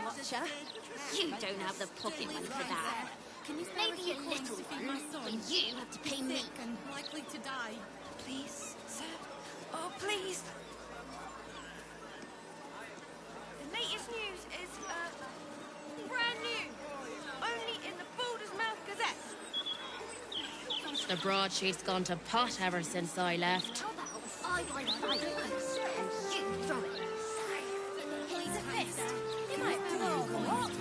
Watcher. You don't have the pocket money for that. Maybe a little one, but you have to pay me. And likely to die. Please, sir. Oh, please. The latest news is, brand new. Only in the Baldur's Mouth Gazette. The broadsheet's gone to pot ever since I left. How about I buy 5 posts and you throw it? He's a fist. You might blow what?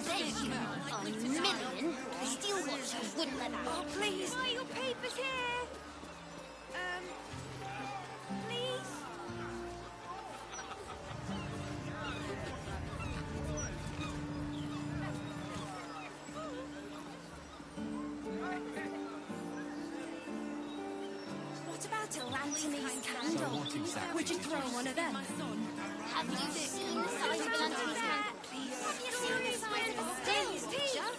There you are, a million. Steel Watchers wouldn't let that. Oh, please. Buy your papers here. Please. What about a Lanthony's candle? Would you throw one of them? Have you seen the size of a lantern's hand? Have you seen the size of a Steel Watcher?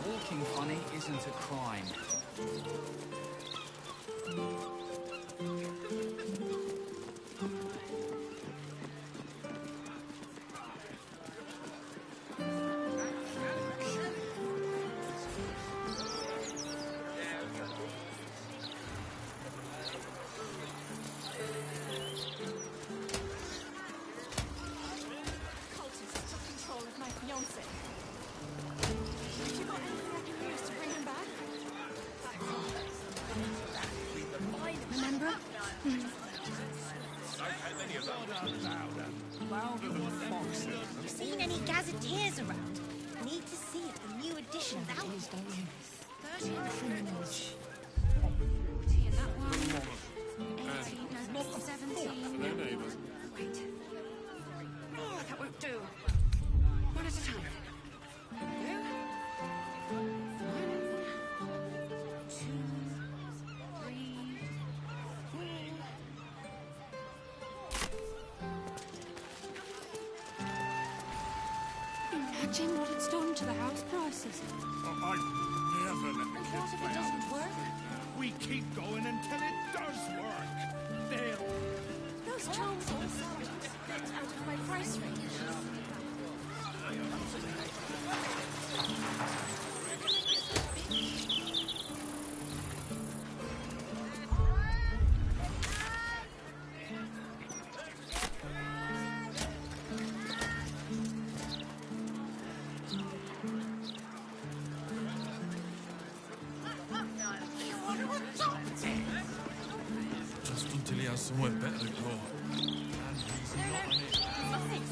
Walking funny isn't a crime. Cultists took control of my fiancé. Have you got anything I can use to bring him back? Remember? Louder than foxes. Seen any gazetteers around? Need to see if the new edition's out. 13 criminals. Here, that one. 18, no, 17. Wait. Oh, that won't do. One at a time. There we go. 1, 2, 3, 4. Imagine what it's done to the house prices. I never let the And kids what if play it doesn't out. work? We keep going until it does work. They'll... Those charms all sound a bit out of my price range. Just until he has somewhere better to go. And he's not in it.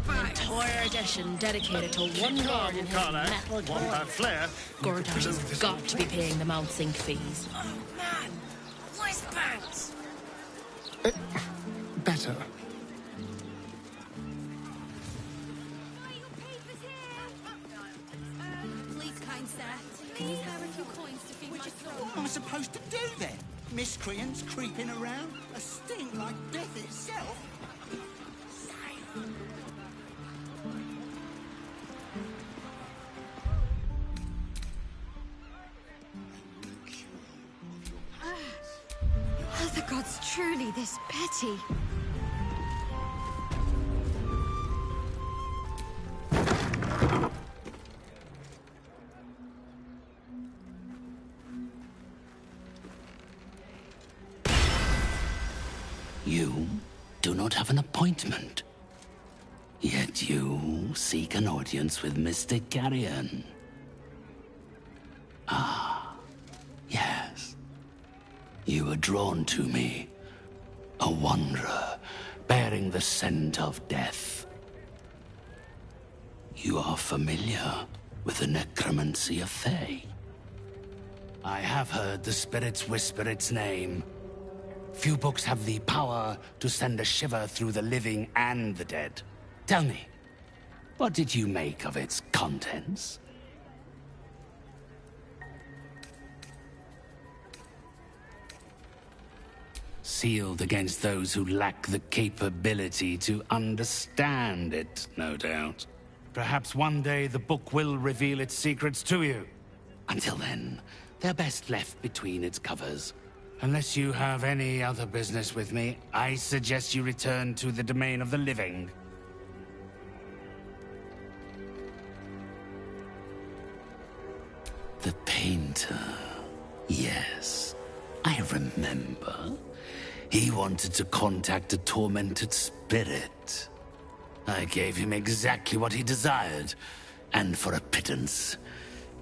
An entire edition dedicated to one lord and his metal toy. Gordon has got to be paying the Mount Sink fees. Man, whiz-bangs! Better. Buy your papers here. Please, kind sir, can you spare a few coins to feed my soul? What am I supposed to do then? Miscreants creeping around? A stink like death itself? Are the gods truly this petty? You do not have an appointment. Yet you seek an audience with Mr. Carrion. Ah, yes. You were drawn to me, a wanderer bearing the scent of death. You are familiar with the necromancy of Fae. I have heard the spirits whisper its name. Few books have the power to send a shiver through the living and the dead. Tell me, what did you make of its contents? Sealed against those who lack the capability to understand it, no doubt. Perhaps one day the book will reveal its secrets to you. Until then, they're best left between its covers. Unless you have any other business with me, I suggest you return to the domain of the living. The painter. Yes, I remember. He wanted to contact a tormented spirit. I gave him exactly what he desired, and for a pittance,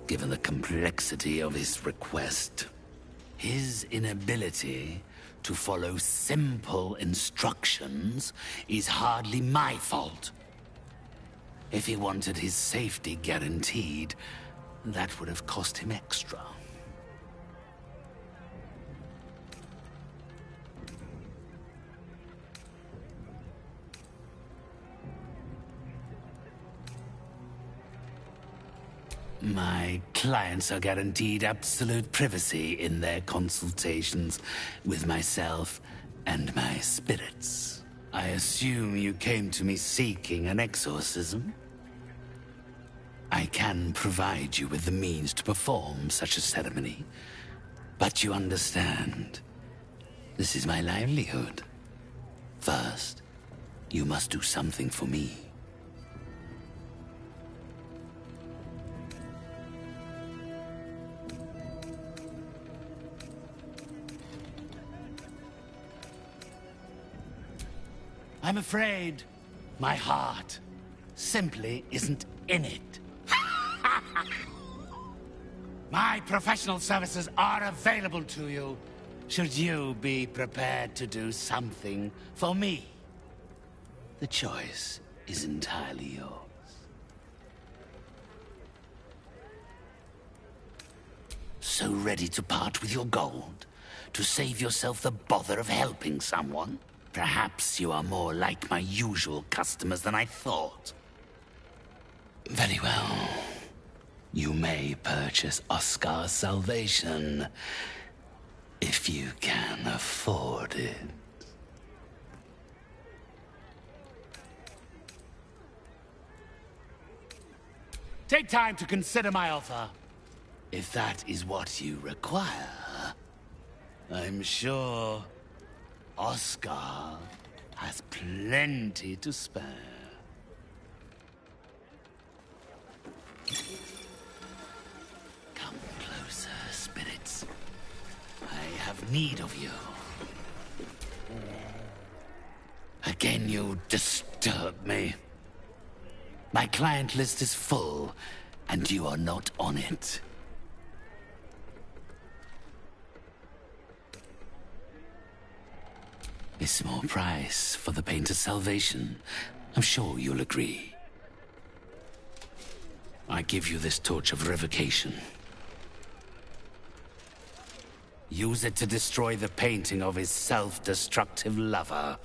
given the complexity of his request. His inability to follow simple instructions is hardly my fault. If he wanted his safety guaranteed, that would have cost him extra. My clients are guaranteed absolute privacy in their consultations with myself and my spirits. I assume you came to me seeking an exorcism? I can provide you with the means to perform such a ceremony, but you understand, this is my livelihood. First, you must do something for me. I'm afraid my heart simply isn't in it. My professional services are available to you, should you be prepared to do something for me. The choice is entirely yours. So ready to part with your gold? To save yourself the bother of helping someone? Perhaps you are more like my usual customers than I thought. Very well. You may purchase Oscar's salvation, if you can afford it. Take time to consider my offer. If that is what you require, I'm sure Oscar has plenty to spare. Come closer, spirits. I have need of you. Again, you disturb me. My client list is full, and you are not on it. A small price for the painter's salvation. I'm sure you'll agree. I give you this torch of revocation. Use it to destroy the painting of his self-destructive lover,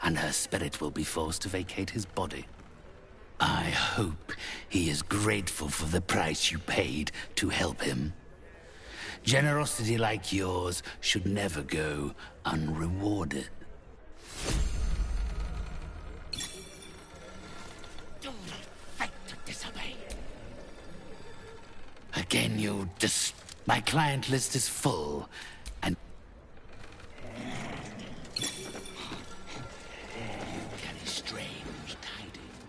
and her spirit will be forced to vacate his body. I hope he is grateful for the price you paid to help him. Generosity like yours should never go unrewarded. Don't fight to disobey. Again, you my client list is full, and you carry strange tidings.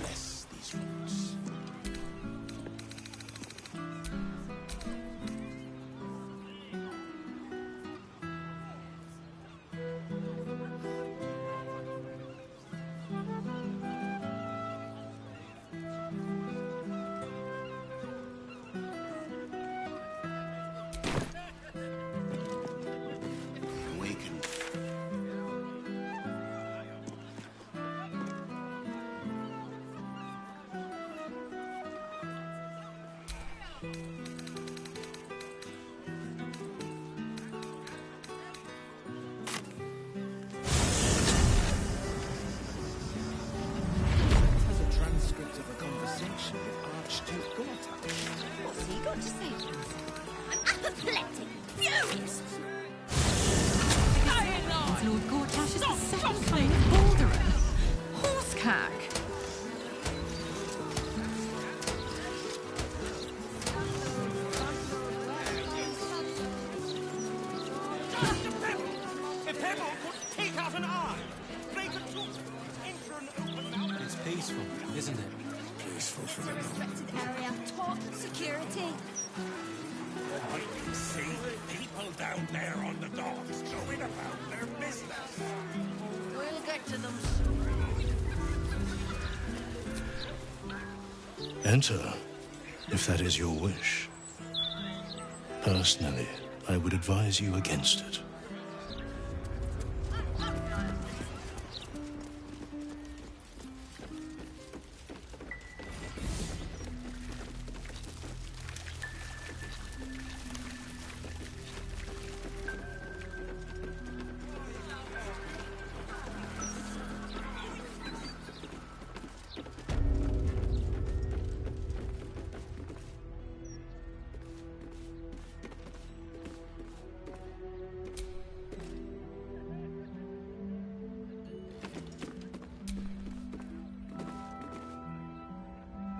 Bless these roots. What's he got to say to us? I'm apoplectic, furious. Lord Gortash is the second coming of Baldereth. Horsecack. peaceful, isn't it? Peaceful for the moment. Restricted area. Top security. I can see people down there on the docks going about their business. We'll get to them soon. Enter, if that is your wish. Personally, I would advise you against it.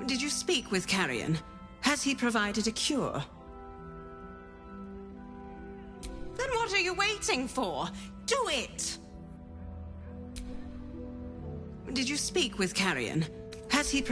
Did you speak with Carrion? Has he provided a cure? Then what are you waiting for? Do it! Did you speak with Carrion? Has he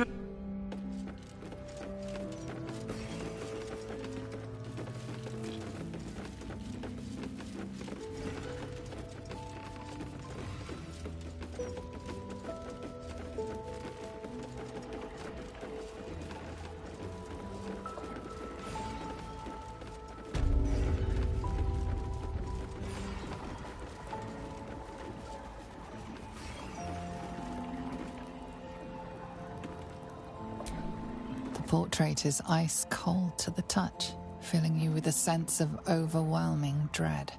The portrait is ice cold to the touch, filling you with a sense of overwhelming dread.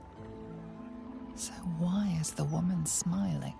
So why is the woman smiling?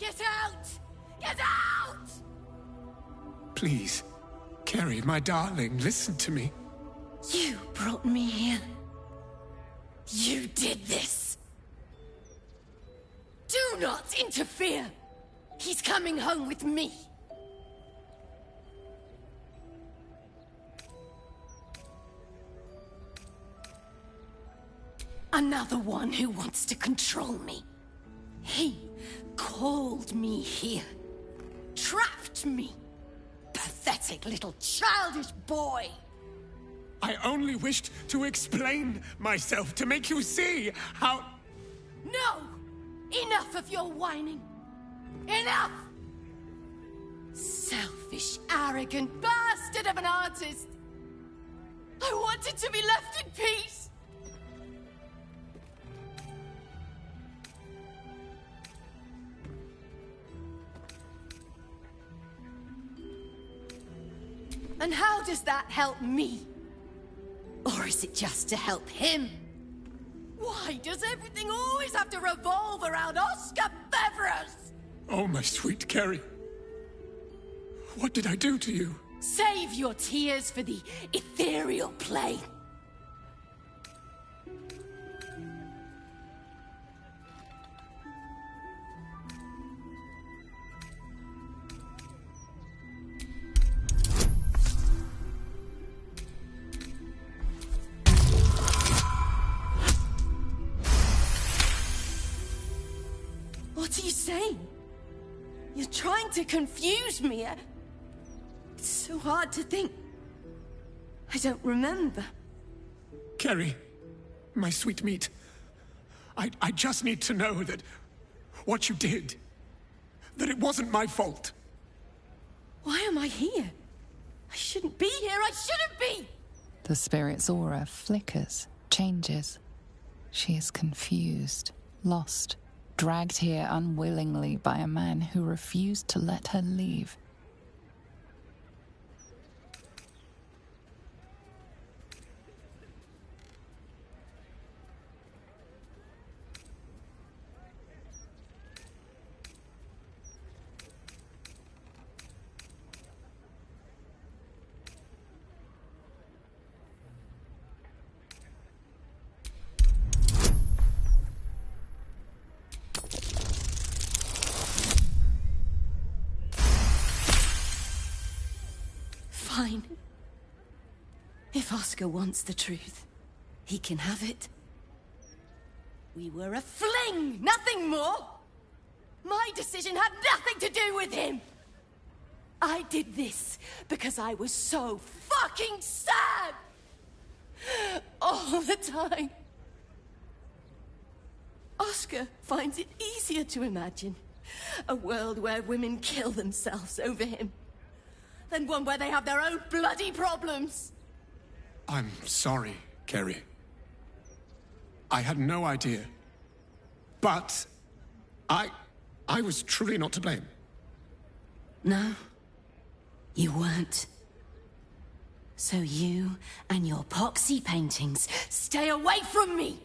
Get out! Get out! Please, Carrie, my darling, listen to me. You brought me here. You did this. Do not interfere. He's coming home with me. Another one who wants to control me. He called me here. Trapped me. Pathetic little childish boy. I only wished to explain myself to make you see how... No! Enough of your whining. Enough! Selfish, arrogant bastard of an artist. I wanted to be left in peace. And how does that help me? Or is it just to help him? Why does everything always have to revolve around Oscar Beverus? Oh, my sweet Carrie. What did I do to you? Save your tears for the ethereal plane. What are you saying? You're trying to confuse me. It's so hard to think. I don't remember. Carrie, my sweet meat. I just need to know that what you did, that it wasn't my fault. Why am I here? I shouldn't be here. I shouldn't be! The spirit's aura flickers, changes. She is confused, lost, dragged here unwillingly by a man who refused to let her leave. Fine. If Oscar wants the truth, he can have it. We were a fling, nothing more. My decision had nothing to do with him. I did this because I was so fucking sad. All the time. Oscar finds it easier to imagine a world where women kill themselves over him than one where they have their own bloody problems. I'm sorry, Carrie. I had no idea. But I was truly not to blame. No, you weren't. So you and your poxy paintings stay away from me!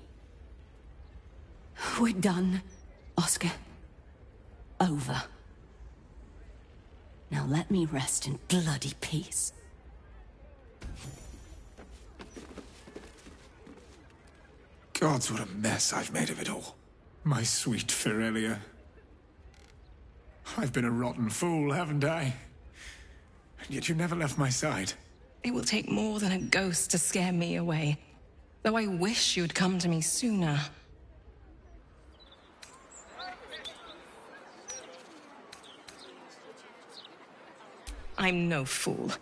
We're done, Oscar. Over. Now let me rest in bloody peace. Gods, what a mess I've made of it all. My sweet Ferelia. I've been a rotten fool, haven't I? And yet you never left my side. It will take more than a ghost to scare me away. Though I wish you'd come to me sooner. I'm no fool.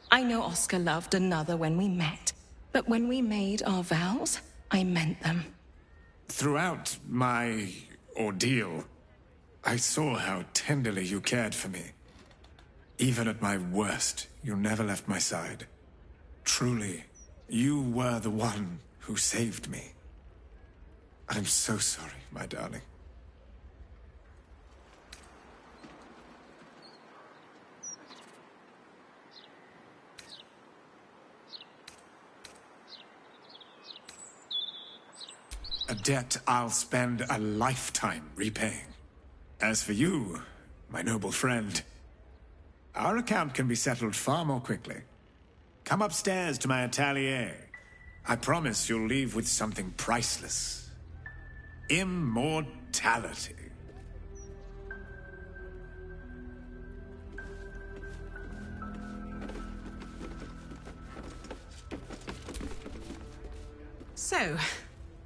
I know Oscar loved another when we met. But when we made our vows, I meant them. Throughout my ordeal, I saw how tenderly you cared for me. Even at my worst, you never left my side. Truly, you were the one who saved me. I'm so sorry, my darling. A debt I'll spend a lifetime repaying. As for you, my noble friend, our account can be settled far more quickly. Come upstairs to my atelier. I promise you'll leave with something priceless. Immortality. So,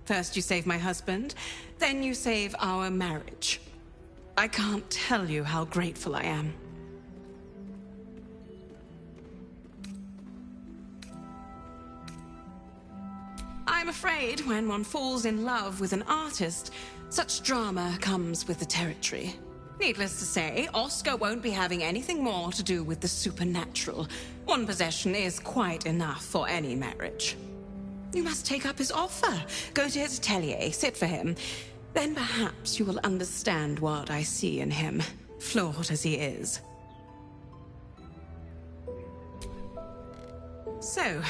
first you save my husband, then you save our marriage. I can't tell you how grateful I am. I'm afraid when one falls in love with an artist, such drama comes with the territory. Needless to say, Oscar won't be having anything more to do with the supernatural. One possession is quite enough for any marriage. You must take up his offer. Go to his atelier, sit for him. Then perhaps you will understand what I see in him, flawed as he is. So,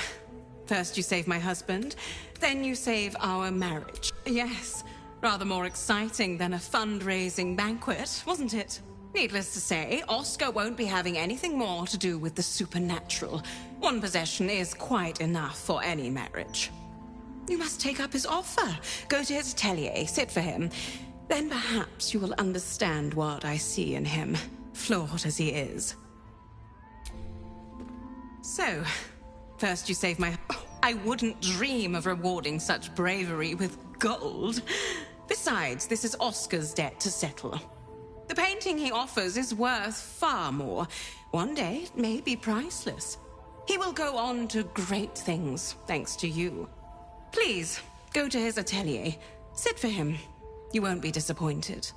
first you save my husband, then you save our marriage. Yes, rather more exciting than a fundraising banquet, wasn't it? Needless to say, Oscar won't be having anything more to do with the supernatural. One possession is quite enough for any marriage. You must take up his offer. Go to his atelier, sit for him. Then perhaps you will understand what I see in him, flawed as he is. So, first you save my... I wouldn't dream of rewarding such bravery with gold. Besides, this is Oscar's debt to settle. The painting he offers is worth far more. One day, it may be priceless. He will go on to great things, thanks to you. Please, go to his atelier. Sit for him. You won't be disappointed.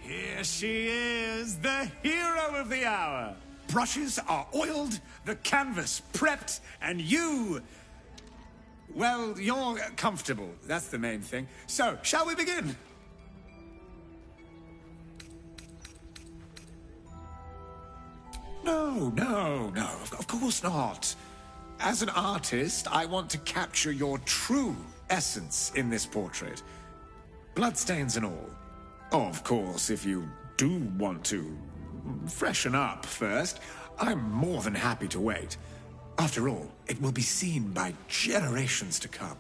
Here she is, the hero of the hour. Brushes are oiled, the canvas prepped, and you... Well, you're comfortable. That's the main thing. So, shall we begin? No, of course not. As an artist, I want to capture your true essence in this portrait. Bloodstains and all. Oh, of course, if you do want to freshen up first, I'm more than happy to wait. After all, it will be seen by generations to come.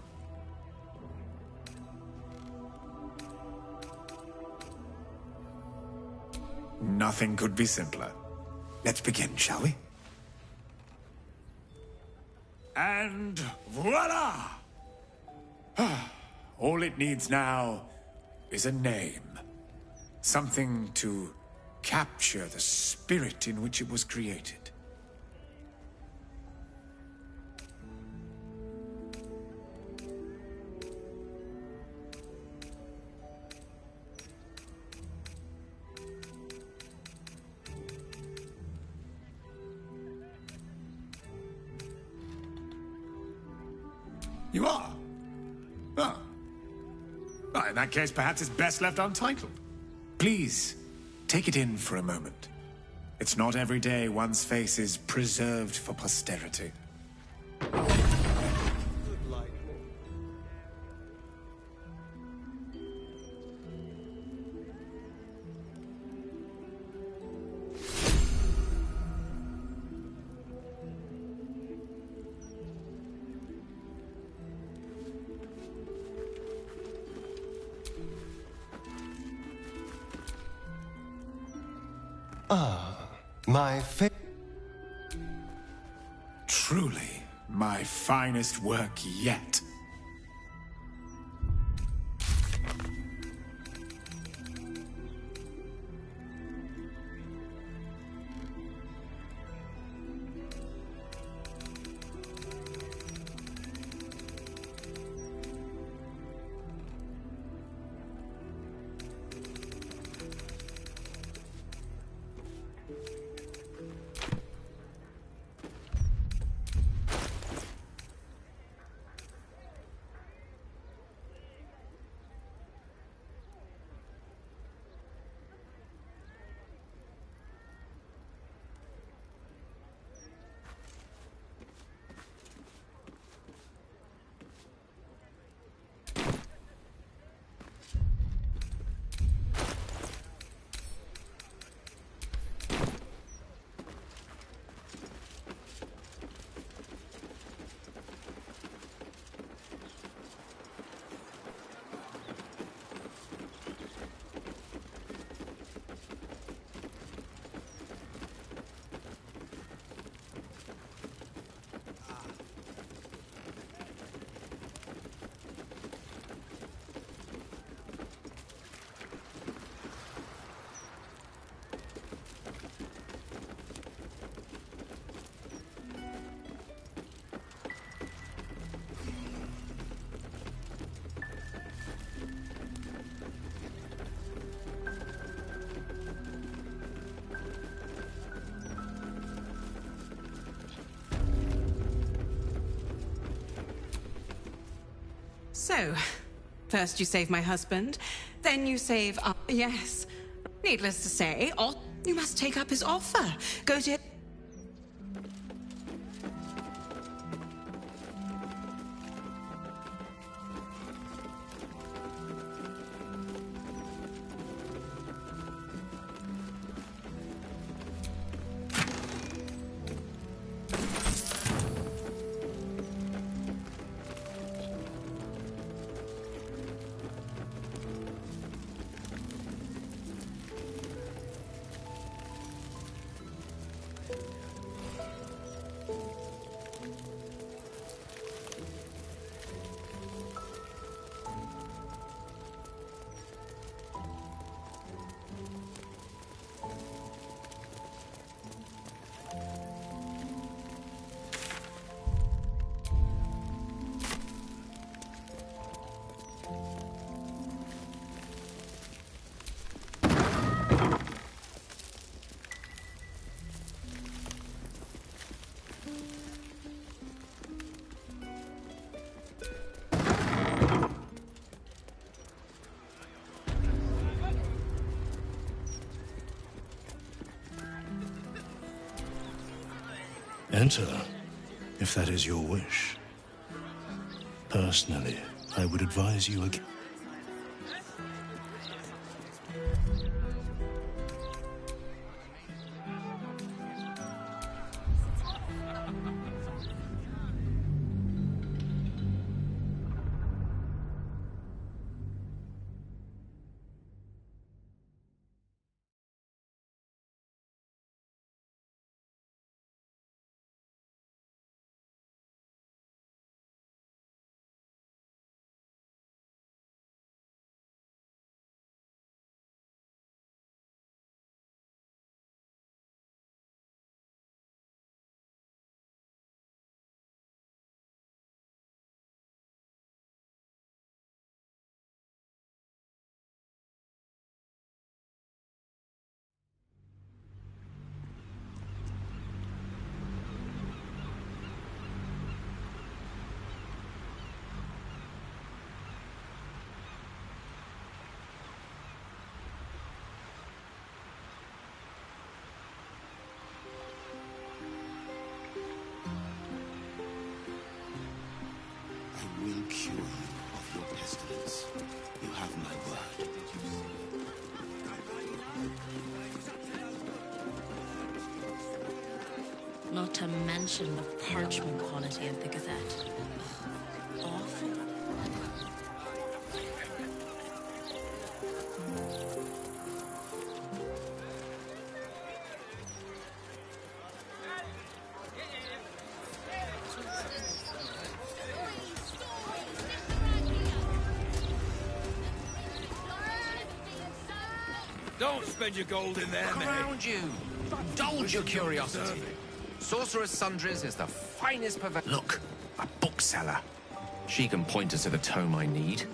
Nothing could be simpler. Let's begin, shall we? And voila! All it needs now is a name. Something to capture the spirit in which it was created. You are? Oh. Well, in that case, perhaps it's best left untitled. Please, take it in for a moment. It's not every day one's face is preserved for posterity. Truly, my finest work yet. So, first you save my husband, then you save... yes. Needless to say, you must take up his offer. Go to... Enter, if that is your wish. Personally, I would advise you again. I will cure you of your pestilence. You have my word. Not to mention the parchment quality of the Gazette. Awful. Don't spend your gold in there, Look mate. around you. Indulge your curiosity. Sorcerer's Sundries is the finest pavilion. Look, a bookseller. She can point us to the tome I need.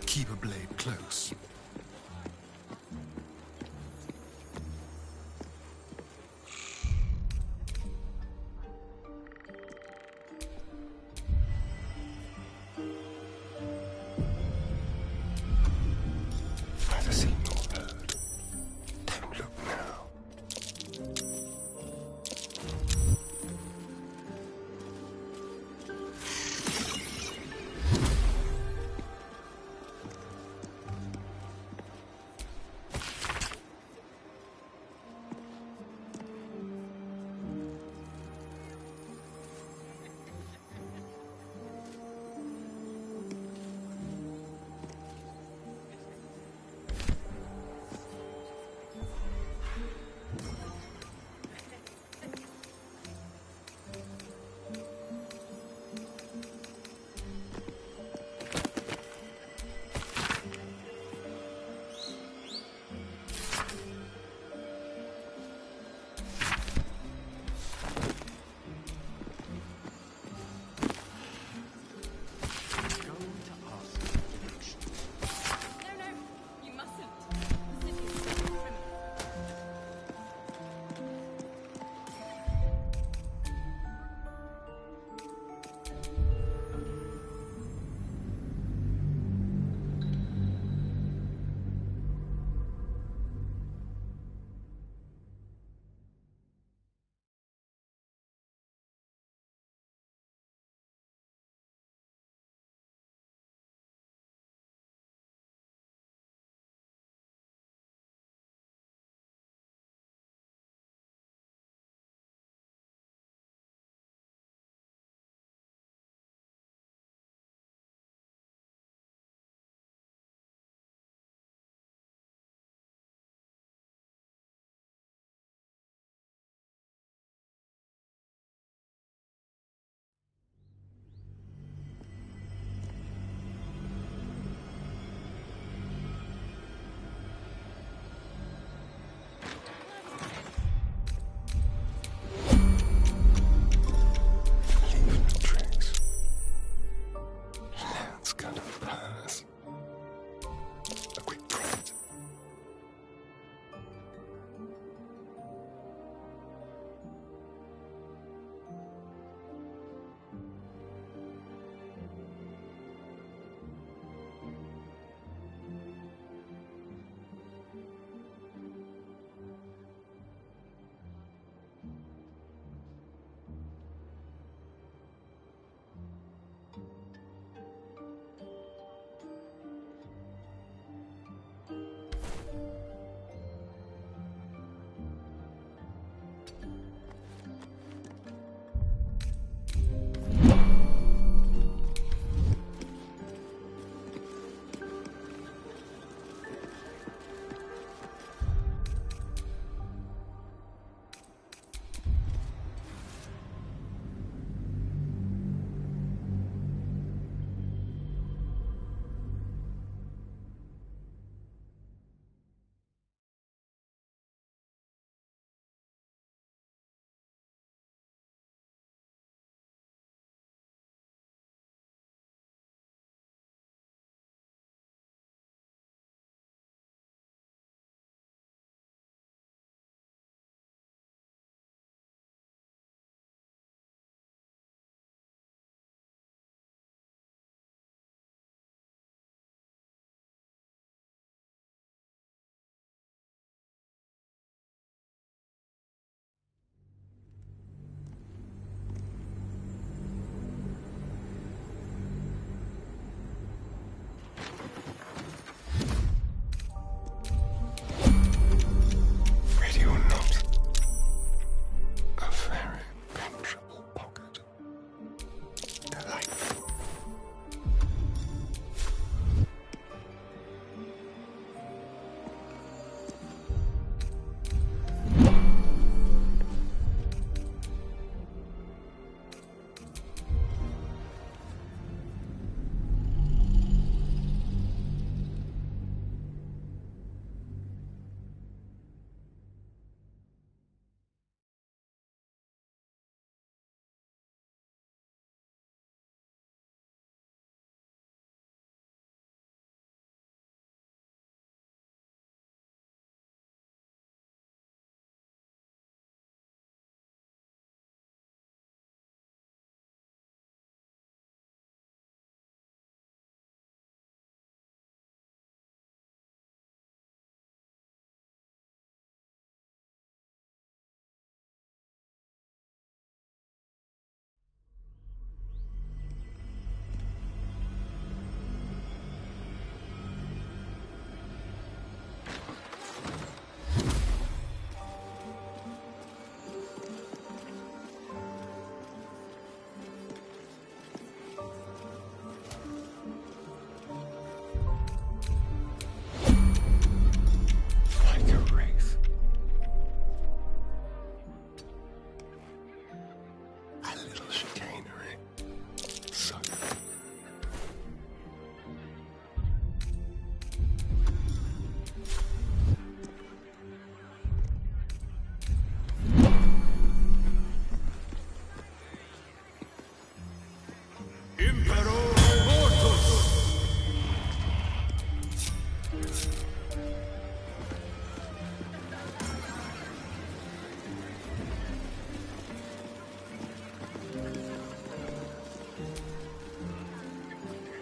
Keep a blade close. Never seen nor heard. Don't look now.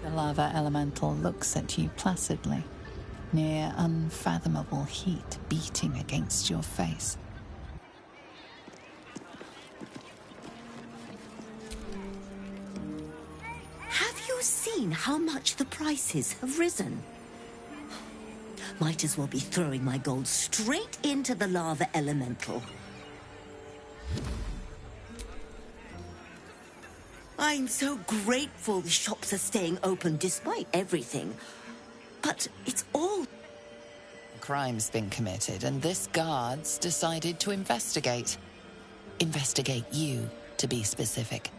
The lava elemental looks at you placidly, near unfathomable heat beating against your face. Have you seen how much the prices have risen? Might as well be throwing my gold straight into the lava elemental. I'm so grateful the shops are staying open despite everything. But it's all... A crime's been committed, and this guard's decided to investigate. Investigate you, to be specific.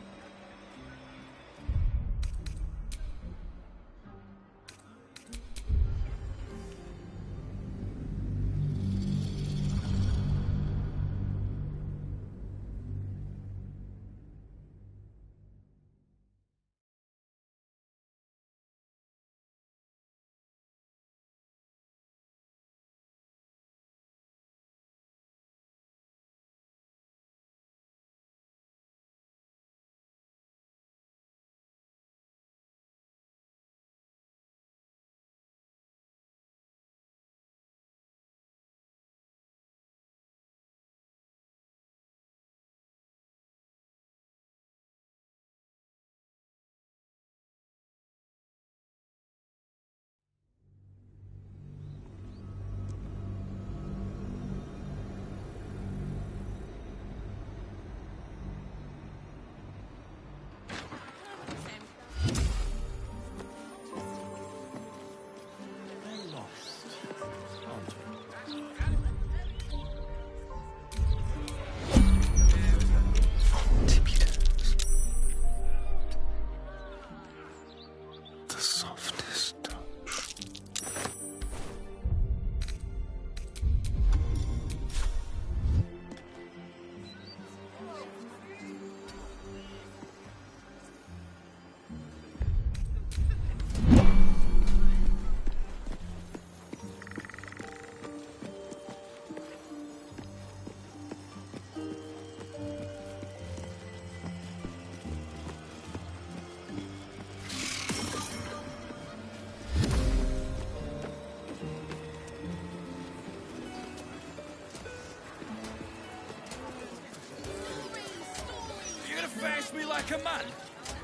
Face me like a man,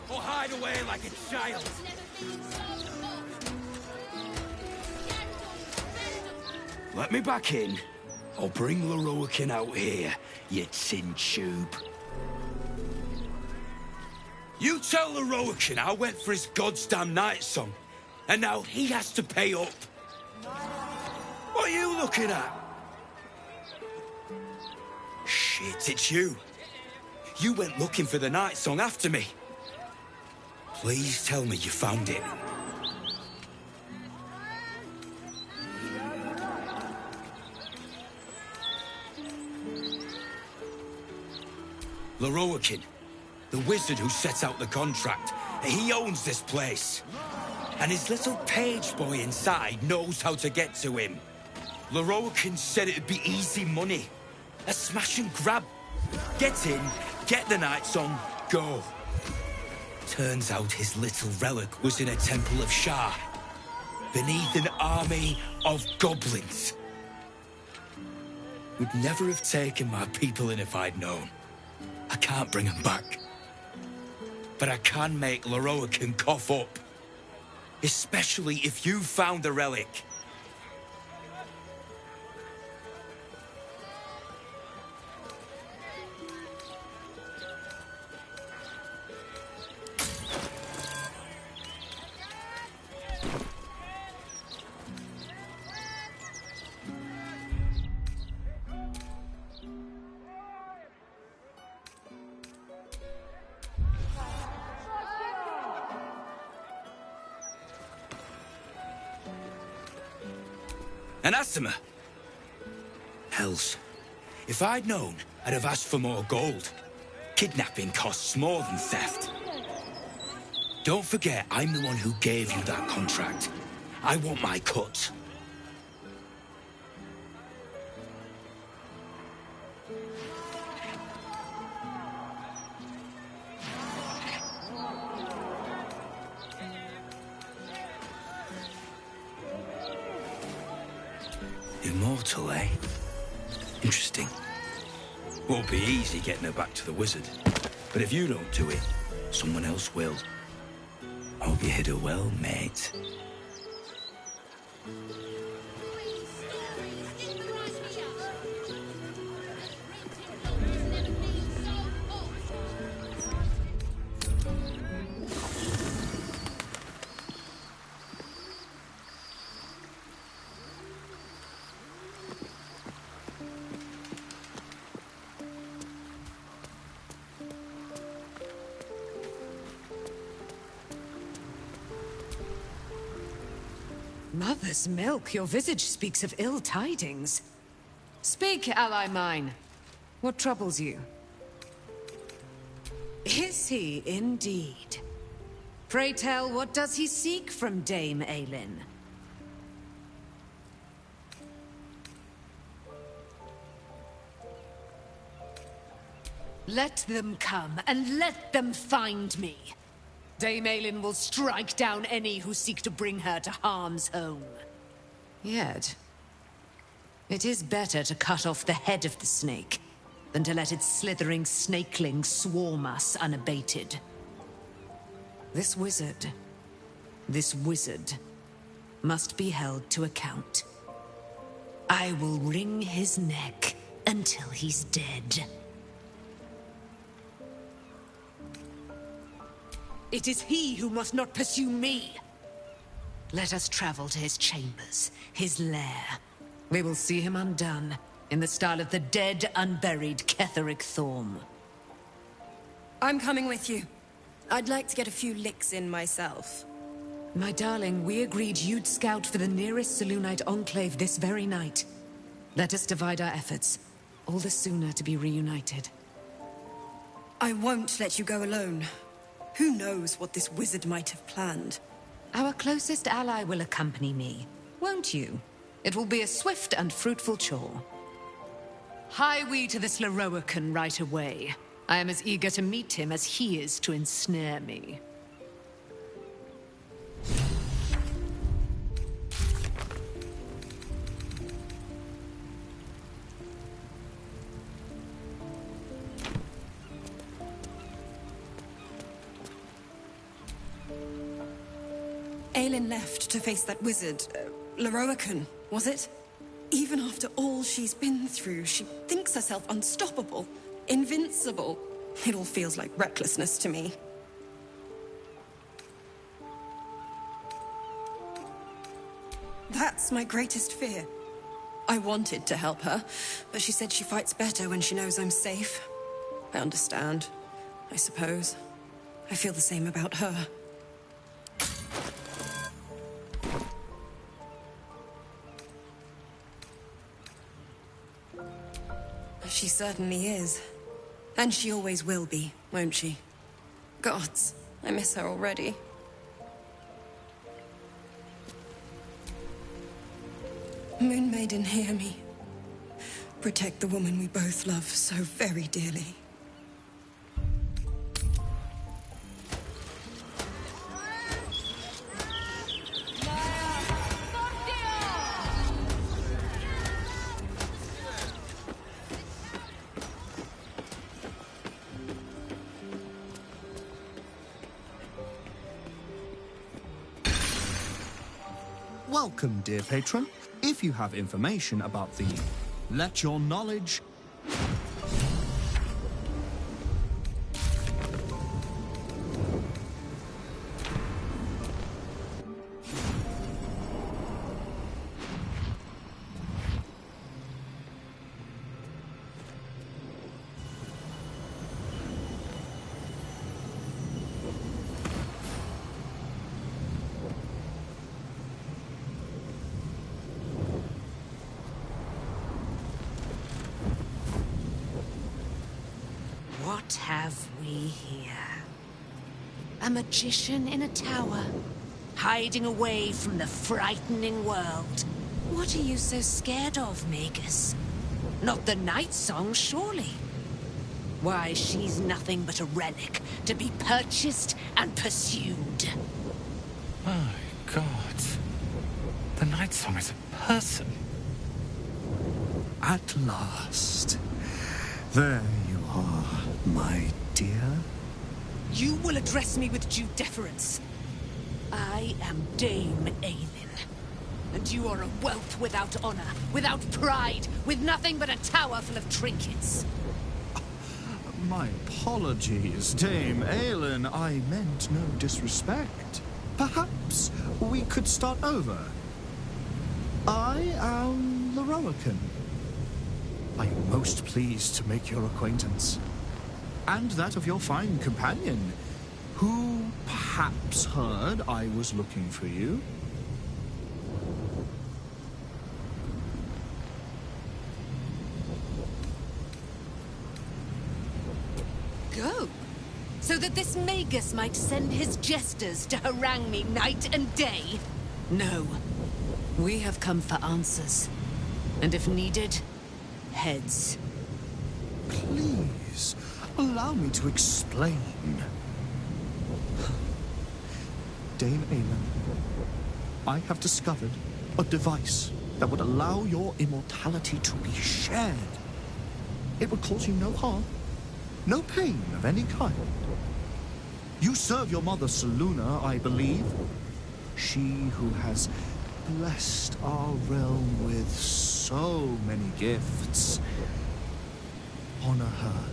or hide away like a child. Let me back in. I'll bring Leroican out here, you tin tube. You tell Leroican I went for his goddamn night song, and now he has to pay up. What are you looking at? Shit, it's you. You went looking for the night song after me. Please tell me you found it. Leroican, the wizard who set out the contract, he owns this place. And his little page boy inside knows how to get to him. Leroican said it'd be easy money. A smash and grab. Get in, get the night song, go. Turns out his little relic was in a temple of Shah, beneath an army of goblins. Would never have taken my people in if I'd known. I can't bring them back. But I can make Leroican cough up. Especially if you found the relic. Anathema. Hells. If I'd known, I'd have asked for more gold. Kidnapping costs more than theft. Don't forget, I'm the one who gave you that contract. I want my cut. Immortal, eh? Interesting. Won't be easy getting her back to the wizard. But if you don't do it, someone else will. Hope you hit her well, mate. Mother's milk, your visage speaks of ill tidings. Speak, ally mine. What troubles you? Is he indeed? Pray tell, what does he seek from Dame Aelin? Let them come, and let them find me. Dame Aelin will strike down any who seek to bring her to harm's home. Yet, it is better to cut off the head of the snake than to let its slithering snakelings swarm us unabated. This wizard must be held to account. I will wring his neck until he's dead. It is he who must not pursue me. Let us travel to his chambers, his lair. We will see him undone, in the style of the dead, unburied Ketheric Thorm. I'm coming with you. I'd like to get a few licks in myself. My darling, we agreed you'd scout for the nearest Selûnite enclave this very night. Let us divide our efforts, all the sooner to be reunited. I won't let you go alone. Who knows what this wizard might have planned? Our closest ally will accompany me, won't you? It will be a swift and fruitful chore. Hie we to this Lorroakan right away. I am as eager to meet him as he is to ensnare me. Aelin left to face that wizard, Lorroakan, was it? Even after all she's been through, she thinks herself unstoppable, invincible. It all feels like recklessness to me. That's my greatest fear. I wanted to help her, but she said she fights better when she knows I'm safe. I understand, I suppose. I feel the same about her. She certainly is. And she always will be, won't she? Gods, I miss her already. Moon Maiden, hear me. Protect the woman we both love so very dearly. Welcome, dear patron. If you have information about the Let Your Knowledge... What have we here? A magician in a tower, hiding away from the frightening world. What are you so scared of, Magus? Not the night song, surely? Why, she's nothing but a relic to be purchased and pursued. My God. The night song is a person. At last. There you are, my dear. You will address me with due deference. I am Dame Aelin. And you are a whelp without honor, without pride, with nothing but a tower full of trinkets. My apologies, Dame Aelin. I meant no disrespect. Perhaps we could start over. I am Loroakan. I am most pleased to make your acquaintance. And that of your fine companion, who perhaps heard I was looking for you. Go, so that this Magus might send his jesters to harangue me night and day? No, we have come for answers. And if needed, heads. Please, allow me to explain. Dame Aelin, I have discovered a device that would allow your immortality to be shared. It would cause you no harm, no pain of any kind. You serve your mother, Seluna, I believe. She who has blessed our realm with so many gifts. Honor her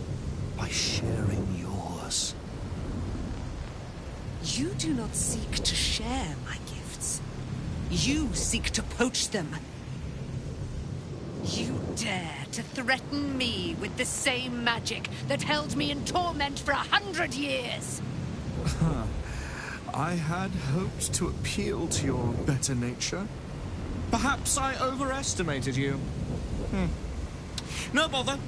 by sharing yours. You do not seek to share my gifts. You seek to poach them. You dare to threaten me with the same magic that held me in torment for 100 years! I had hoped to appeal to your better nature. Perhaps I overestimated you. No bother.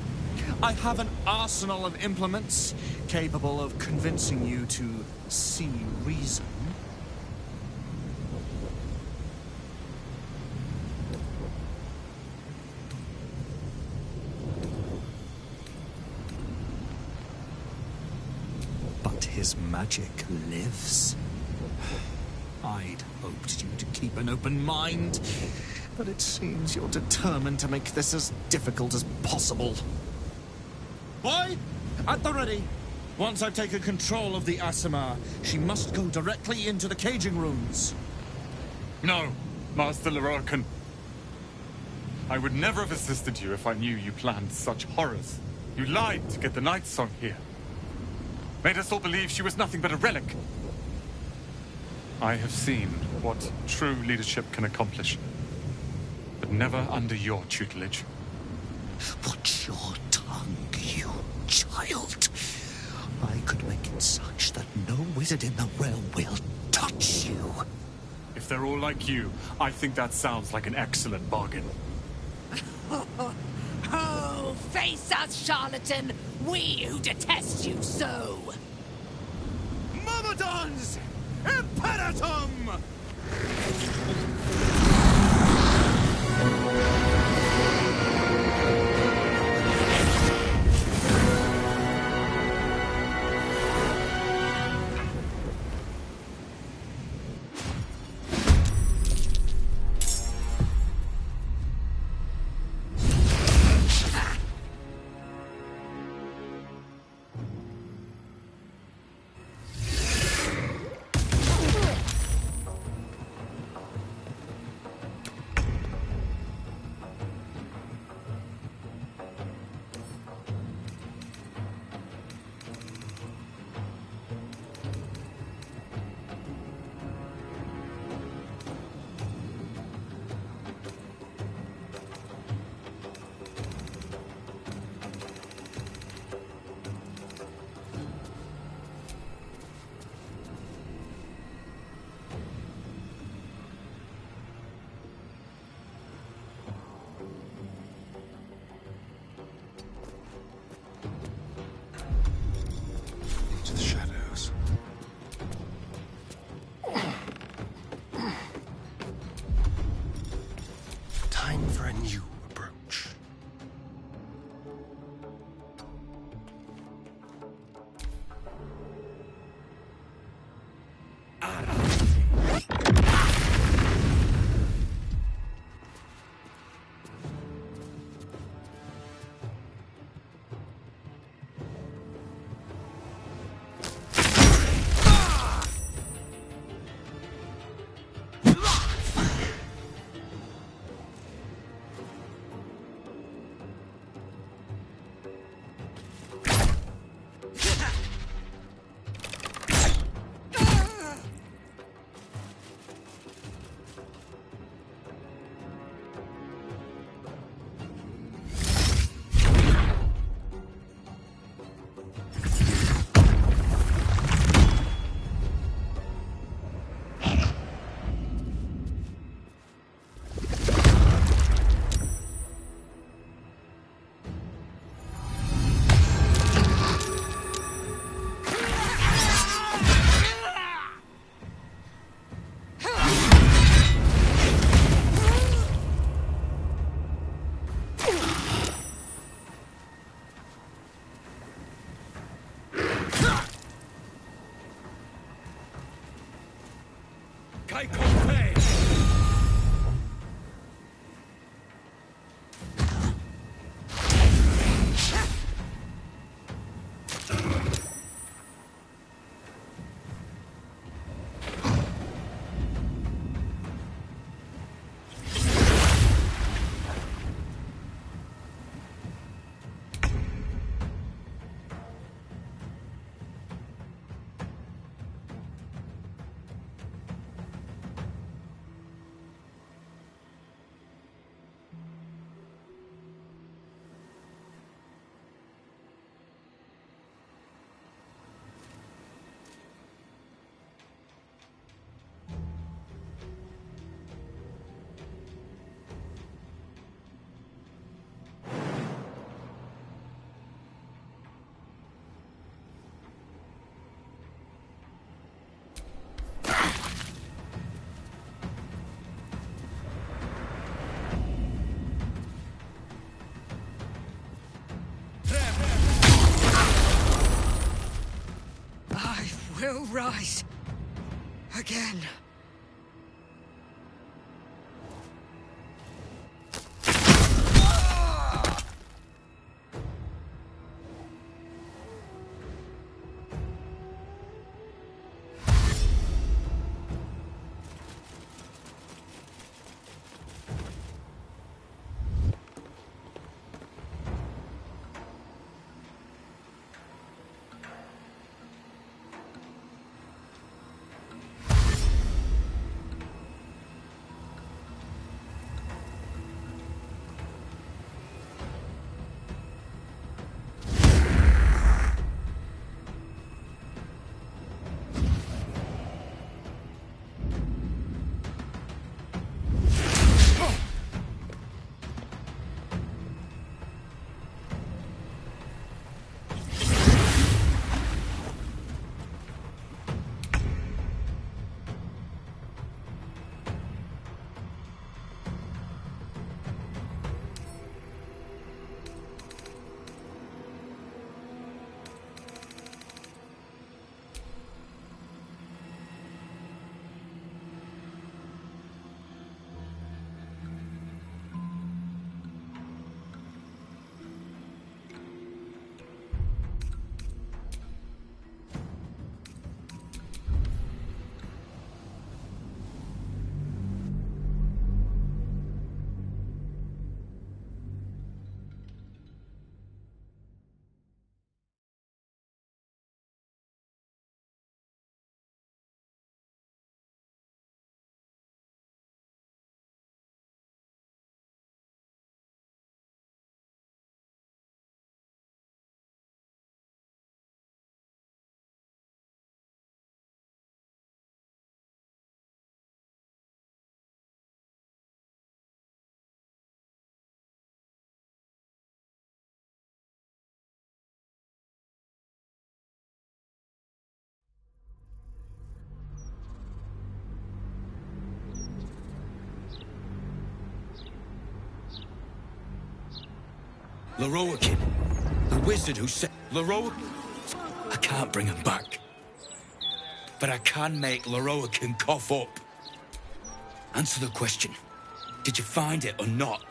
I have an arsenal of implements capable of convincing you to see reason. But his magic lives. I'd hoped you to keep an open mind, but it seems you're determined to make this as difficult as possible. Boy, at the ready. Once I've taken control of the Asimar, she must go directly into the caging rooms. No, Master Loroakan. I would never have assisted you if I knew you planned such horrors. You lied to get the Night Song here. Made us all believe she was nothing but a relic. I have seen what true leadership can accomplish, but never under your tutelage. Watch your tongue, you child. I could make it such that no wizard in the realm will touch you. If they're all like you, I think that sounds like an excellent bargain. Oh, face us, charlatan! We who detest you so! Myrmidons! Imperatum! will rise. Again. Loroakin, the wizard who set Loroakin. I can't bring him back. But I can make Loroakin cough up. Answer the question. Did you find it or not?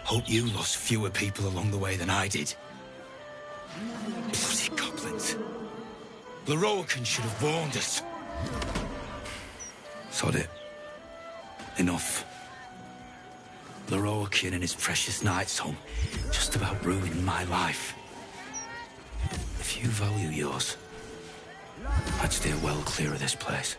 Hope you lost fewer people along the way than I did. Bloody goblins. Loroakin should have warned us. Sod it. Enough. Loroakin and his precious night song just about ruined my life. If you value yours, I'd steer well clear of this place.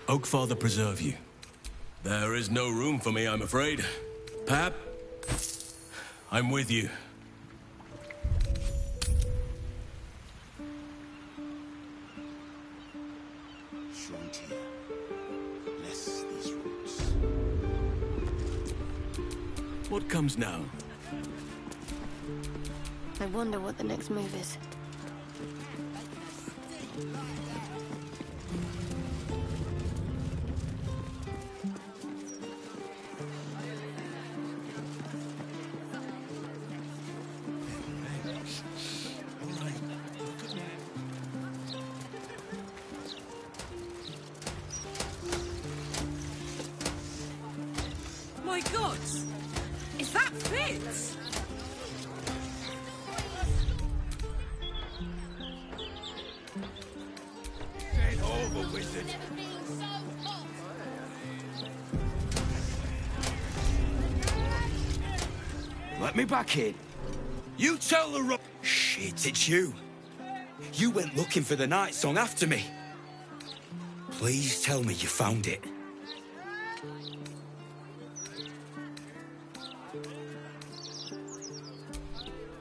Oakfather preserve you. There is no room for me, I'm afraid. Pap, I'm with you. Frontier. Bless these roots. What comes now? I wonder what the next move is. My gods! If that fits! Get over, wizard! Let me back in. You tell the Shit, it's you. You went looking for the night song after me. Please tell me you found it.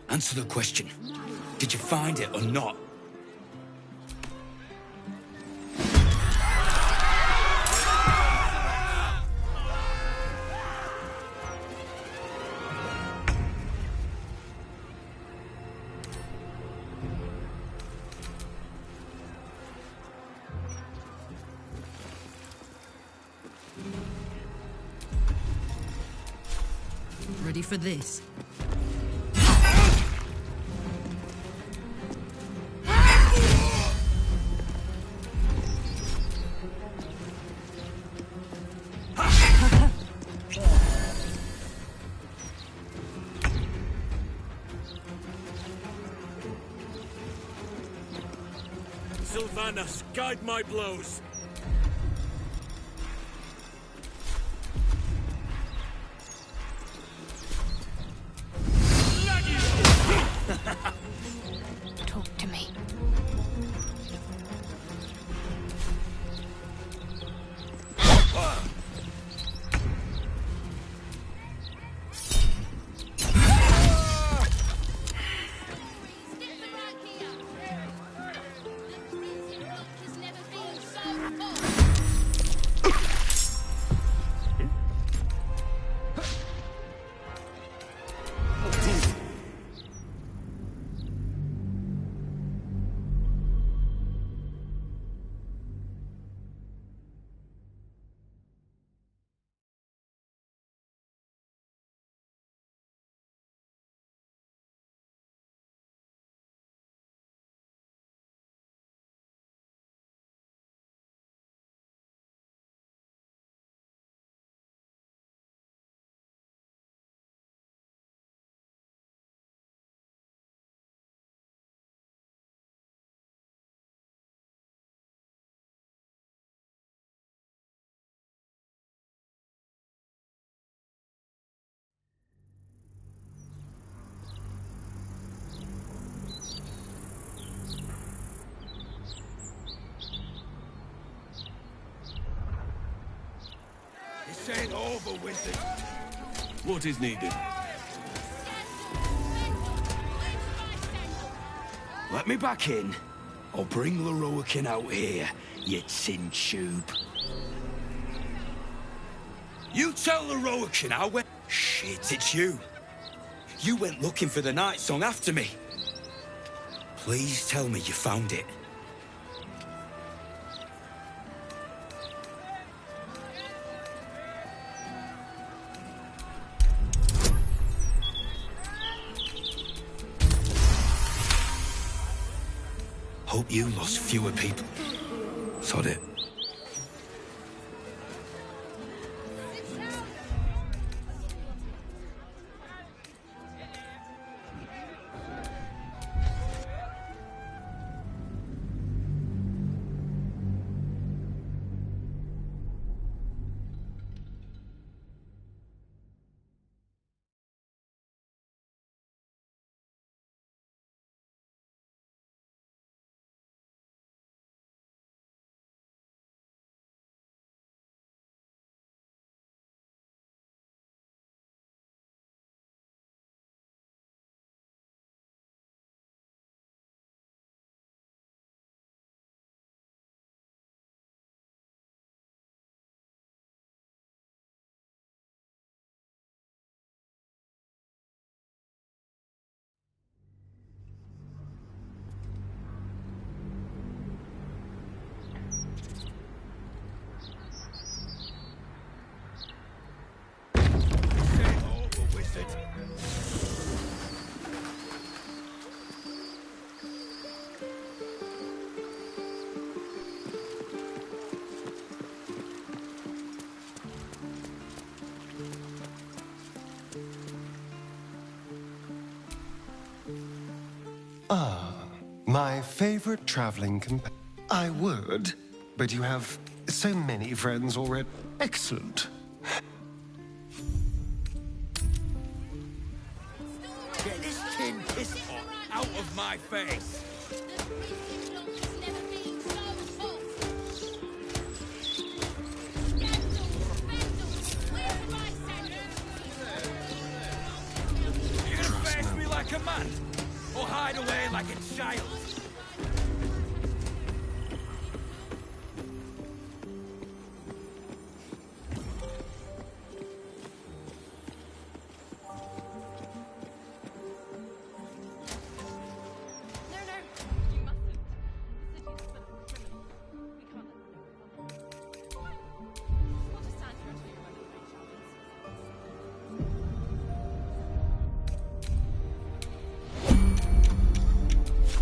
Answer the question. Did you find it or not? Ready for this? Sylvanas, guide my blows. Talk to me. This ain't over, wizard. What is needed? Let me back in, or bring Lorroakin out here, you tin tube. You tell Lorroakin I went... Shit, it's you. You went looking for the night song after me. Please tell me you found it. Hope you lost fewer people. Sod it. My favorite traveling I would, but you have so many friends already. Excellent. Get this tin piss pot out of my face! You're gonna face me like a man, or hide away like a child?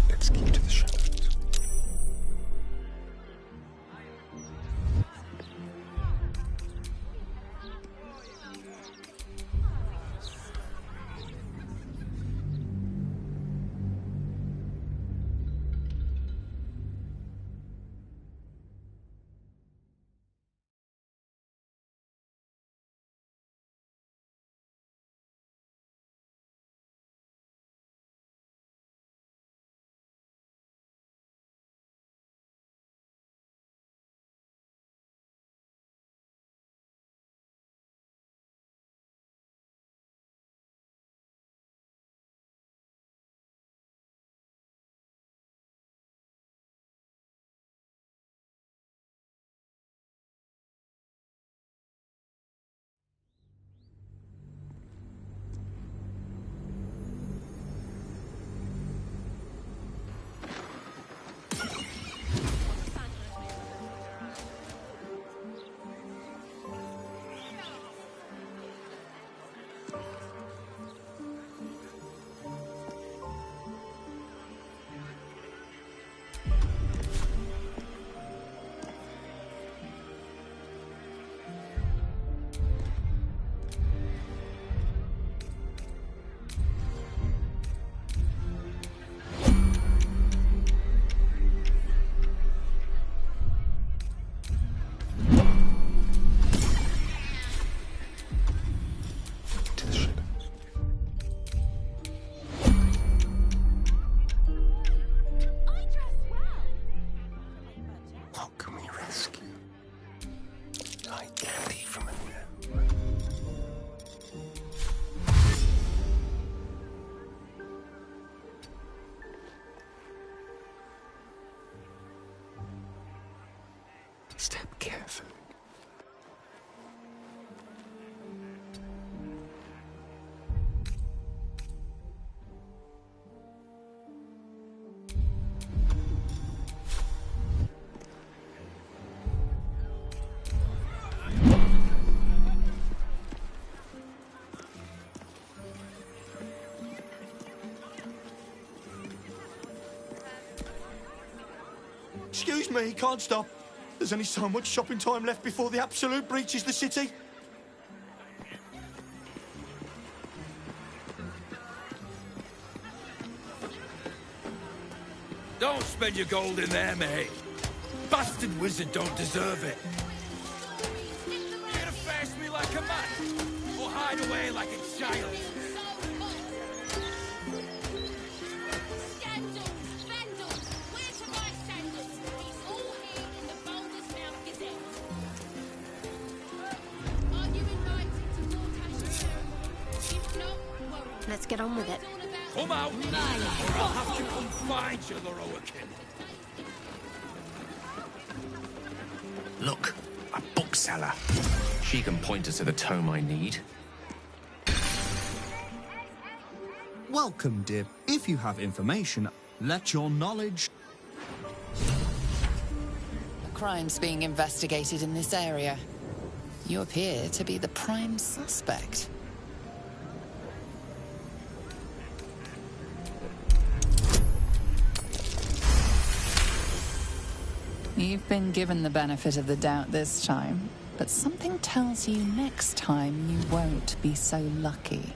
Let's keep to the shadows. Step carefully. Excuse me, can't stop. There's only so much shopping time left before the absolute breaches the city. Don't spend your gold in there, mate. Bastard wizard don't deserve it. You're gonna face me like a man, or hide away like a child. Let's get on with it. Come out, or I'll have to come find you, Loroakin. Look, a bookseller. She can point us to the tome I need. Welcome, dear. If you have information, let your knowledge... A crime's being investigated in this area. You appear to be the prime suspect. You've been given the benefit of the doubt this time, but something tells you next time you won't be so lucky.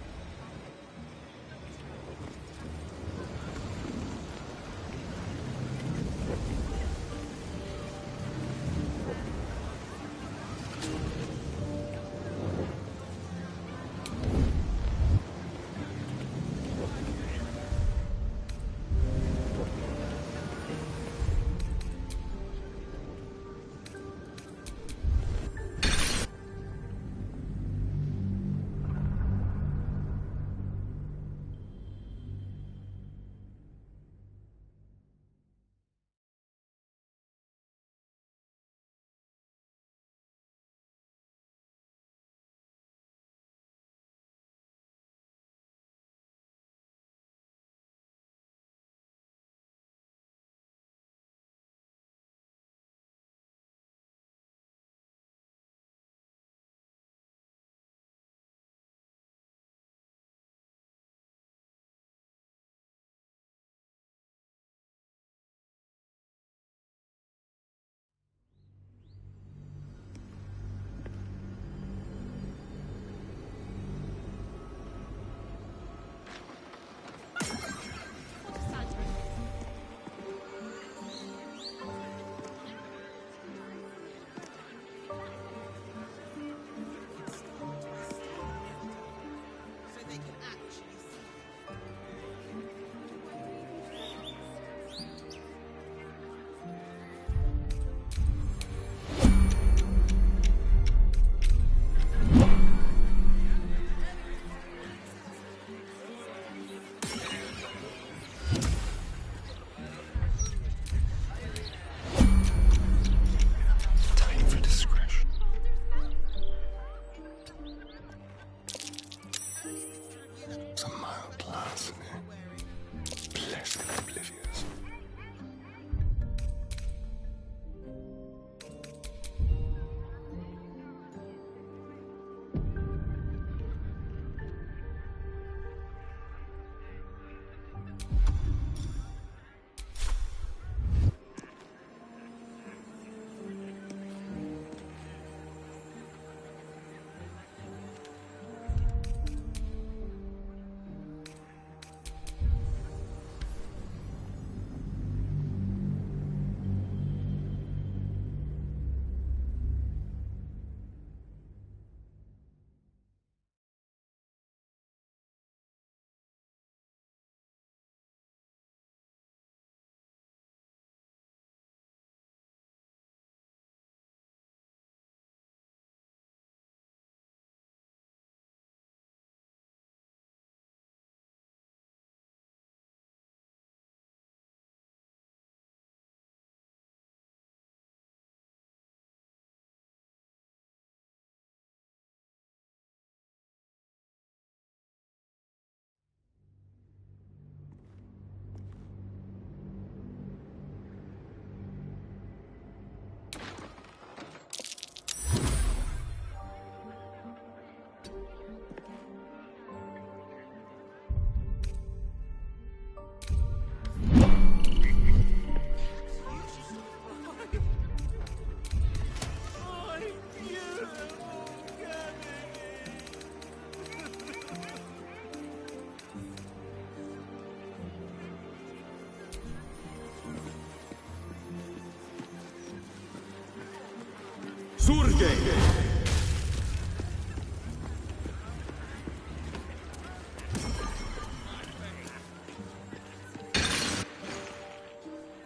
Surge!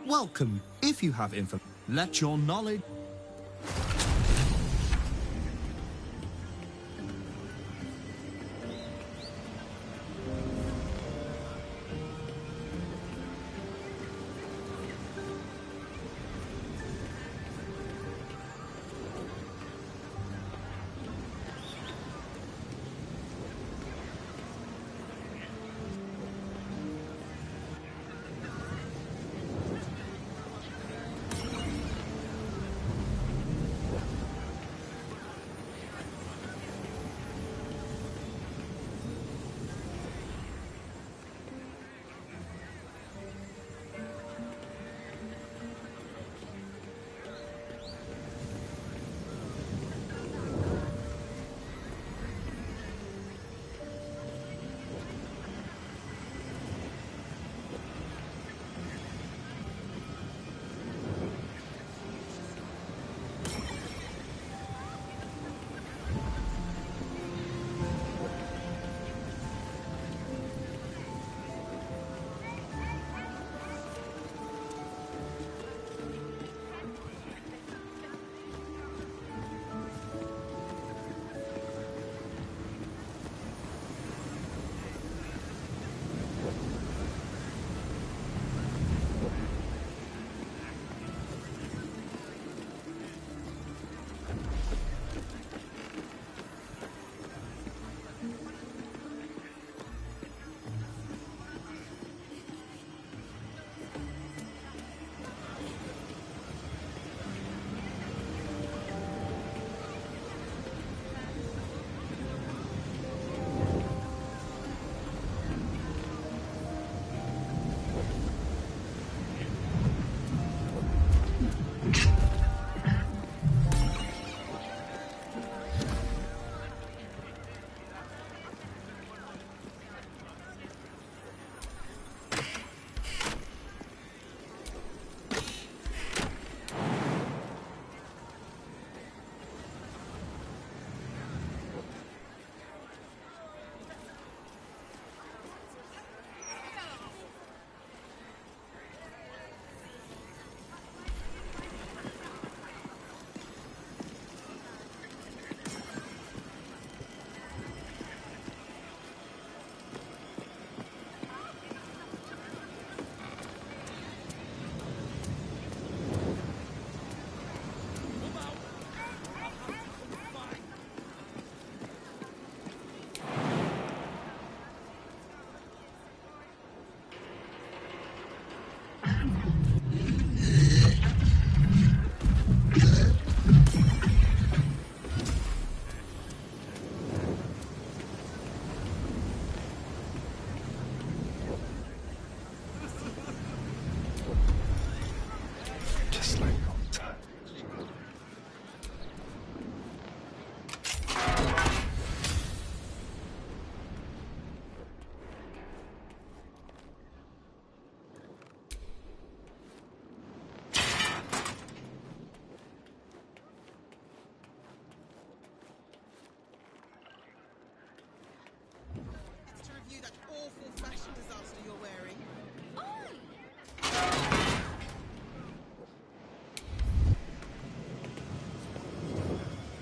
Welcome. If you have info, let your knowledge...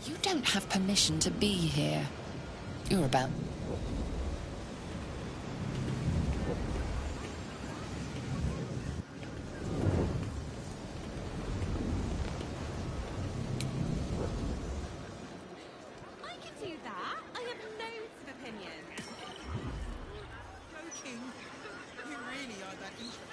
You don't have permission to be here. You're about... I can do that. I have loads of opinions. Joking. You really are that interesting.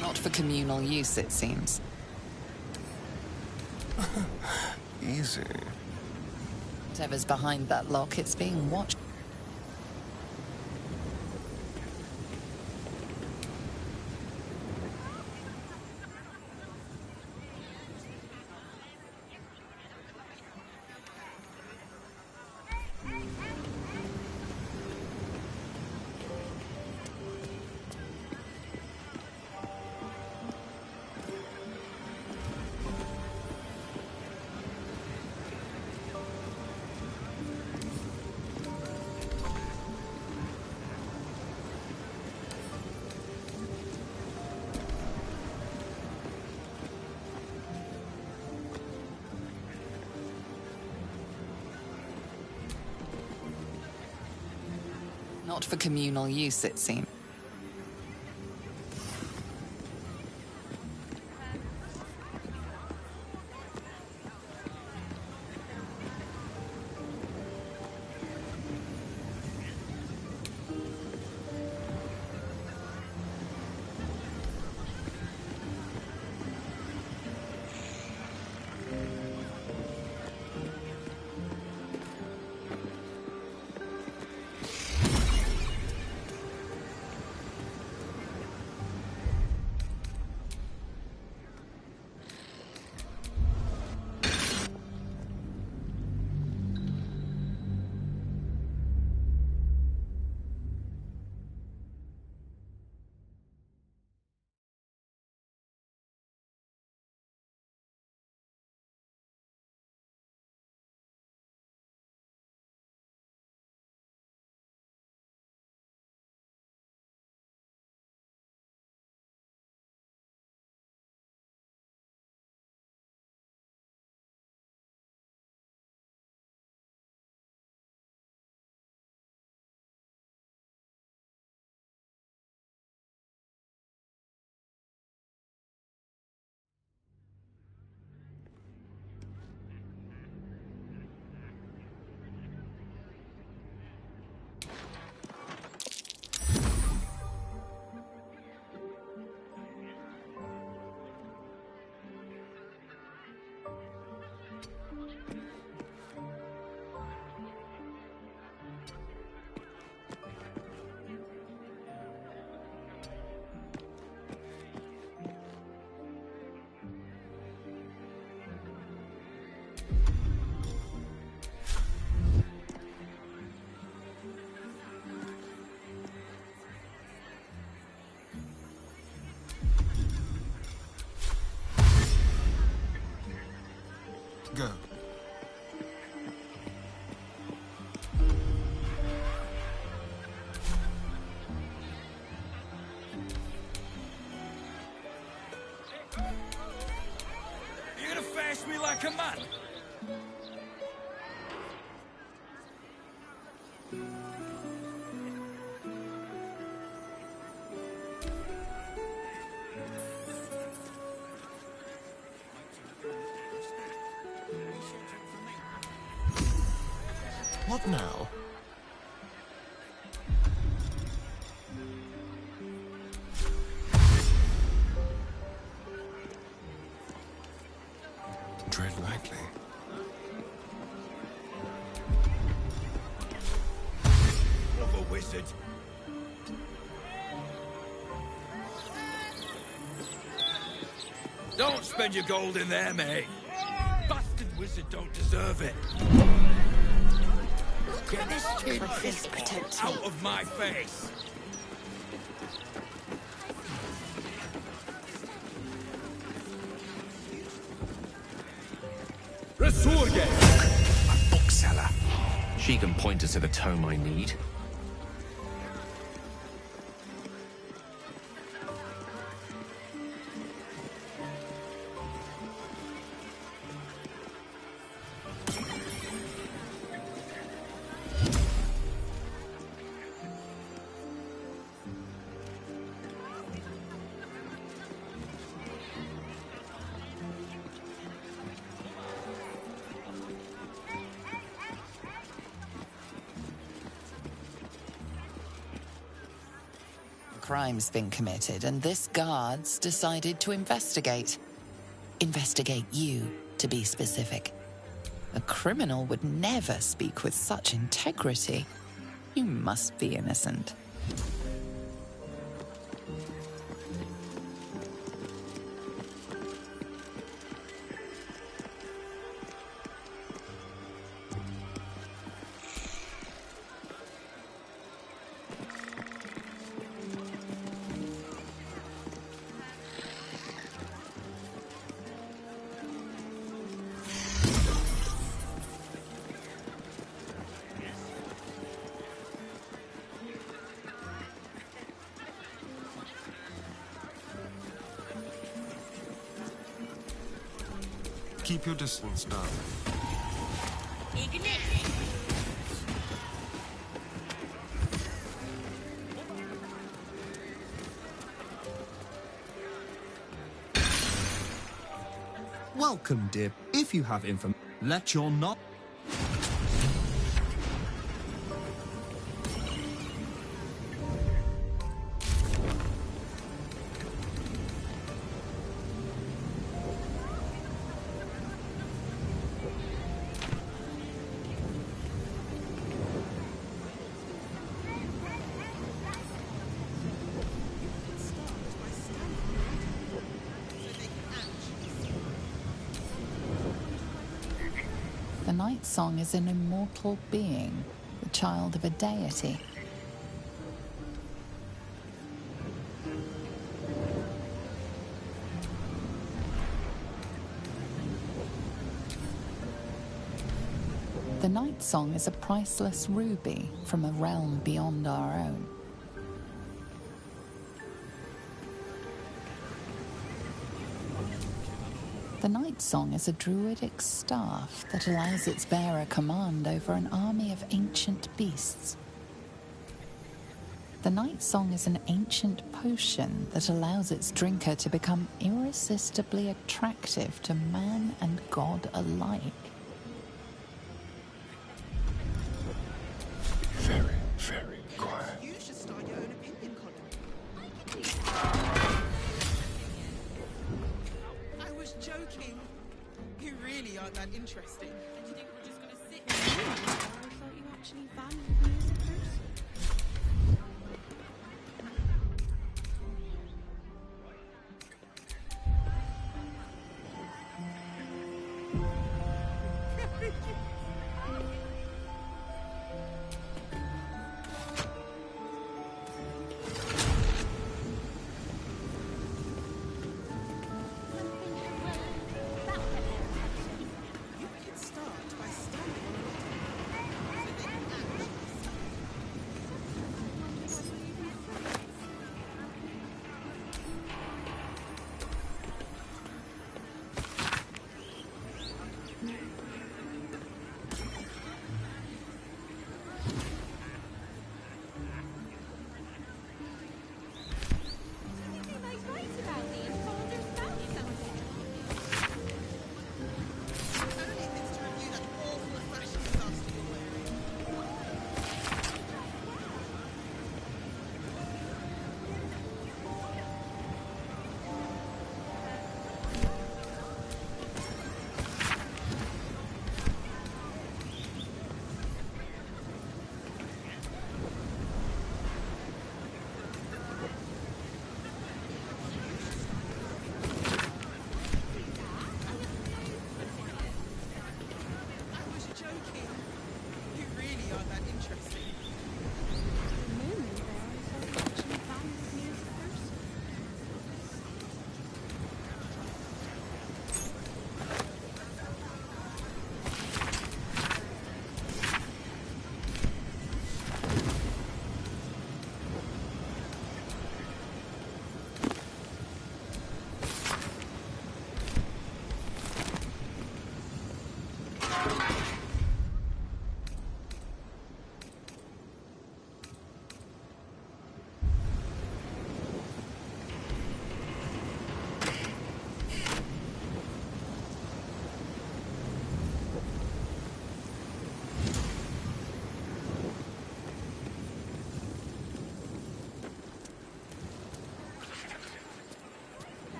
Not for communal use, it seems. Easy. Whatever's behind that lock, it's being watched. Not for communal use, it seems. Go. You're gonna face me like a man? What now? Tread lightly. Of a wizard. Don't spend your gold in there, mate. Bastard wizard don't deserve it. Get this kid out of my face! Resurge! A bookseller. She can point us to the tome I need. Crime's been committed, and this guard's decided to investigate. Investigate you, to be specific. A criminal would never speak with such integrity. You must be innocent. Keep your distance, darling. Welcome, dear. If you have information, let your not. The Night Song is an immortal being, the child of a deity. The Night Song is a priceless ruby from a realm beyond our own. The Night Song is a druidic staff that allows its bearer command over an army of ancient beasts. The Night Song is an ancient potion that allows its drinker to become irresistibly attractive to man and god alike. Very, very quiet. You should start your own opinion column. I was joking. You really aren't that interesting. And you think we're just gonna sit here? I thought you actually valued me as a person.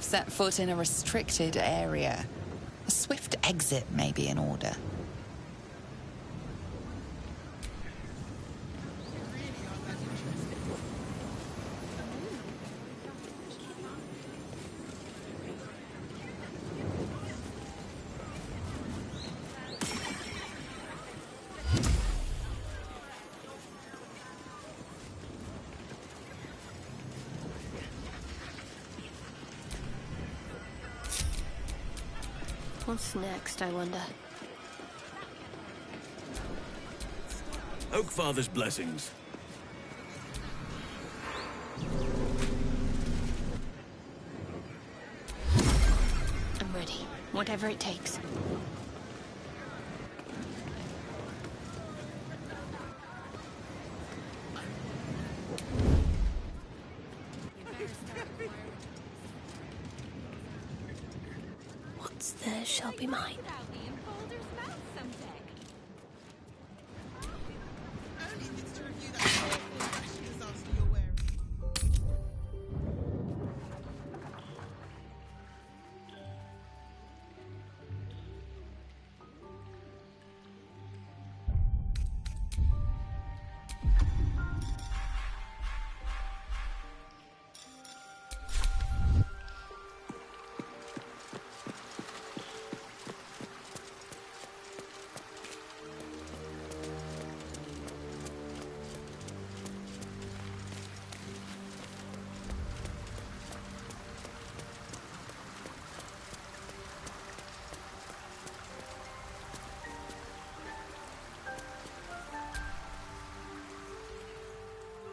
Set foot in a restricted area. A swift exit may be in order. What's next, I wonder? Oakfather's blessings. I'm ready. Whatever it takes. What's there shall be mine.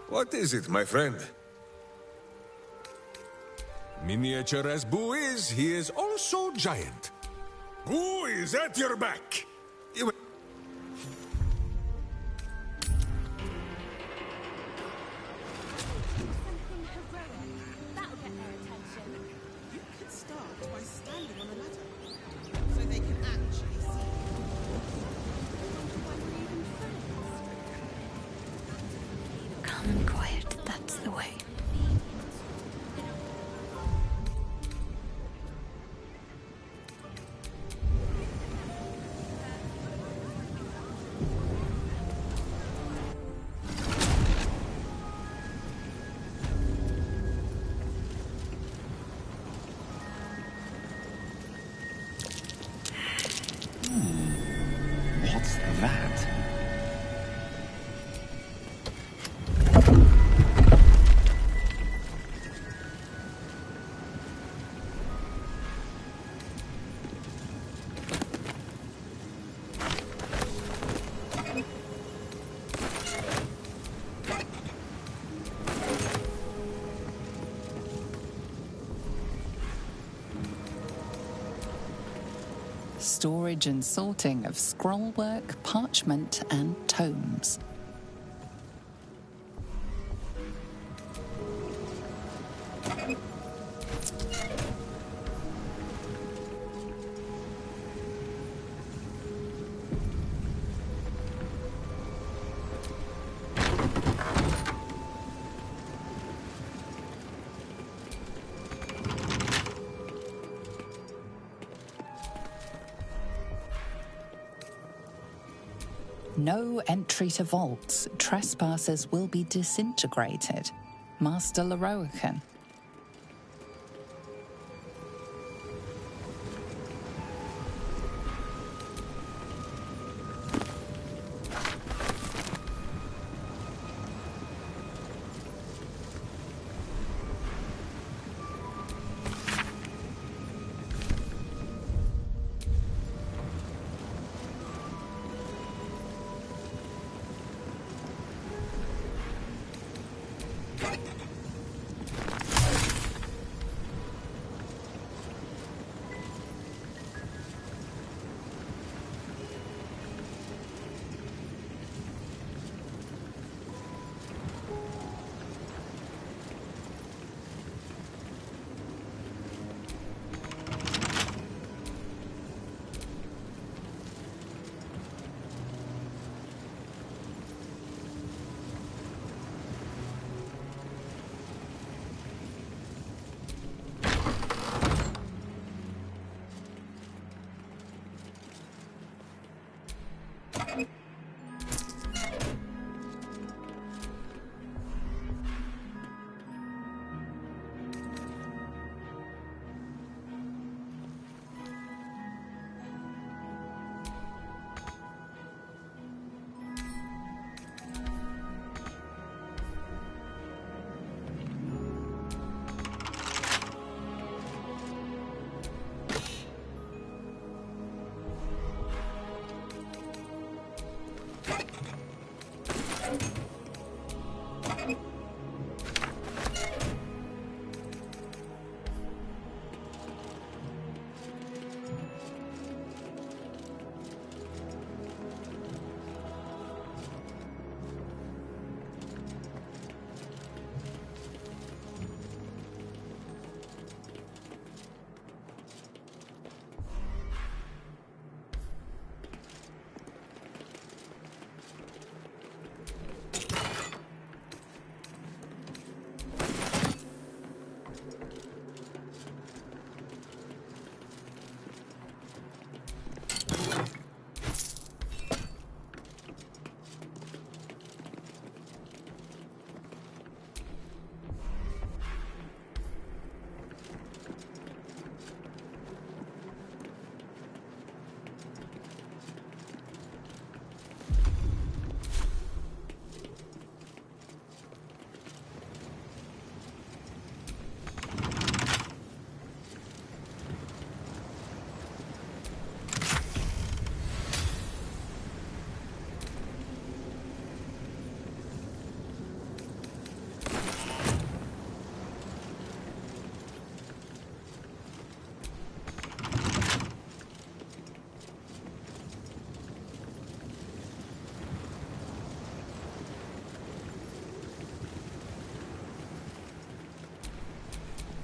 What is it, my friend? Miniature as Boo is, he is also giant. Boo is at your back. Calm and quiet, that's the way. What's that? Storage and sorting of scrollwork, parchment, and tomes. No entry to vaults. Trespassers will be disintegrated. Master Leroican.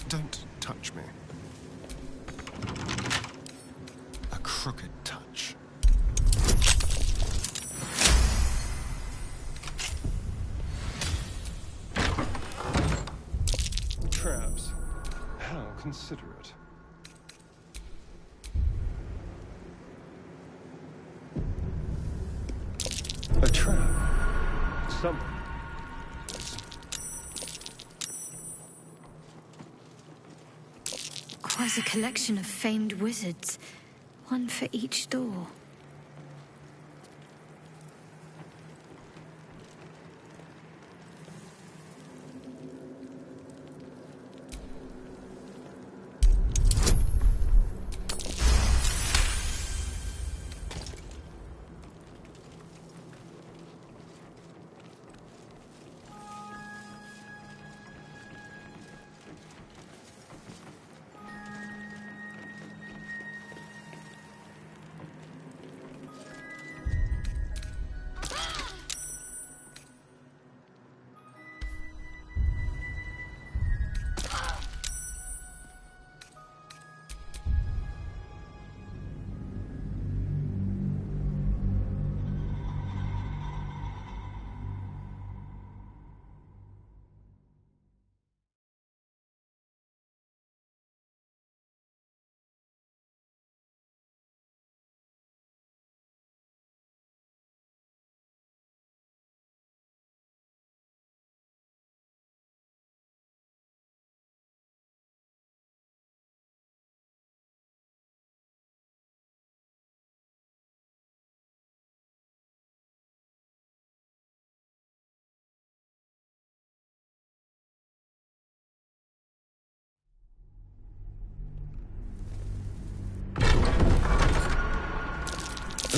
Don't touch me. A crooked touch. Traps. How considerate. A trap. Someone. Quite a collection of famed wizards, one for each door.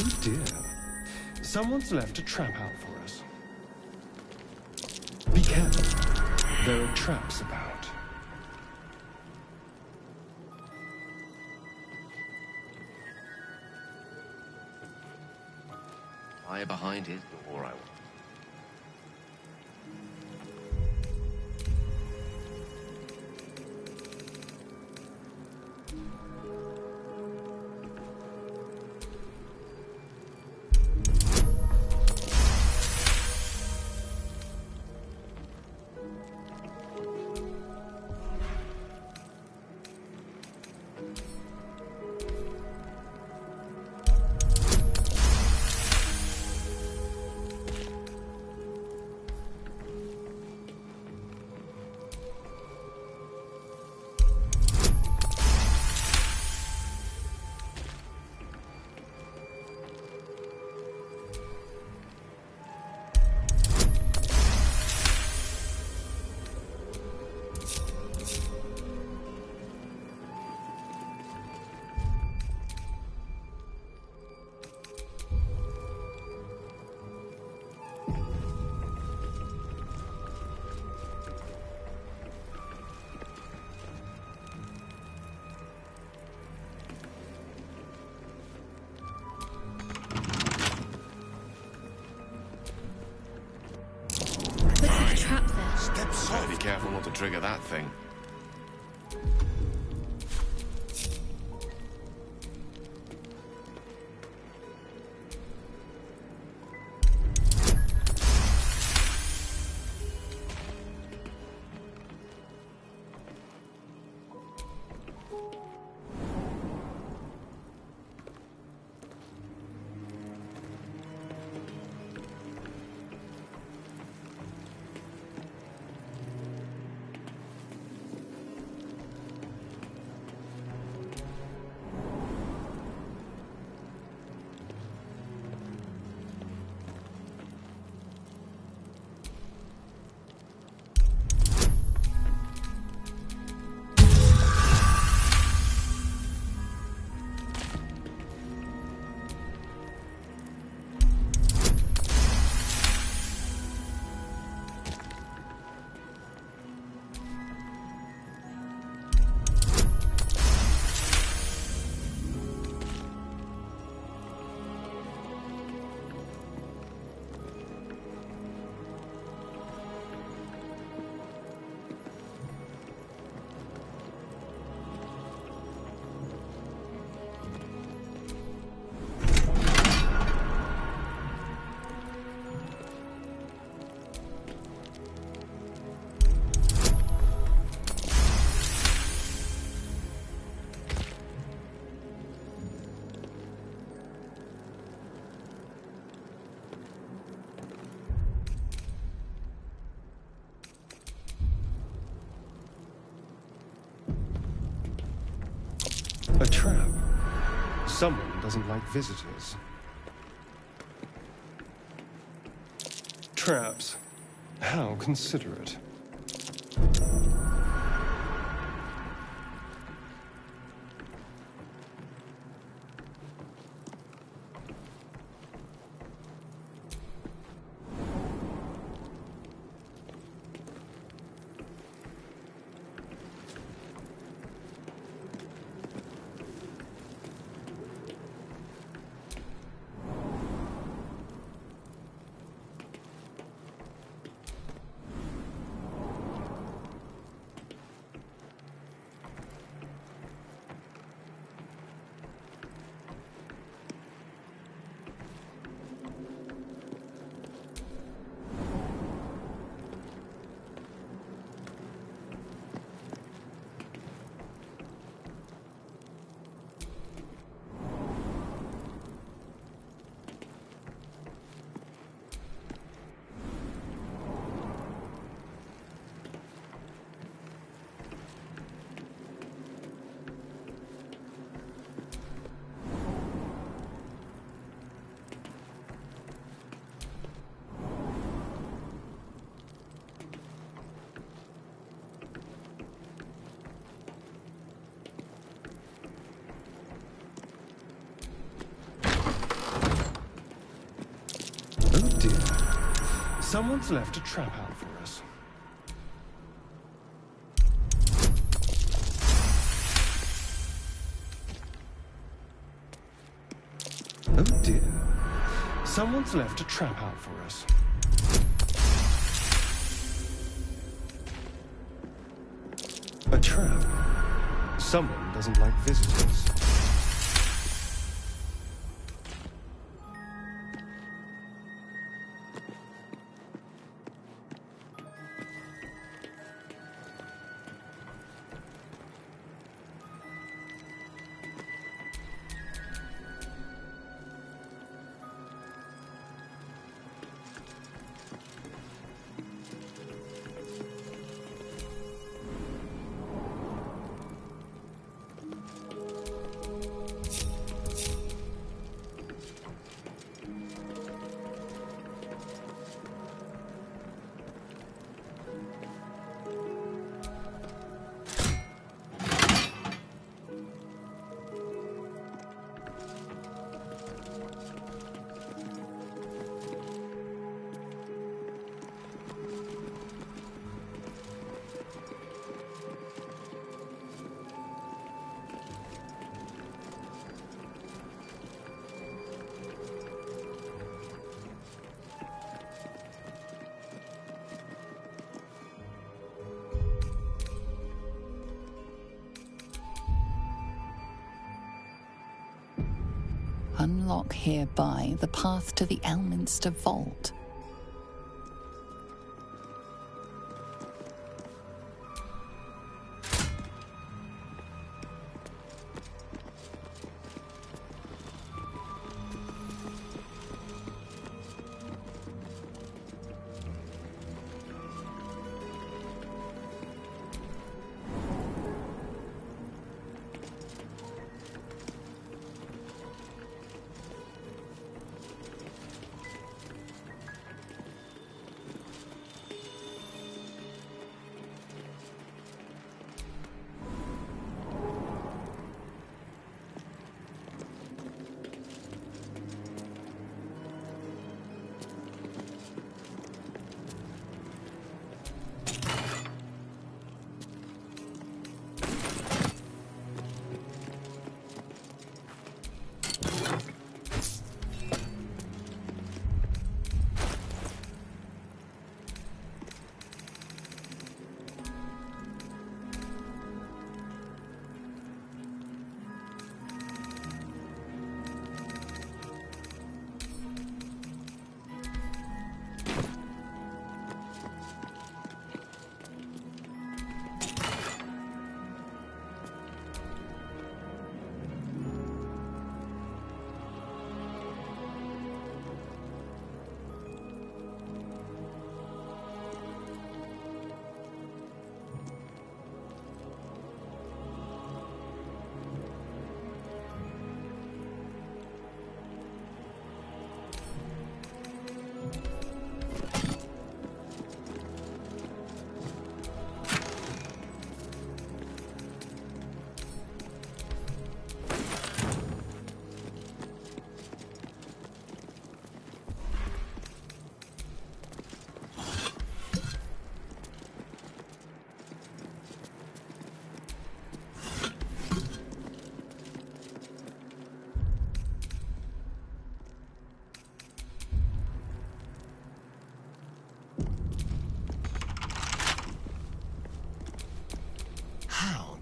Oh dear. Someone's left a trap out for us. Be careful. There are traps about. Lie behind his door, I will. to trigger that thing. A trap. Someone doesn't like visitors. Traps. How considerate. Someone's left a trap out for us. Oh dear. Someone's left a trap out for us. A trap. Someone doesn't like visitors. Unlock hereby the path to the Elminster Vault.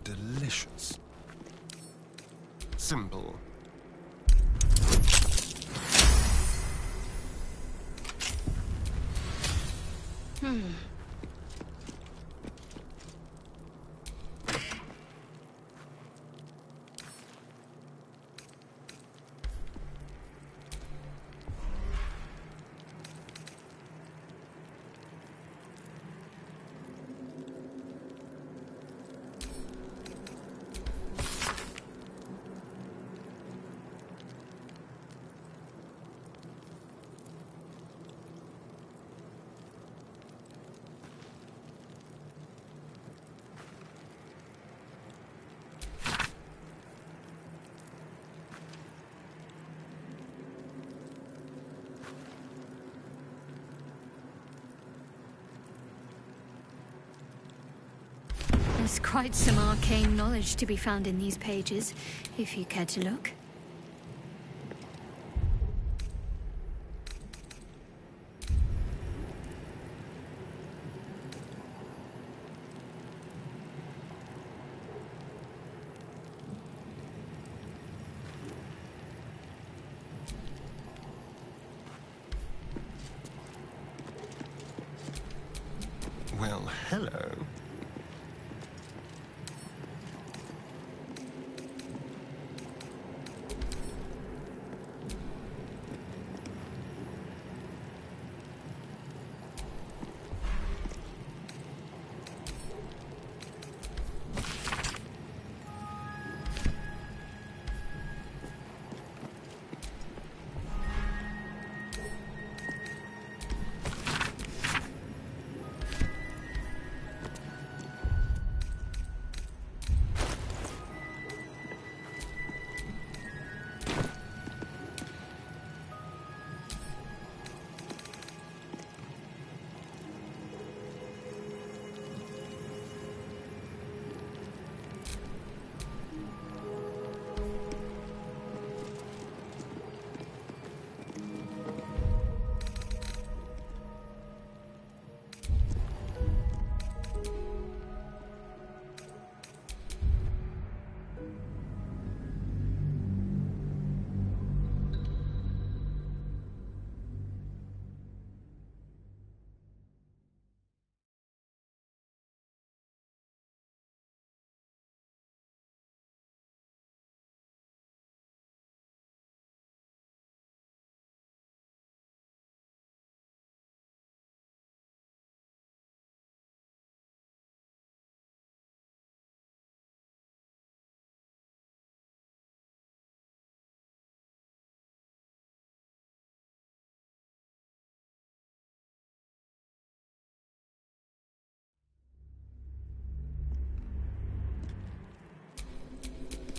Delicious. Simple. There's quite some arcane knowledge to be found in these pages, if you care to look. Well, hello.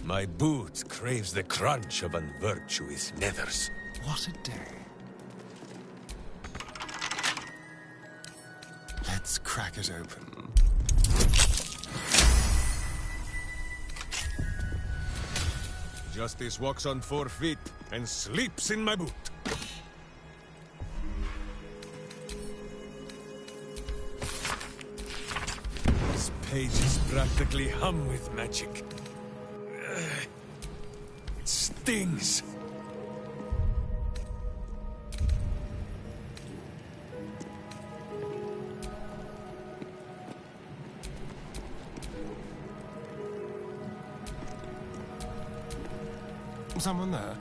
My boot craves the crunch of unvirtuous nethers. What a day. Let's crack it open. Justice walks on 4 feet and sleeps in my boot. This page is practically hum with magic. It stings. Someone there?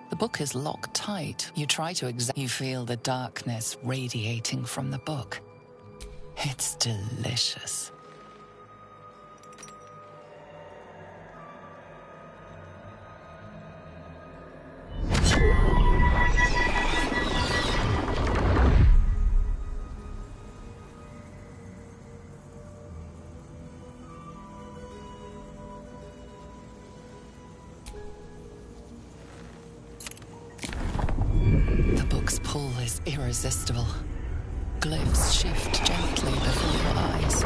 The book is locked tight. You try to you feel the darkness radiating from the book. It's delicious. Irresistible. Glyphs shift gently before your eyes.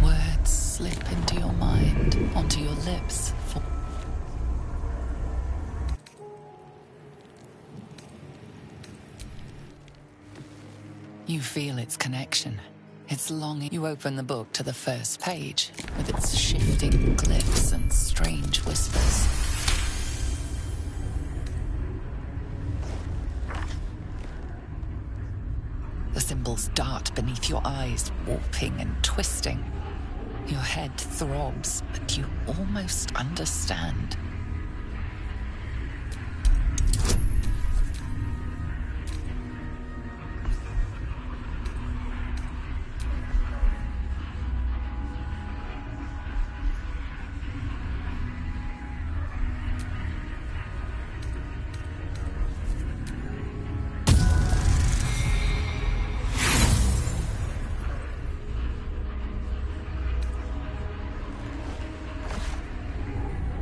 Words slip into your mind, onto your lips. You feel its connection, its longing. You open the book to the first page, with its shifting glyphs and strange whispers. The symbols dart beneath your eyes, warping and twisting. Your head throbs, but you almost understand.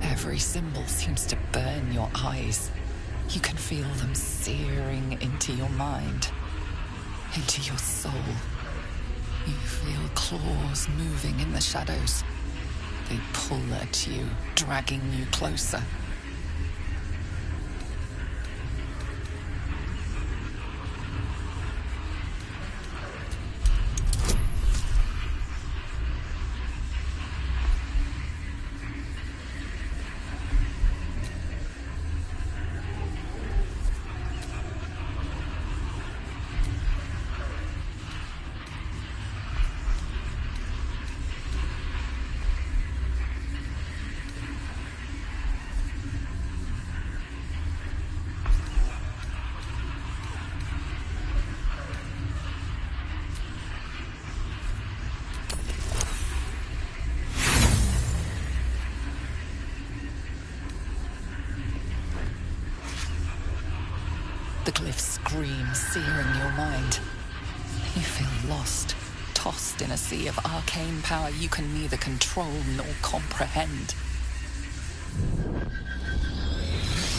Every symbol seems to burn your eyes. You can feel them searing into your mind, into your soul. You feel claws moving in the shadows. They pull at you, dragging you closer. The glyphs scream, searing your mind. You feel lost, tossed in a sea of arcane power you can neither control nor comprehend.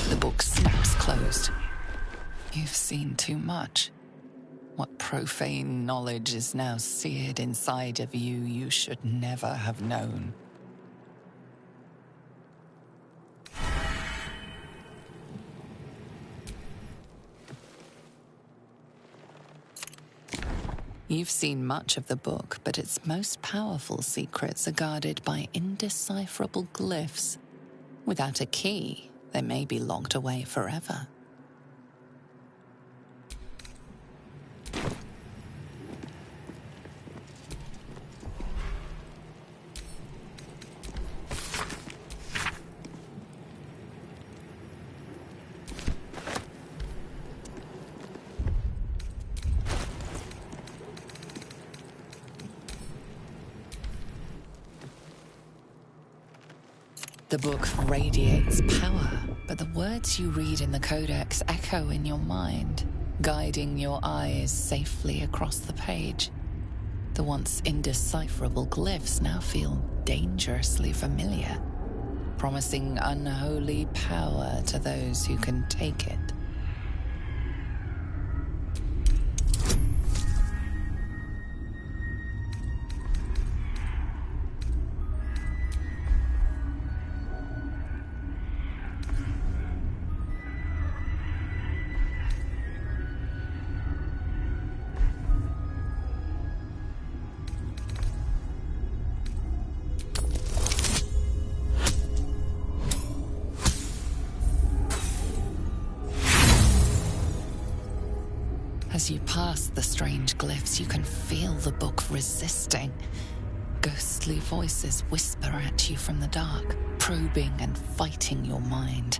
The book snaps closed. You've seen too much. What profane knowledge is now seared inside of you you should never have known. You've seen much of the book, but its most powerful secrets are guarded by indecipherable glyphs. Without a key, they may be locked away forever. The book radiates power, but the words you read in the codex echo in your mind, guiding your eyes safely across the page. The once indecipherable glyphs now feel dangerously familiar, promising unholy power to those who can take it. As you pass the strange glyphs, you can feel the book resisting. Ghostly voices whisper at you from the dark, probing and fighting your mind.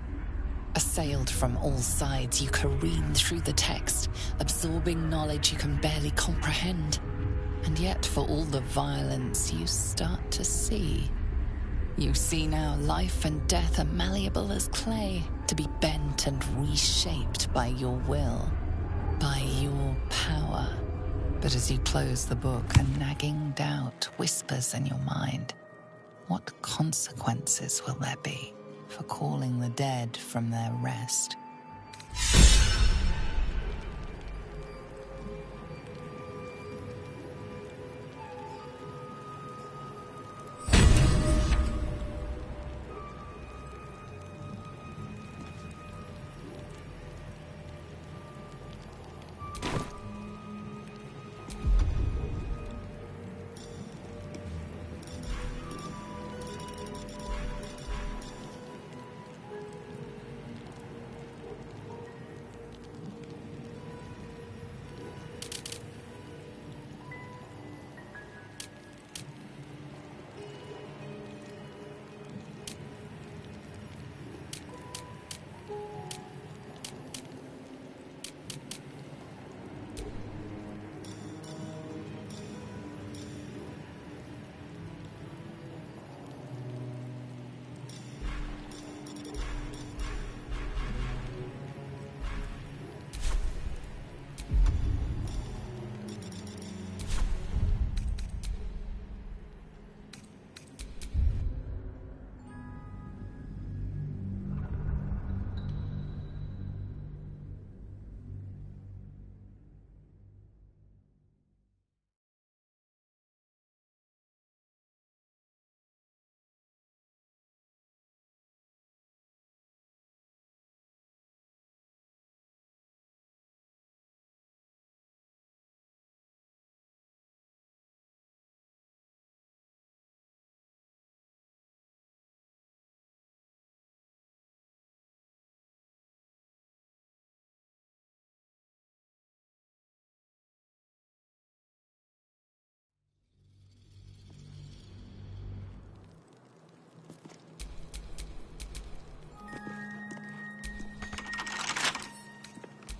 Assailed from all sides, you careen through the text, absorbing knowledge you can barely comprehend. And yet, for all the violence, you start to see. You see now life and death are malleable as clay, to be bent and reshaped by your will. By your power. But as you close the book, a nagging doubt whispers in your mind. What consequences will there be for calling the dead from their rest?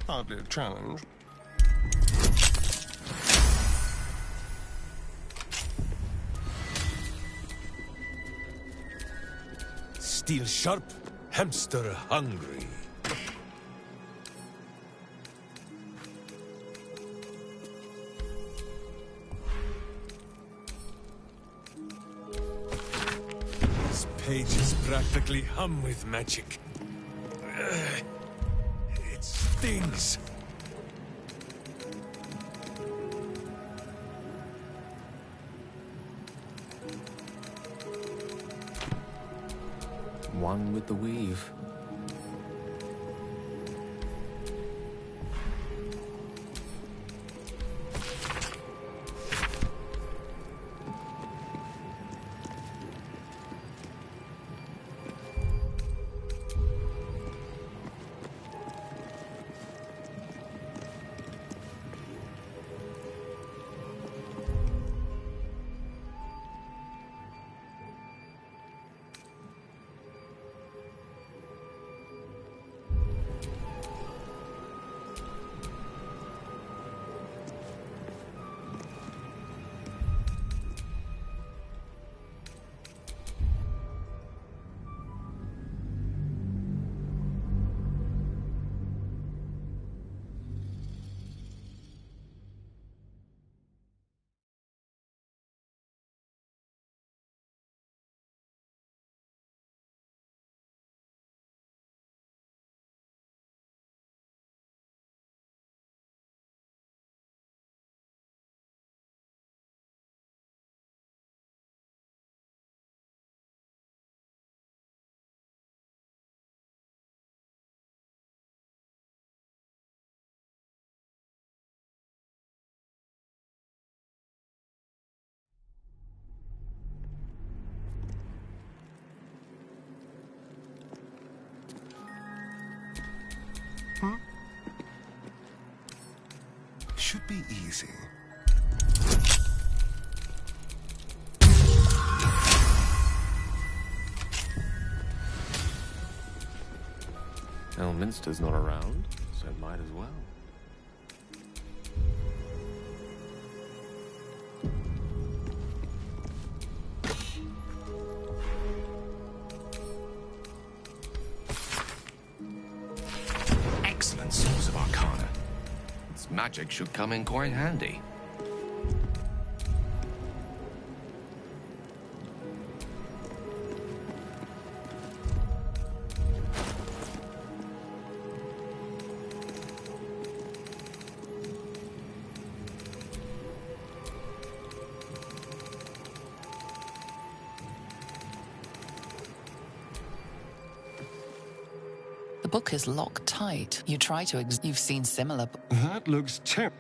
Hardly a challenge. Steel sharp, hamster hungry. This page is practically hum with magic. It stings. One with the weave. be easy. Elminster's not around, so might as well. Excellent source of arcana. Its magic should come in quite handy. The book is locked tight. You try to you've seen similar That looks terrible.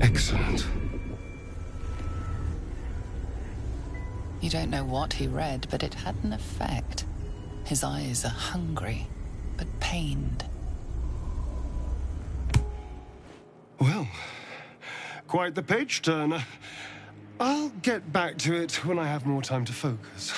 Excellent. You don't know what he read, but it had an effect. His eyes are hungry, but pained. Well, quite the page turner. I'll get back to it when I have more time to focus.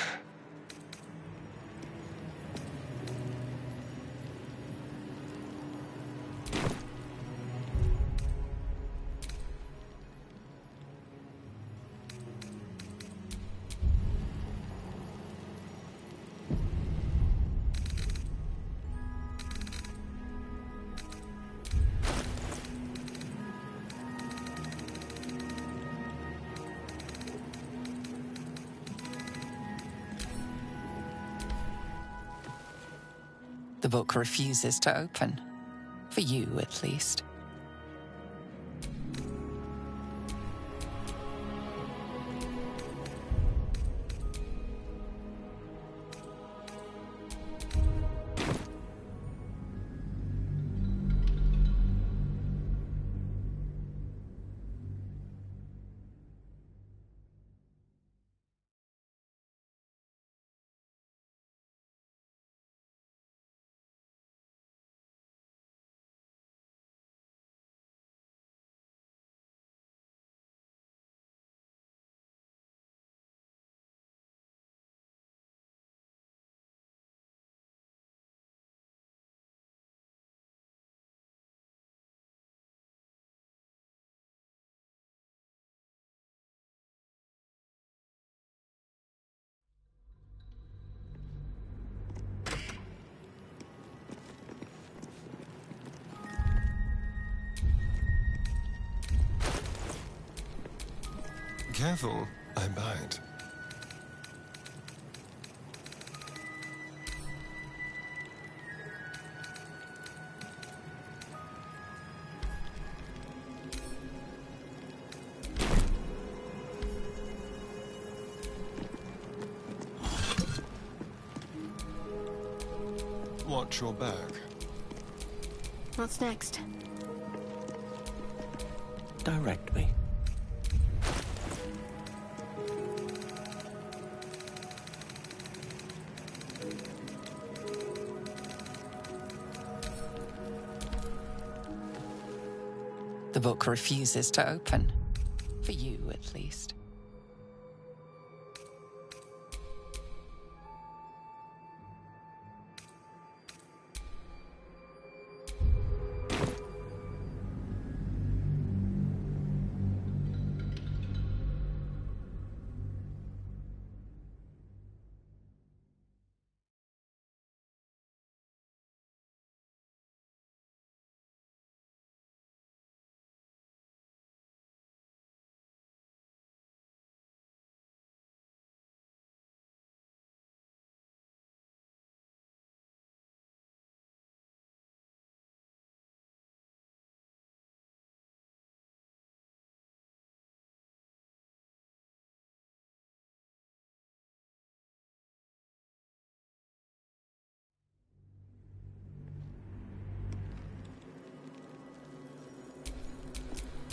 The book refuses to open. For you, at least. Careful, I bite. Watch your back. What's next? Direct me. The book refuses to open. For you, at least.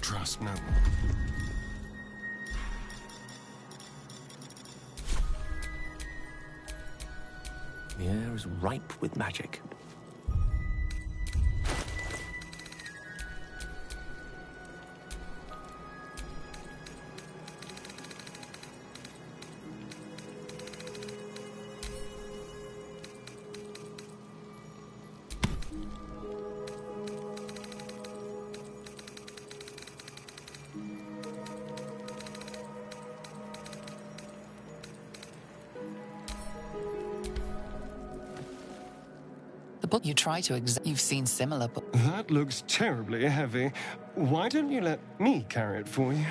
trust no one. The air is ripe with magic. The book you try to you've seen similar books. That looks terribly heavy. Why don't you let me carry it for you?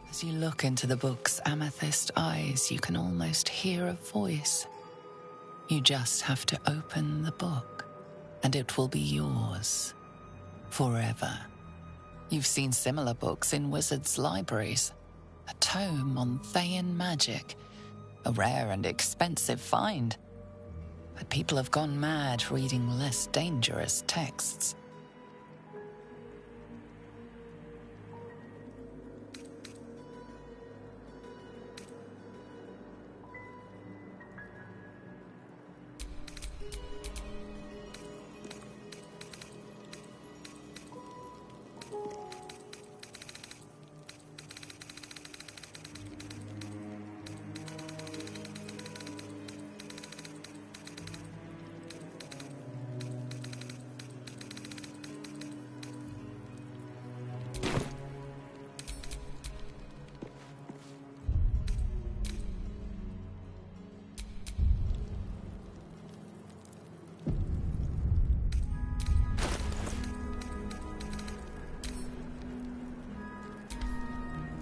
As you look into the book's amethyst eyes, you can almost hear a voice. You just have to open the book, and it will be yours. Forever. You've seen similar books in wizards' libraries. A tome on Thayan magic. A rare and expensive find. But people have gone mad reading less dangerous texts.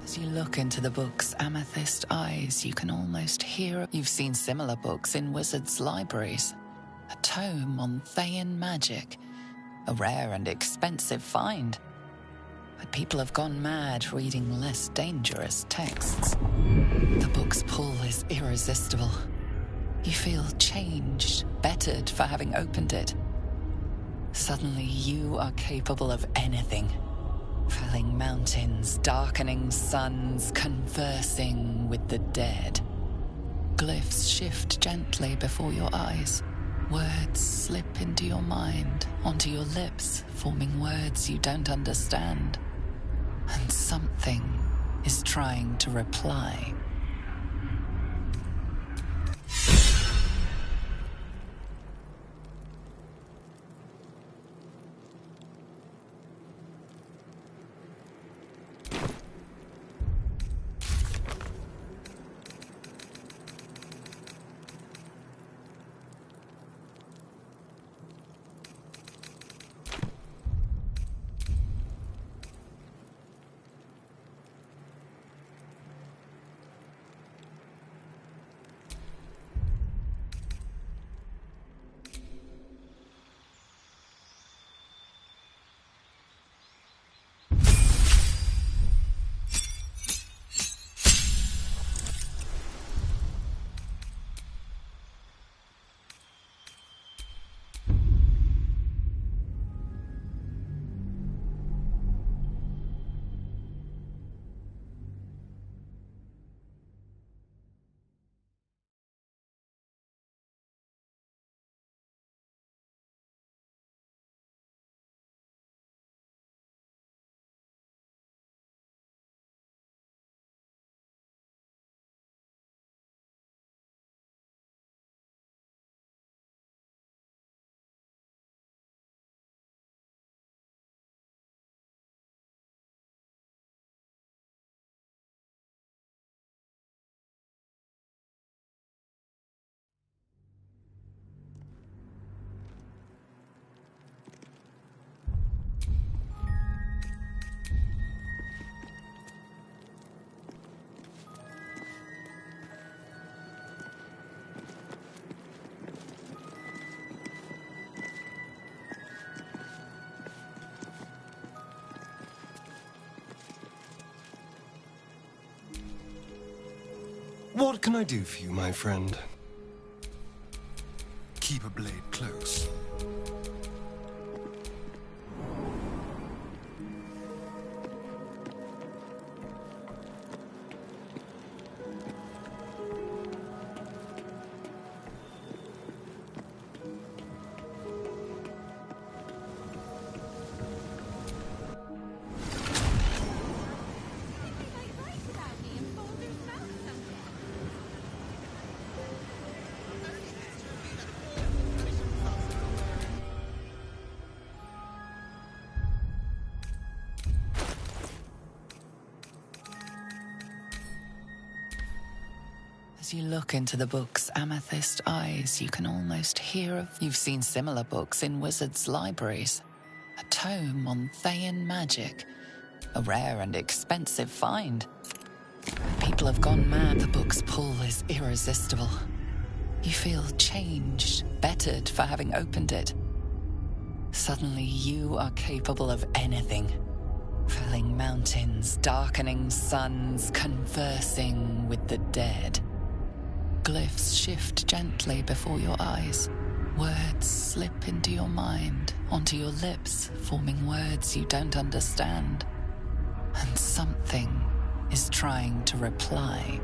As you look into the book's amethyst eyes, you can almost hear... You've seen similar books in wizards' libraries. A tome on Thayan magic. A rare and expensive find. But people have gone mad reading less dangerous texts. The book's pull is irresistible. You feel changed, bettered for having opened it. Suddenly, you are capable of anything. Felling mountains, darkening suns, conversing with the dead. Glyphs shift gently before your eyes. Words slip into your mind, onto your lips, forming words you don't understand. And something is trying to reply. What can I do for you, my friend? Keep a blade close. As you look into the book's amethyst eyes, you can almost hear of... You've seen similar books in wizards' libraries. A tome on Thayan magic. A rare and expensive find. People have gone mad. The book's pull is irresistible. You feel changed, bettered for having opened it. Suddenly, you are capable of anything. Felling mountains, darkening suns, conversing with the dead. Glyphs shift gently before your eyes. Words slip into your mind, onto your lips, forming words you don't understand. And something is trying to reply.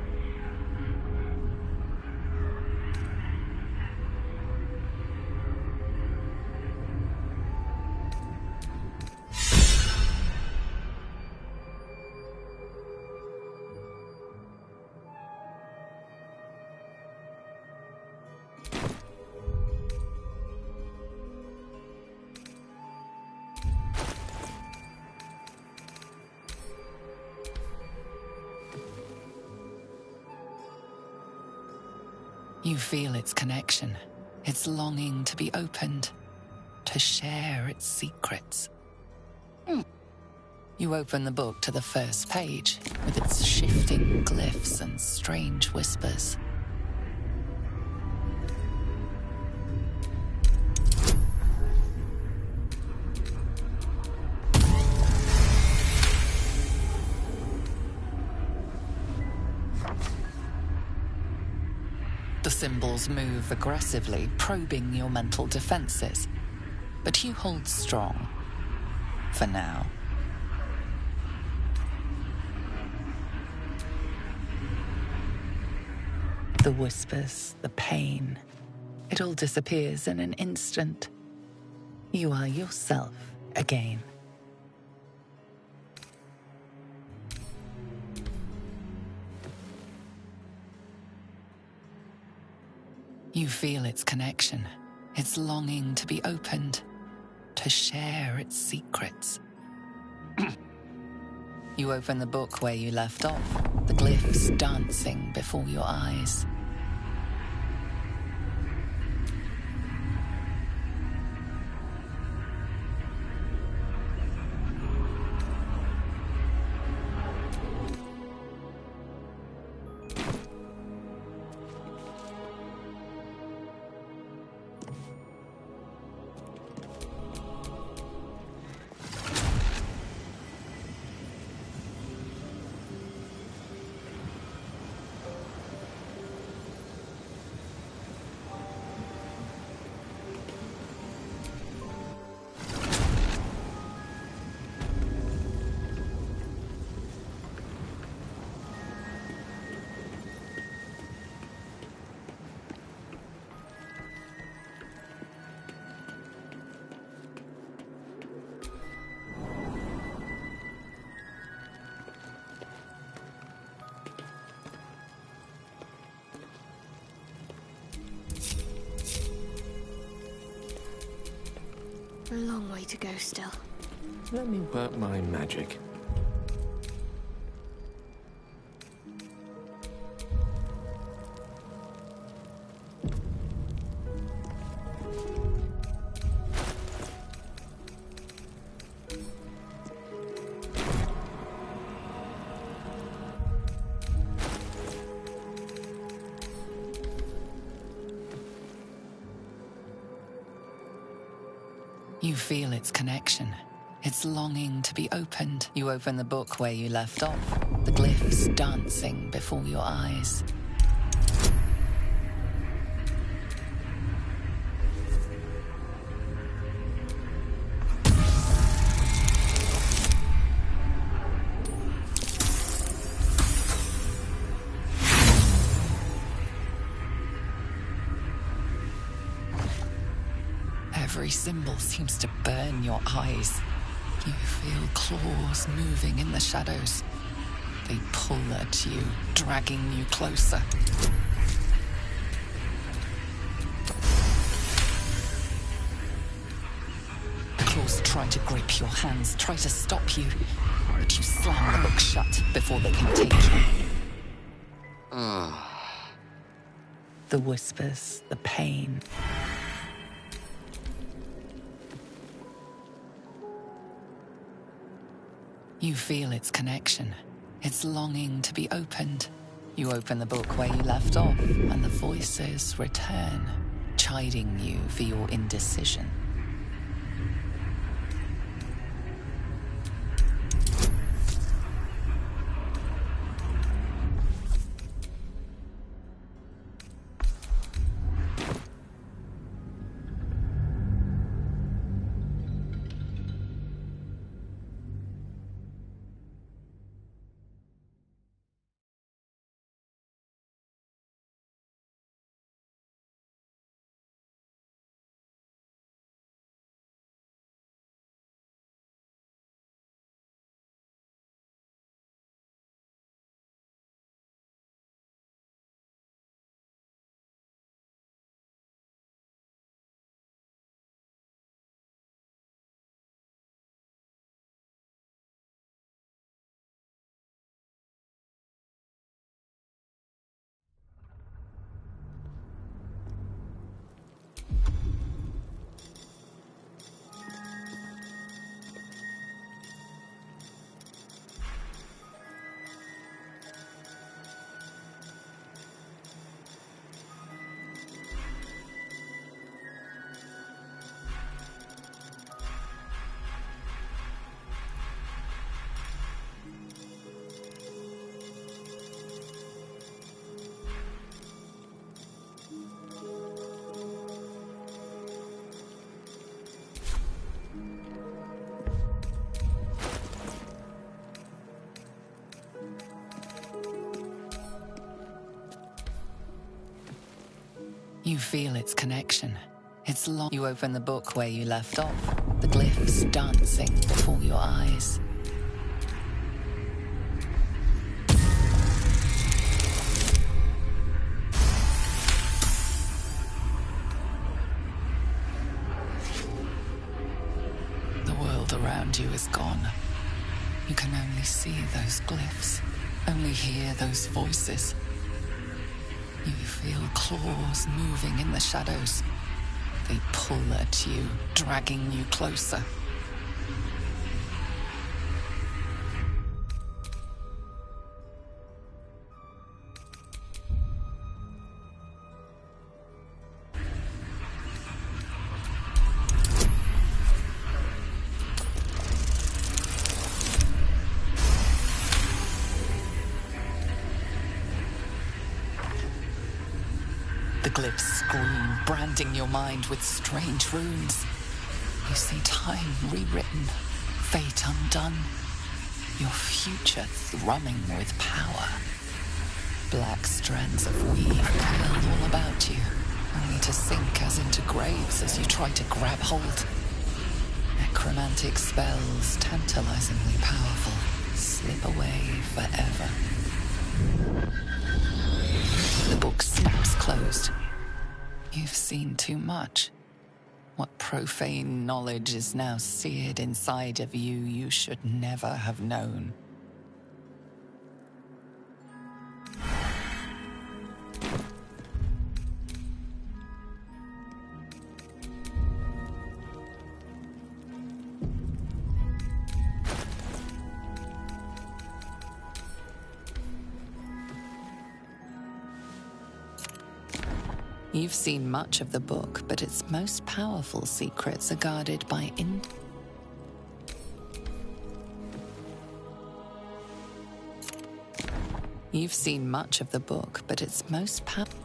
You feel its connection, its longing to be opened, to share its secrets. You open the book to the first page, with its shifting glyphs and strange whispers. The symbols move aggressively, probing your mental defenses. But you hold strong. For now. The whispers, the pain, it all disappears in an instant. You are yourself again. You feel its connection, its longing to be opened, to share its secrets. You open the book where you left off, the glyphs dancing before your eyes. A long way to go still. Let me work my magic. You feel its connection, its longing to be opened. You open the book where you left off, the glyphs dancing before your eyes. Every symbol seems to burn your eyes. You feel claws moving in the shadows. They pull at you, dragging you closer. The claws try to grip your hands, try to stop you, but you slam the book shut before they can take you. The whispers, the pain. You feel its connection, its longing to be opened. You open the book where you left off, and the voices return, chiding you for your indecision. You feel its connection. It's long. You open the book where you left off, the glyphs dancing before your eyes. The world around you is gone. You can only see those glyphs, only hear those voices. You feel claws moving in the shadows. They pull at you, dragging you closer. The glyphs scream, branding your mind with strange runes. You see time rewritten, fate undone, your future thrumming with power. Black strands of weave curl all about you, only to sink as into graves as you try to grab hold. Necromantic spells, tantalizingly powerful, slip away forever. The book snaps closed. You've seen too much. What profane knowledge is now seared inside of you you should never have known. You've seen much of the book, but its most powerful secrets are guarded by You've seen much of the book, but its most powerful...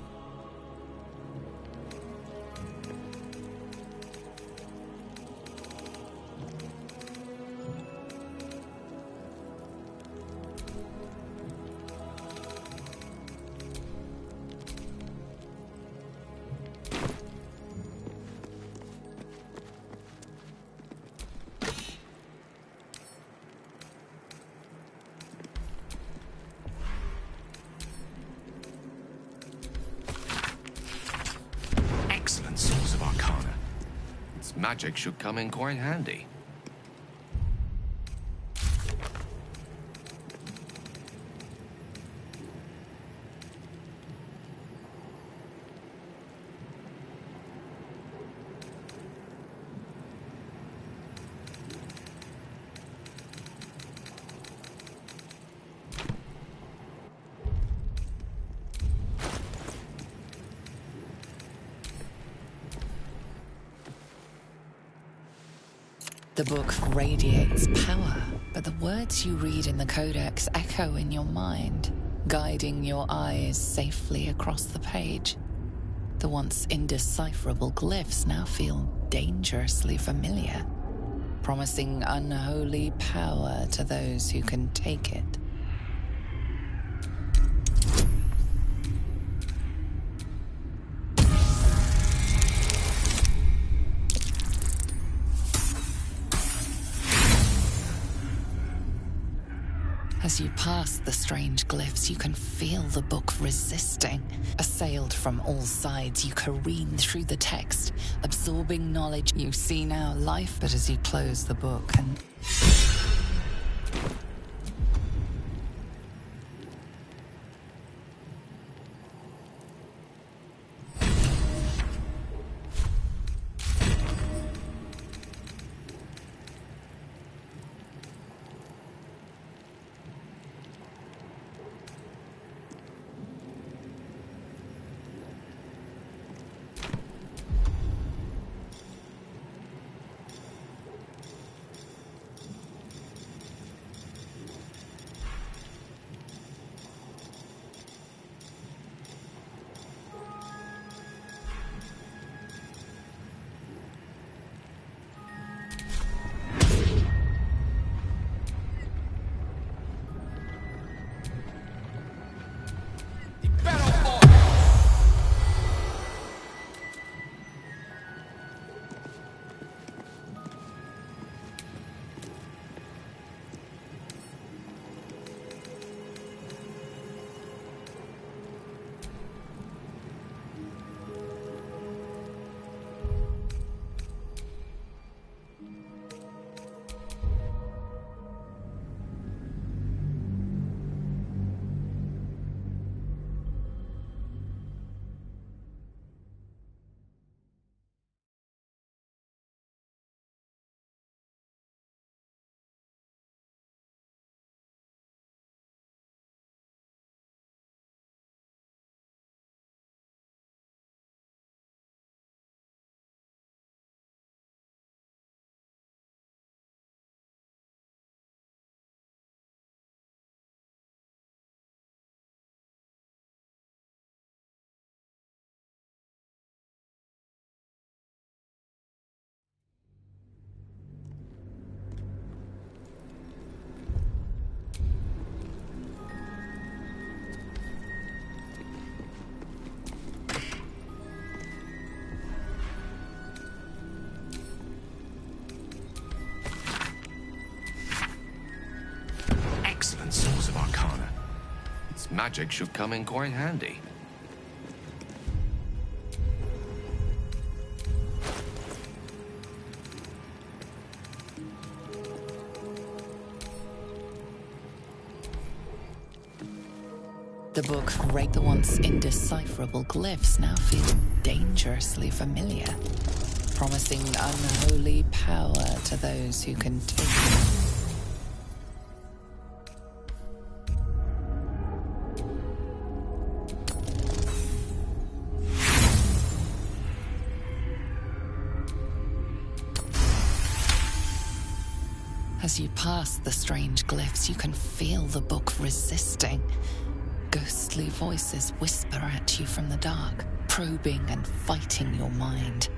This magic should come in quite handy. The book radiates power, but the words you read in the codex echo in your mind, guiding your eyes safely across the page. The once indecipherable glyphs now feel dangerously familiar, promising unholy power to those who can take it. As you pass the strange glyphs, you can feel the book resisting. Assailed from all sides, you careen through the text, absorbing knowledge. You see now life, but as you close the book and... Excellent source of arcana. Its magic should come in quite handy. The book rate the once indecipherable glyphs now feel dangerously familiar, promising unholy power to those who can take it. As you pass the strange glyphs, you can feel the book resisting. Ghostly voices whisper at you from the dark, probing and fighting your mind.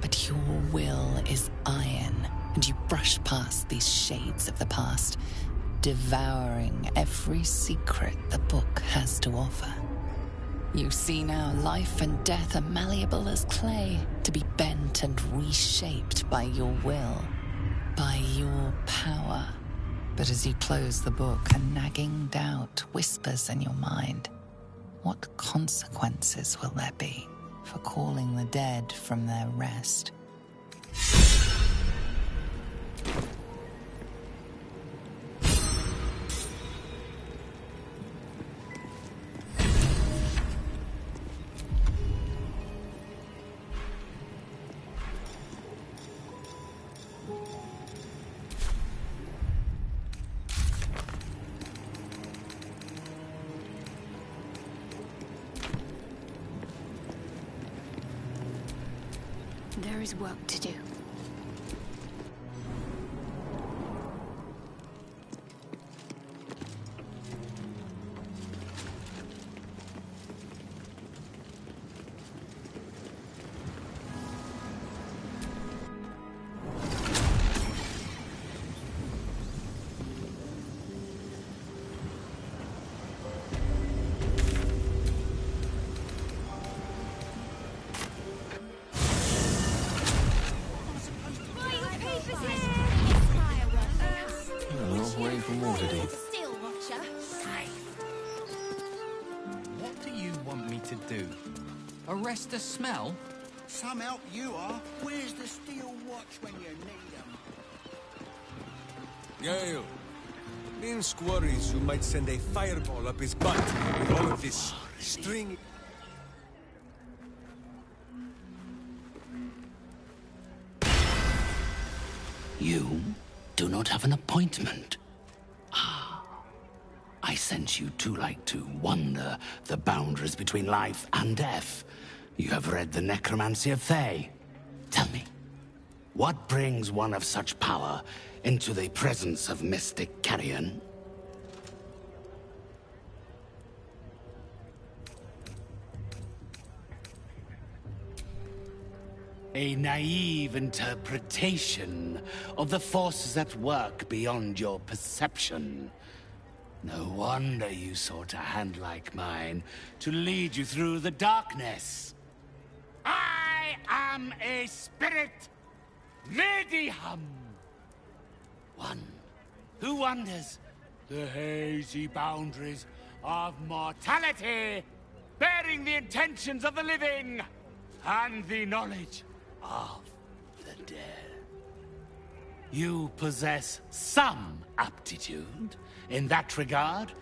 But your will is iron, and you brush past these shades of the past, devouring every secret the book has to offer. You see now life and death are malleable as clay, to be bent and reshaped by your will, by your power. But as you close the book, a nagging doubt whispers in your mind. What consequences will there be for calling the dead from their rest? There is work to do. What do you want me to do? Arrest the smell? Some help you are. Where's the steel watch when you need them? Gale, Minsk worries you might send a fireball up his butt with all of this string. You do not have an appointment. I sent you to like to wander the boundaries between life and death. You have read the necromancy of Thay. Tell me, what brings one of such power into the presence of mystic carrion? A naive interpretation of the forces at work beyond your perception. No wonder you sought a hand like mine to lead you through the darkness. I am a spirit, medium. One who wanders the hazy boundaries of mortality, bearing the intentions of the living and the knowledge of the dead. You possess some aptitude in that regard,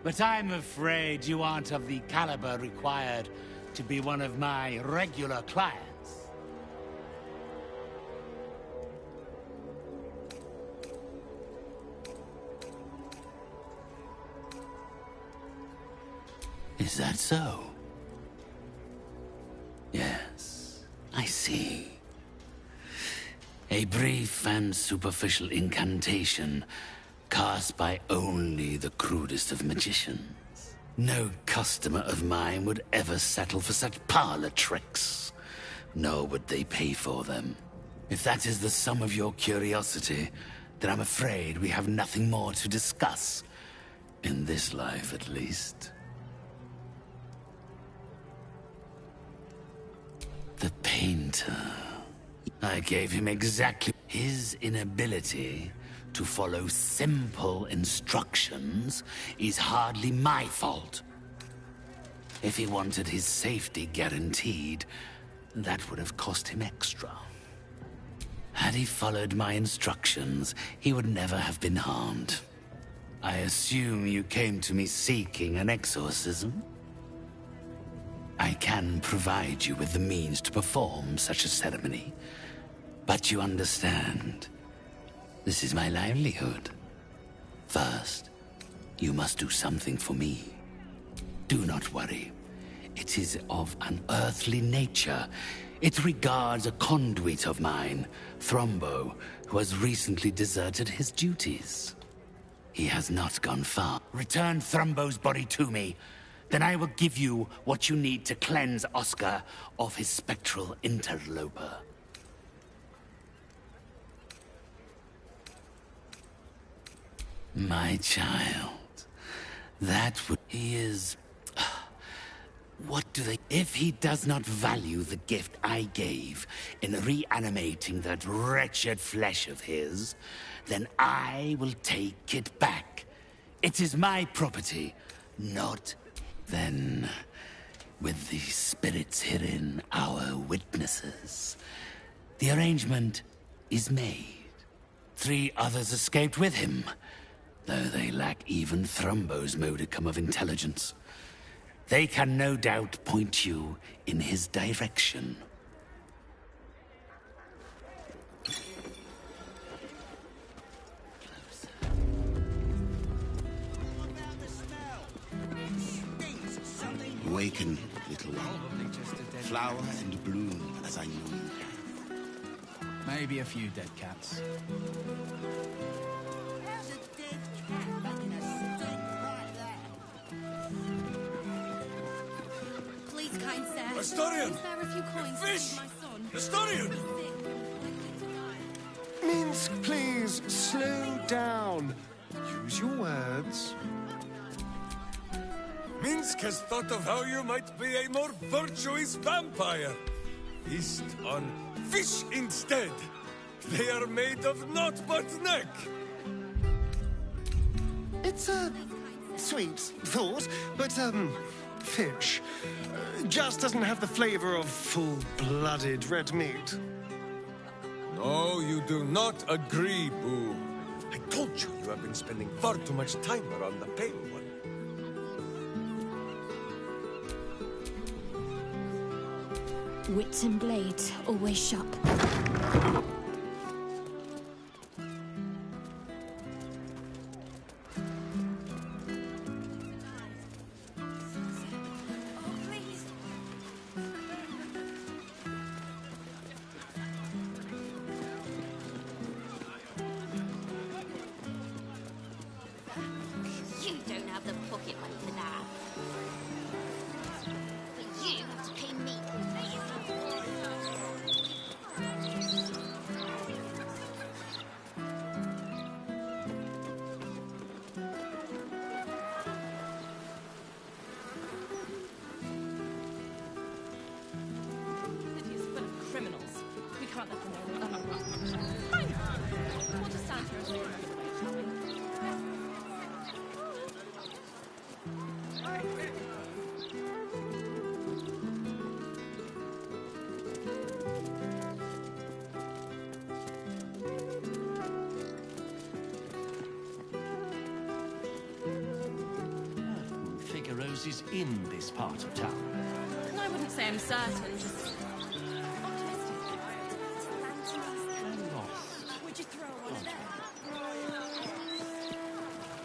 but I'm afraid you aren't of the caliber required to be one of my regular clients. Is that so? Yes, I see. A brief and superficial incantation cast by only the crudest of magicians. No customer of mine would ever settle for such parlor tricks, nor would they pay for them. If that is the sum of your curiosity, then I'm afraid we have nothing more to discuss. In this life, at least. The painter. I gave him exactly his inability to follow simple instructions is hardly my fault. If he wanted his safety guaranteed, that would have cost him extra. Had he followed my instructions, he would never have been harmed. I assume you came to me seeking an exorcism? I can provide you with the means to perform such a ceremony, but you understand, this is my livelihood. First, you must do something for me. Do not worry. It is of an earthly nature. It regards a conduit of mine, Thrombo, who has recently deserted his duties. He has not gone far. Return Thrombo's body to me. Then I will give you what you need to cleanse Oscar of his spectral interloper. My child, that would... He is... What do they... If he does not value the gift I gave in reanimating that wretched flesh of his, then I will take it back. It is my property, not... Then, with the spirits herein our witnesses, The arrangement is made. 3 others escaped with him, though they lack even Thrumbo's modicum of intelligence. They can no doubt point you in his direction. Awaken, little one. Flower and bloom as I know you. Maybe a few dead cats. Please, kind sir. Astarion! Is there a few coins Fish! for my son? Astarion! Minsk, please, slow down. Use your words. Minsk has thought of how you might be a more virtuous vampire. Feast on fish instead. They are made of naught but neck. It's a sweet thought, but, fish just doesn't have the flavor of full-blooded red meat. No, you do not agree, Boo. I told you you have been spending far too much time around the pale one. Wits and blades, always sharp. You don't have the pocket money for that. But you have to pay me. City's full of criminals. We can't let them know we're done. Fine. We'll just stand here and wait for the way, shall we? Figaro's is in this part of town. I wouldn't say I'm certain, just optimistic. Would you throw one there?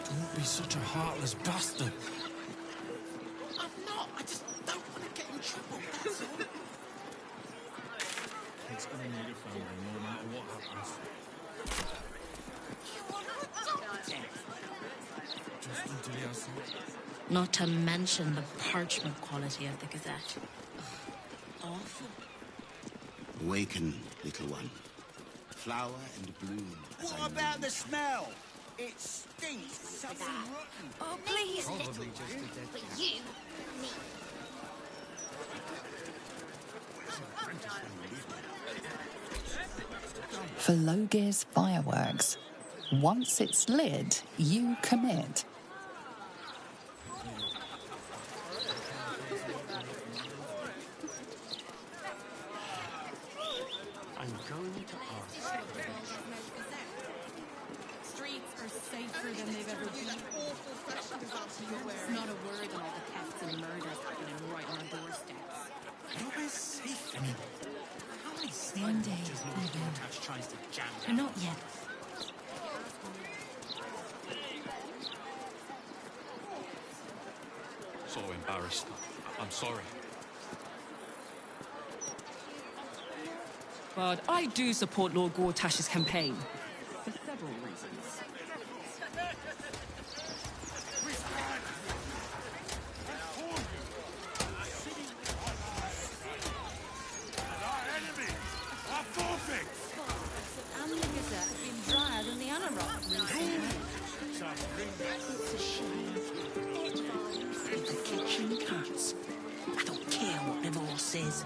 Don't be such a heartless bastard. I'm not. I just don't want to get in trouble. That's all. It's gonna need a family no matter what happens. Just until he has some... Not to mention the parchment quality of the Gazette. Awful. Awaken, little one. Flower and bloom as I know What about you. the smell? It stinks. Something rotten. Oh, please, Probably little just a one. dead But cat. you, me. For low gear's fireworks, once it's lit, you commit. I'm going to ask. Streets are safer than they've ever been. It's not a word on all the thefts and murders happening right on our doorsteps. Nowhere's safe anymore. How many One day, does we will. Touch tries to jam Or not yet. So embarrassed. I'm sorry. But I do support Lord Gortash's campaign. For several reasons. And the Gazette have been drier than the Anorak recently. It's a shame. The kitchen cats. I don't care what the boss says.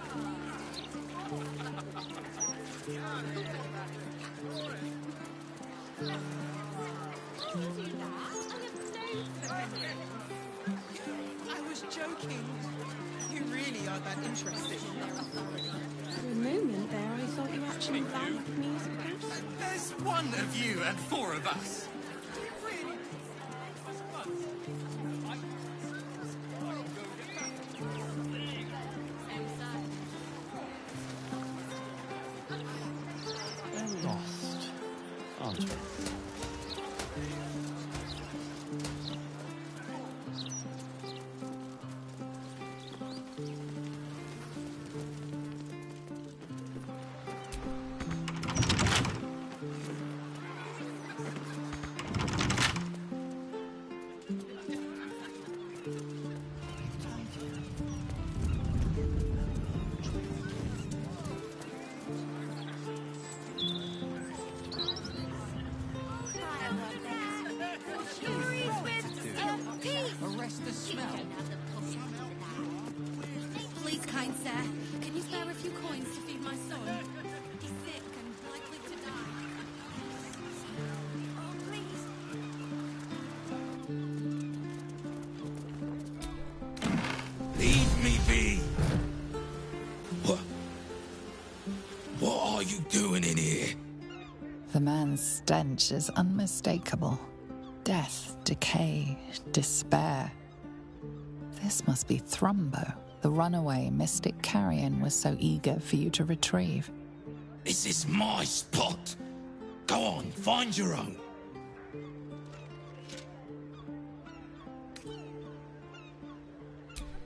I was joking. You really really are that interesting. For a moment there, I thought you actually valued musicals. There's one of you and four of us. We're lost, aren't we? Arrest the smell. Please, kind sir, can you spare a few coins to feed my son? He's sick and likely to die. Oh, please. Leave me be! What are you doing in here? The man's stench is unmistakable. Death, decay, despair. This must be Thrumbo, the runaway mystic carrion was so eager for you to retrieve. This is my spot. Go on, find your own.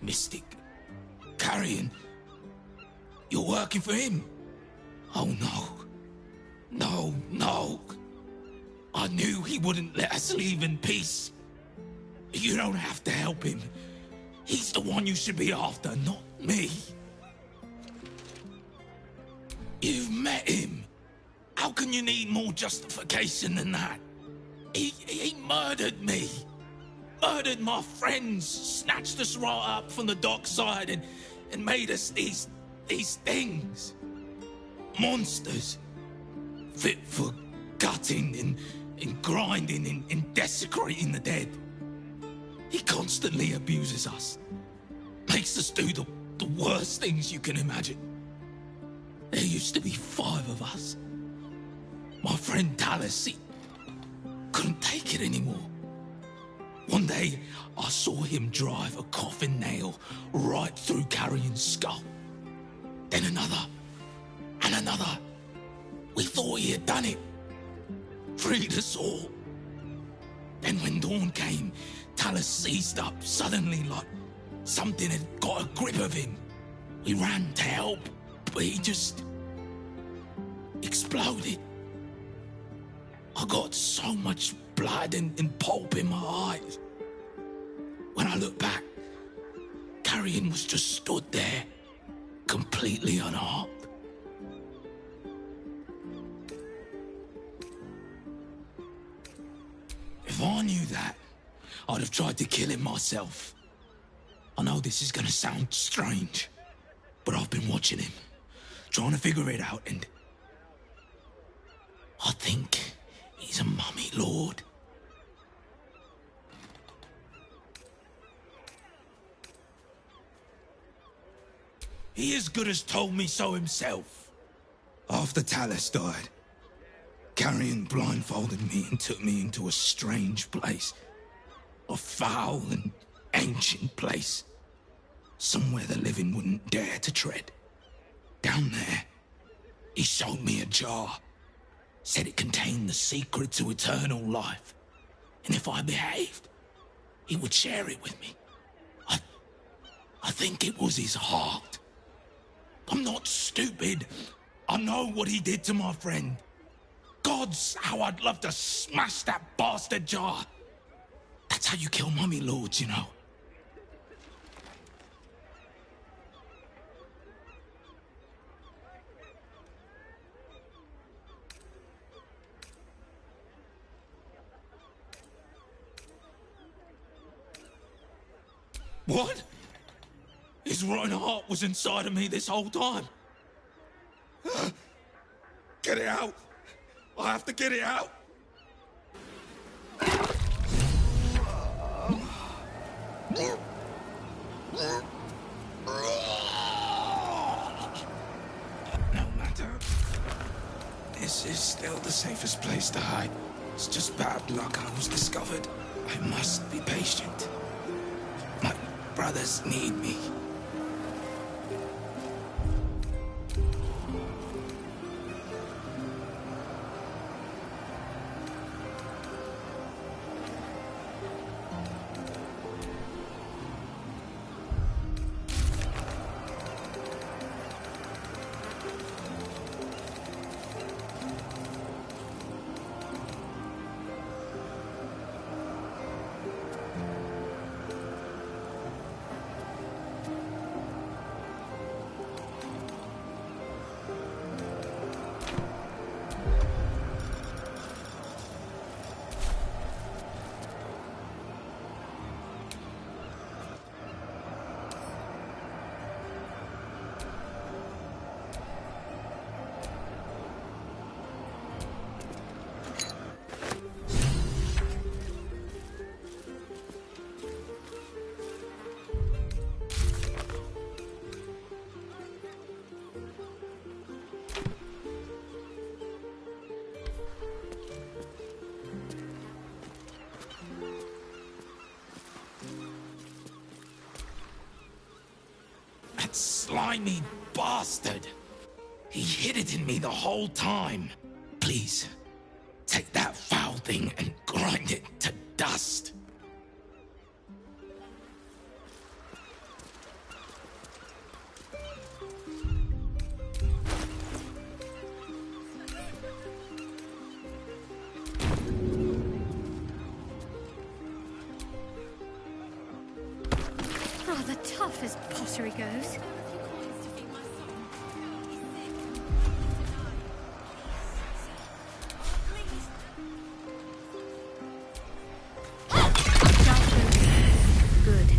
Mystic carrion? You're working for him? Oh no. No, no. I knew he wouldn't let us leave in peace. You don't have to help him. He's the one you should be after, not me. You've met him. How can you need more justification than that? He murdered me. Murdered my friends. Snatched us right up from the dockside and made us these things. Monsters. Fit for gutting and grinding and desecrating the dead. He constantly abuses us. Makes us do the worst things you can imagine. There used to be 5 of us. My friend Talus, he couldn't take it anymore. One day, I saw him drive a coffin nail right through Carrion's skull. Then another, and another. We thought he had done it. Freed us all. Then when dawn came, Talus seized up suddenly like something had got a grip of him. We ran to help, but he just exploded. I got so much blood and pulp in my eyes. When I look back, Carrion was just stood there, completely unharmed. If I knew that, I'd have tried to kill him myself. I know this is gonna sound strange, but I've been watching him, trying to figure it out, and I think he's a mummy lord. He as good as told me so himself. After Talus died, Carrion blindfolded me and took me into a strange place. A foul and ancient place. Somewhere the living wouldn't dare to tread. Down there, he showed me a jar. Said it contained the secret to eternal life. And if I behaved, he would share it with me. I think it was his heart. I'm not stupid. I know what he did to my friend. Gods, how I'd love to smash that bastard jar. That's how you kill mummy lords, you know. What? His rotten heart was inside of me this whole time. Get it out. I have to get it out. still the safest place to hide. It's just bad luck I was discovered. I must be patient. My brothers need me. That slimy bastard! He hid it in me the whole time. Please, take that foul thing and grind it to dust. Rather tough as pottery goes. Good.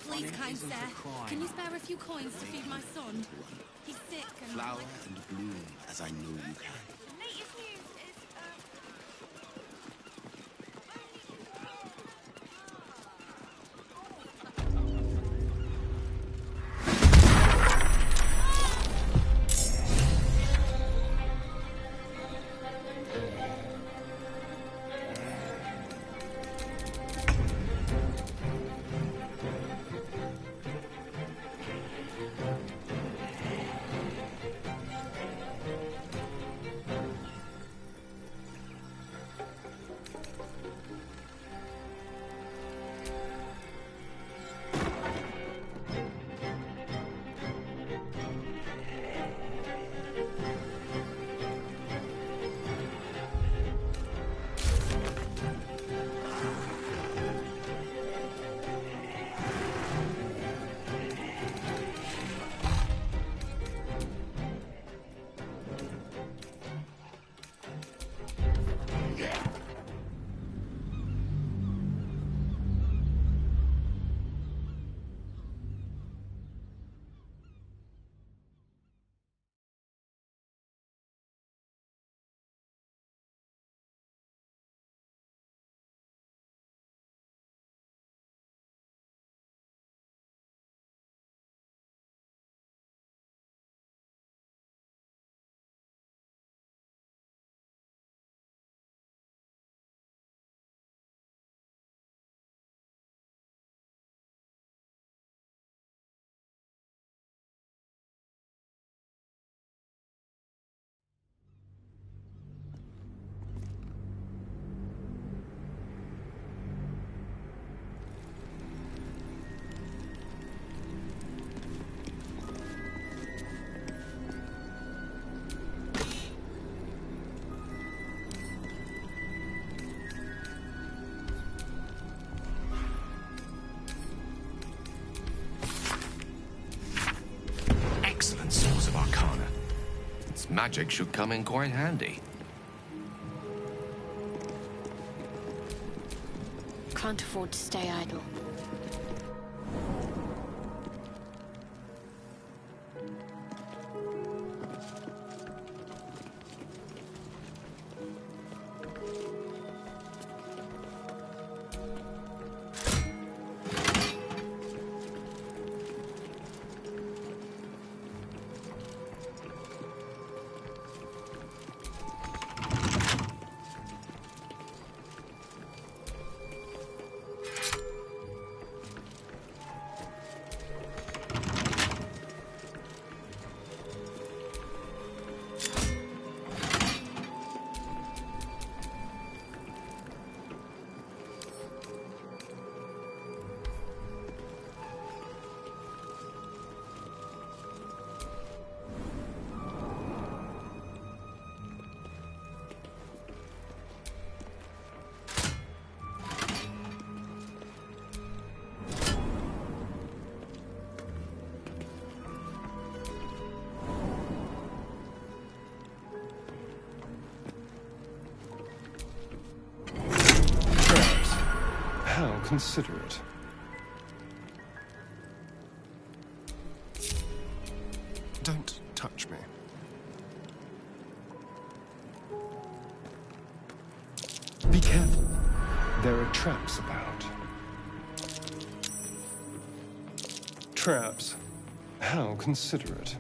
Please, kind sir, can you spare a few coins to feed my son? He's sick and... Flower and bloom, as I know you can. Latest news is, This magic should come in quite handy. Can't afford to stay idle. How considerate. Don't touch me. Be careful. There are traps about. Traps. How considerate.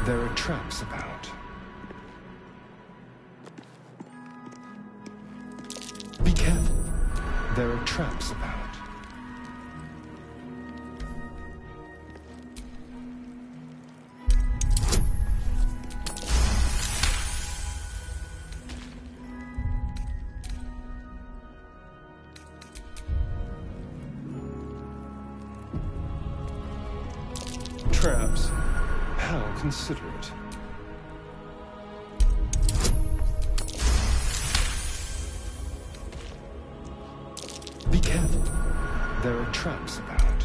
There are traps about. Be careful. There are traps about. Traps. How considerate. Be careful. There are traps about.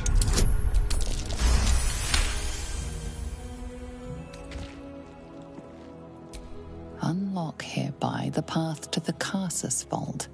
Unlock hereby the path to the Carsus Vault.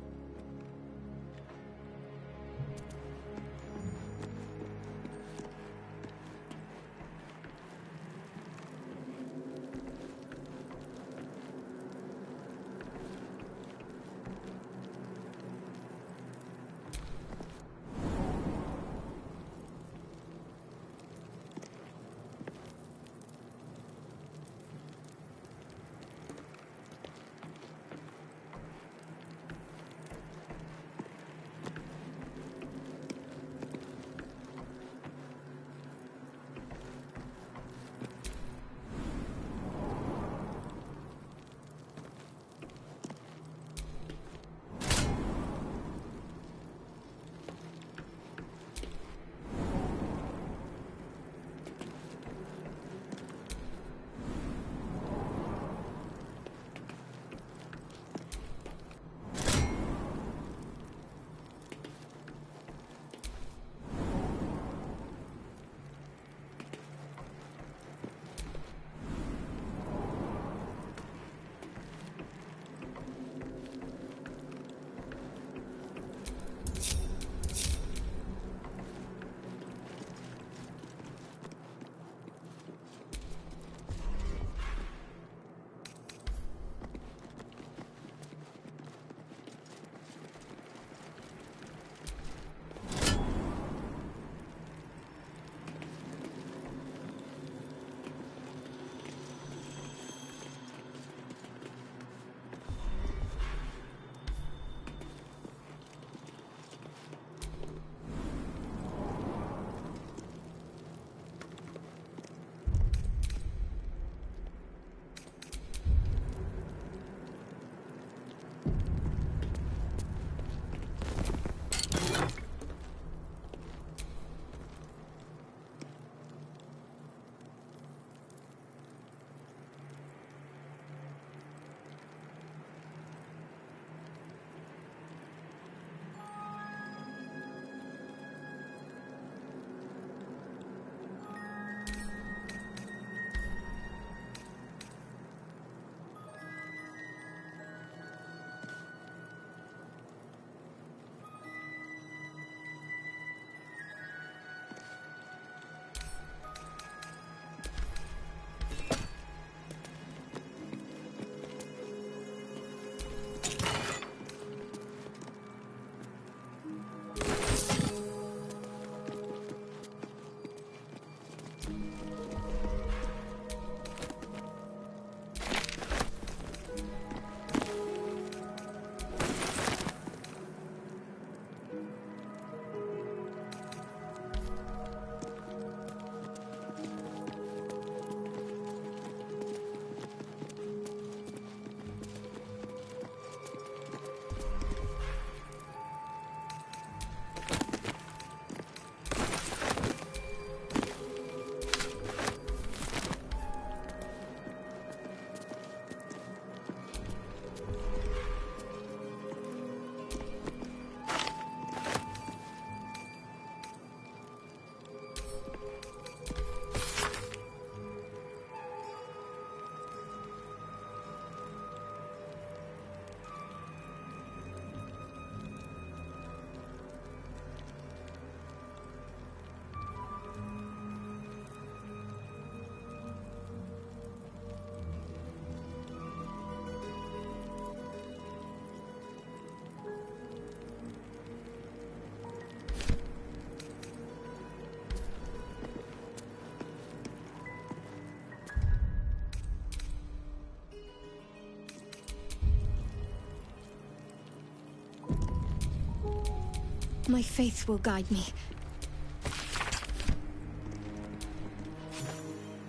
My faith will guide me.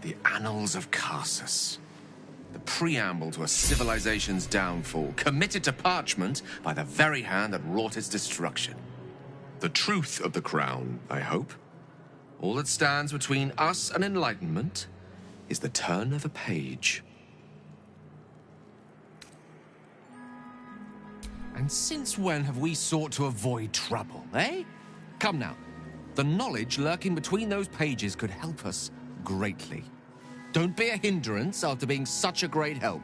The Annals of Karsus. The preamble to a civilization's downfall, committed to parchment by the very hand that wrought its destruction. The truth of the crown, I hope. All that stands between us and enlightenment is the turn of a page. And since when have we sought to avoid trouble, eh? Come now. The knowledge lurking between those pages could help us greatly. Don't be a hindrance after being such a great help.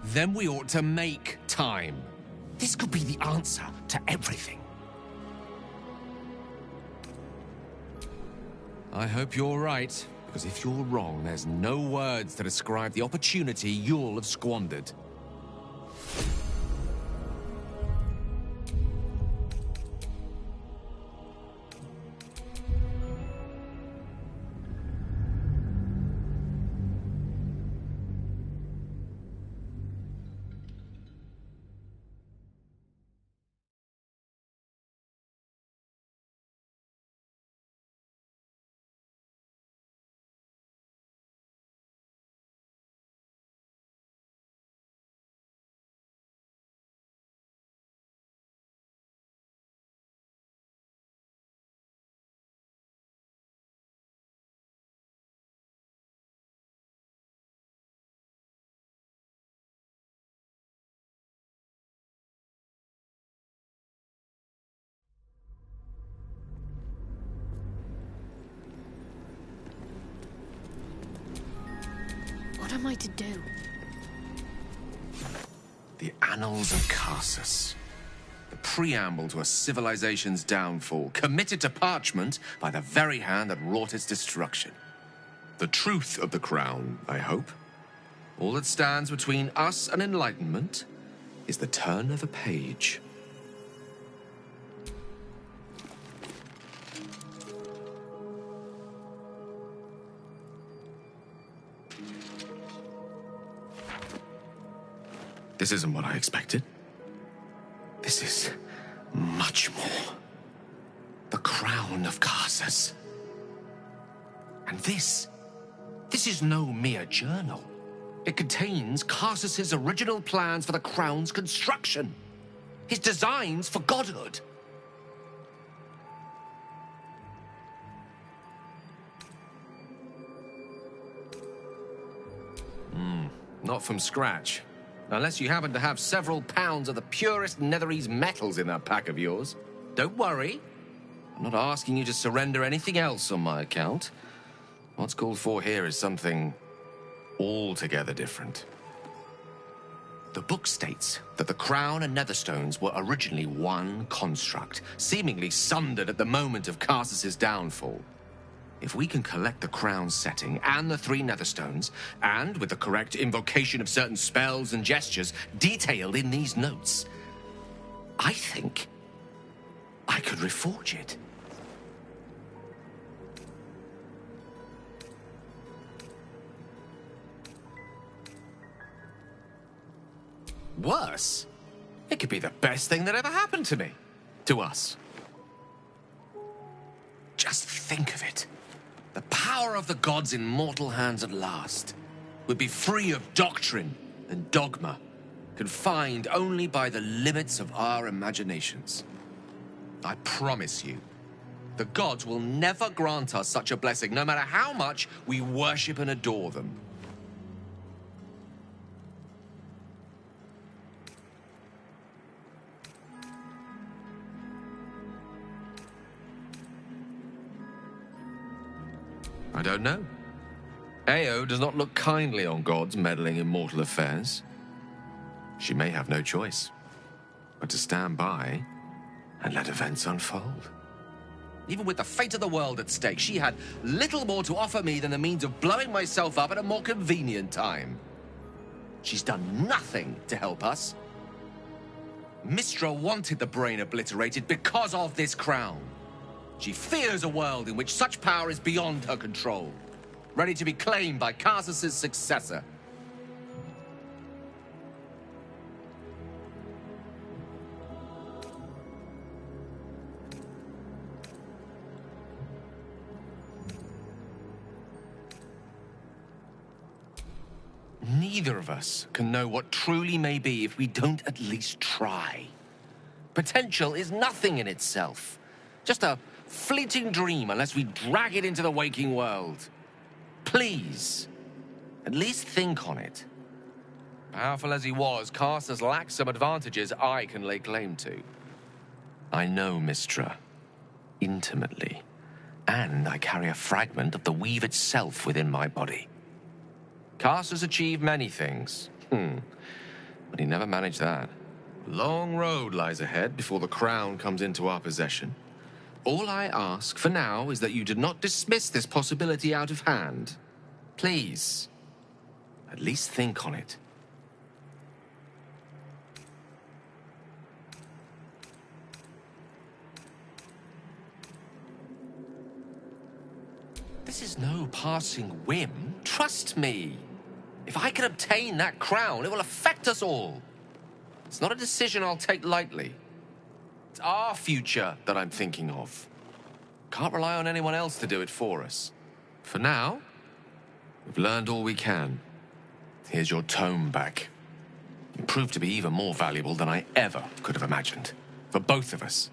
Then we ought to make time. This could be the answer to everything. I hope you're right, because if you're wrong, there's no words to describe the opportunity you'll have squandered. What am I to do? The Annals of Karsus. The preamble to a civilization's downfall, committed to parchment by the very hand that wrought its destruction. The truth of the crown, I hope. All that stands between us and enlightenment is the turn of a page. This isn't what I expected. This is much more. The crown of Karsus. And this is no mere journal. It contains Karsus's original plans for the crown's construction. His designs for godhood. Not from scratch. Unless you happen to have several pounds of the purest Netherese metals in that pack of yours. Don't worry. I'm not asking you to surrender anything else on my account. What's called for here is something altogether different. The book states that the crown and netherstones were originally one construct, seemingly sundered at the moment of Karsus's downfall. If we can collect the crown's setting and the 3 netherstones, and with the correct invocation of certain spells and gestures detailed in these notes, I think I could reforge it. Worse, it could be the best thing that ever happened to me. To us. Just think of it. The power of the gods in mortal hands at last would be free of doctrine and dogma, confined only by the limits of our imaginations. I promise you, the gods will never grant us such a blessing, no matter how much we worship and adore them. I don't know. Ao does not look kindly on gods meddling in mortal affairs. She may have no choice but to stand by and let events unfold. Even with the fate of the world at stake, she had little more to offer me than the means of blowing myself up at a more convenient time. She's done nothing to help us. Mistra wanted the brain obliterated because of this crown. She fears a world in which such power is beyond her control, ready to be claimed by Karsus's successor. neither of us can know what truly may be if we don't at least try. Potential is nothing in itself. Just a fleeting dream unless we drag it into the waking world. Please, at least think on it. Powerful as he was, Carsus lacked some advantages I can lay claim to. I know Mystra intimately, and I carry a fragment of the weave itself within my body. Carsus achieved many things, but he never managed that. Long road lies ahead before the crown comes into our possession. All I ask for now is that you do not dismiss this possibility out of hand. Please, at least think on it. This is no passing whim. Trust me. If I can obtain that crown, it will affect us all. It's not a decision I'll take lightly. It's our future that I'm thinking of. Can't rely on anyone else to do it for us. For now, we've learned all we can. Here's your tome back. It proved to be even more valuable than I ever could have imagined. For both of us.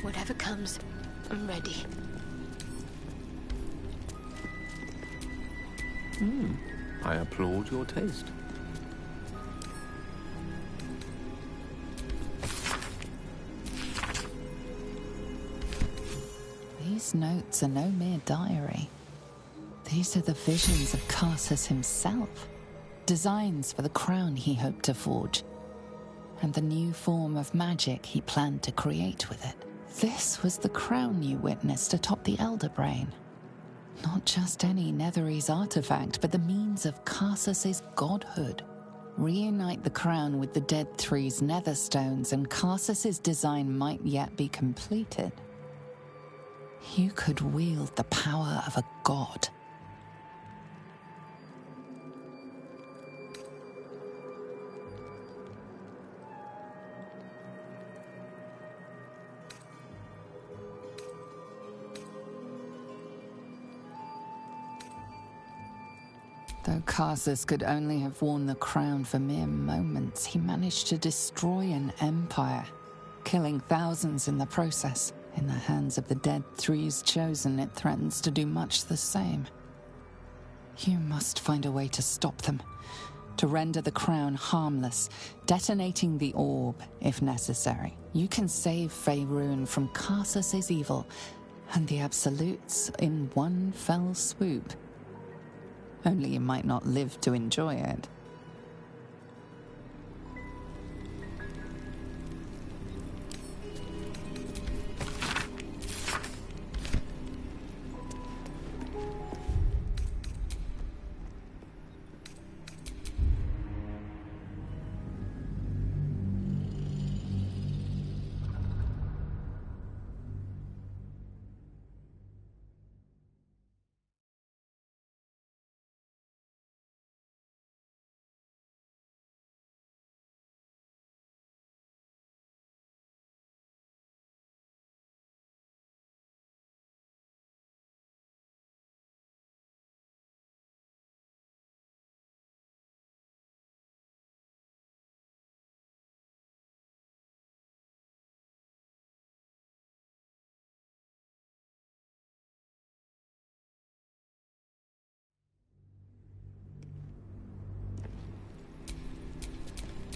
Whatever comes, I'm ready. I applaud your taste. These notes are no mere diary. These are the visions of Carsus himself. Designs for the crown he hoped to forge. And the new form of magic he planned to create with it. This was the crown you witnessed atop the Elder Brain. Not just any Netherese artifact, but the means of Carsus's godhood. Reunite the crown with the Dead Three's netherstones, and Carsus's design might yet be completed. You could wield the power of a god. Though Carsus could only have worn the crown for mere moments, he managed to destroy an empire, killing thousands in the process. In the hands of the dead Three's Chosen, it threatens to do much the same. You must find a way to stop them, to render the crown harmless, detonating the orb if necessary. You can save Faerun from Carsus's evil and the Absolutes in one fell swoop. Only you might not live to enjoy it.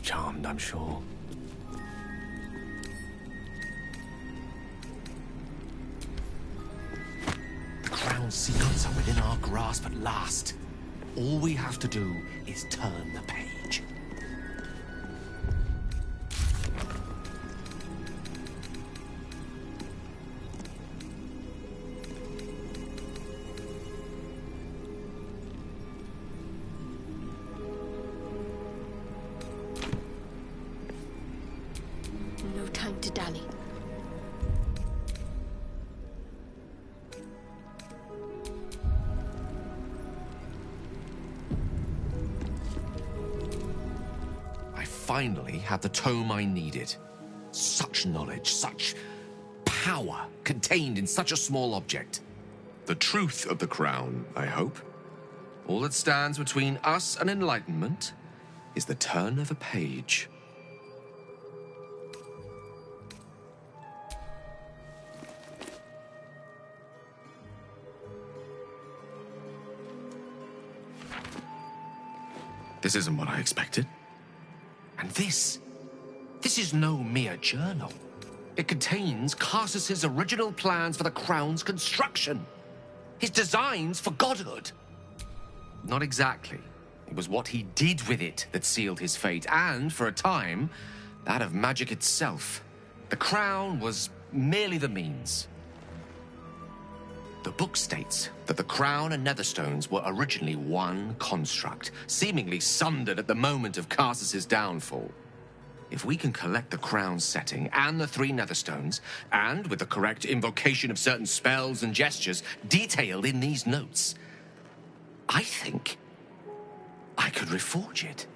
Charmed, I'm sure. The crown's secrets are within our grasp at last. All we have to do is turn the page. No time to dally. I finally had the tome I needed. Such knowledge, such power contained in such a small object. The truth of the crown, I hope. All that stands between us and enlightenment is the turn of a page. This isn't what I expected. And this is no mere journal. It contains Carsus's original plans for the crown's construction. His designs for godhood. Not exactly. It was what he did with it that sealed his fate, and, for a time, that of magic itself. The crown was merely the means. The book states that the crown and netherstones were originally one construct, seemingly sundered at the moment of Carsus's downfall. If we can collect the crown's setting and the 3 netherstones, and with the correct invocation of certain spells and gestures detailed in these notes, I think I could reforge it.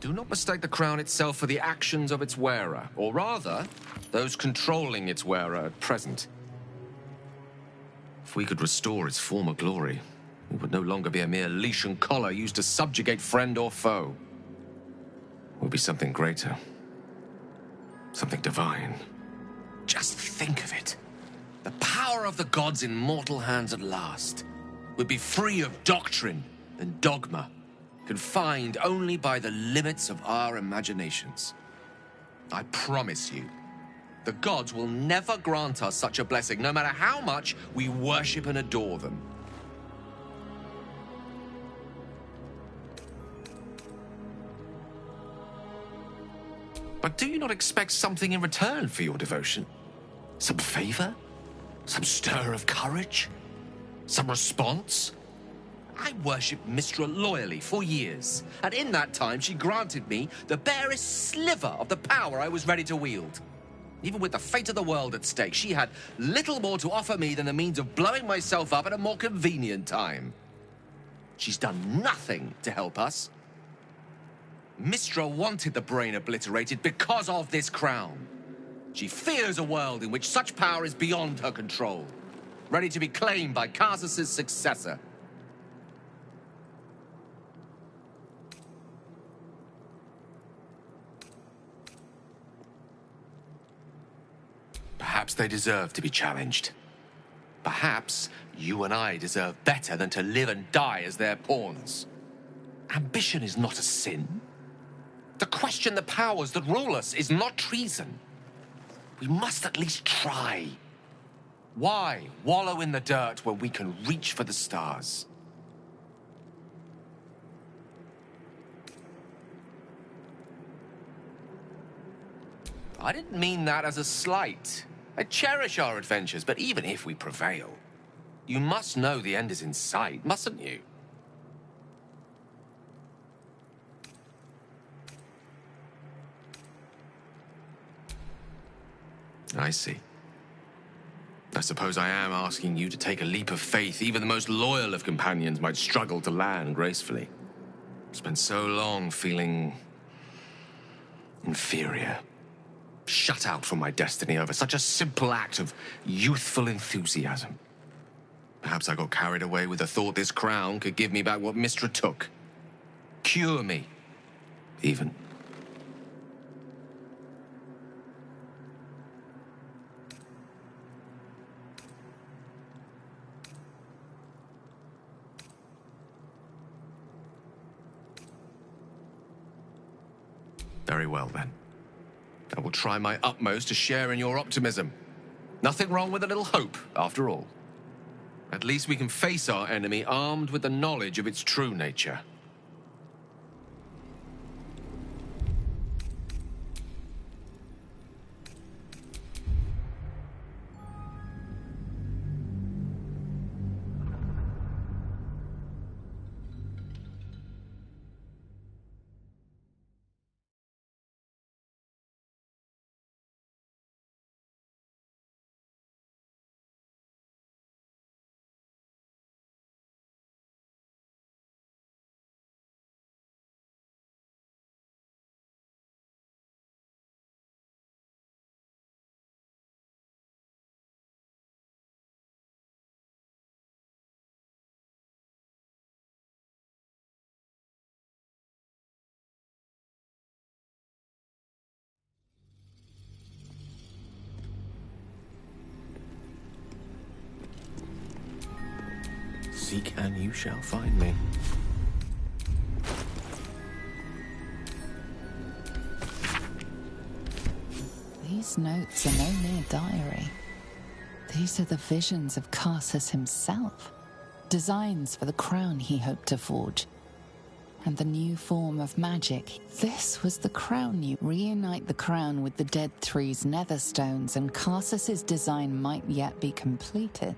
Do not mistake the crown itself for the actions of its wearer, or rather, those controlling its wearer at present. If we could restore its former glory, it would no longer be a mere leash and collar used to subjugate friend or foe. It would be something greater. Something divine. Just think of it. The power of the gods in mortal hands at last. We'd be free of doctrine and dogma, confined only by the limits of our imaginations. I promise you, the gods will never grant us such a blessing, no matter how much we worship and adore them. But do you not expect something in return for your devotion? Some favor? Some stir of courage? Some response? I worshipped Mistra loyally for years, and in that time she granted me the barest sliver of the power I was ready to wield. Even with the fate of the world at stake, she had little more to offer me than the means of blowing myself up at a more convenient time. She's done nothing to help us. Mistra wanted the brain obliterated because of this crown. She fears a world in which such power is beyond her control, ready to be claimed by Karsus's successor. Perhaps they deserve to be challenged. Perhaps you and I deserve better than to live and die as their pawns. Ambition is not a sin. To question the powers that rule us is not treason. We must at least try. Why wallow in the dirt when we can reach for the stars? I didn't mean that as a slight. I cherish our adventures, but even if we prevail, you must know the end is in sight, mustn't you? I see. I suppose I am asking you to take a leap of faith even the most loyal of companions might struggle to land gracefully. Spent so long feeling inferior. Shut out from my destiny over such a simple act of youthful enthusiasm. Perhaps I got carried away with the thought this crown could give me back what Mistra took. Cure me, even. Very well, then. I will try my utmost to share in your optimism. Nothing wrong with a little hope, after all. At least we can face our enemy armed with the knowledge of its true nature. Seek and you shall find me. These notes are no mere diary. These are the visions of Karsus himself. Designs for the crown he hoped to forge. And the new form of magic. This was the crown you reunite the crown with the Dead Three's netherstones, and Karsus's design might yet be completed.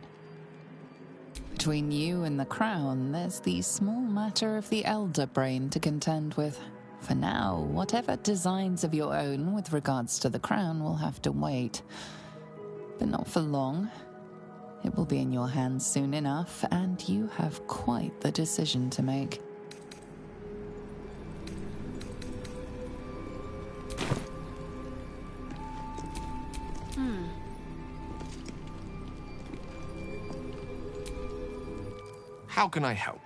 Between you and the crown, there's the small matter of the elder brain to contend with. For now, whatever designs of your own with regards to the crown will have to wait. But not for long. It will be in your hands soon enough, and you have quite the decision to make. How can I help?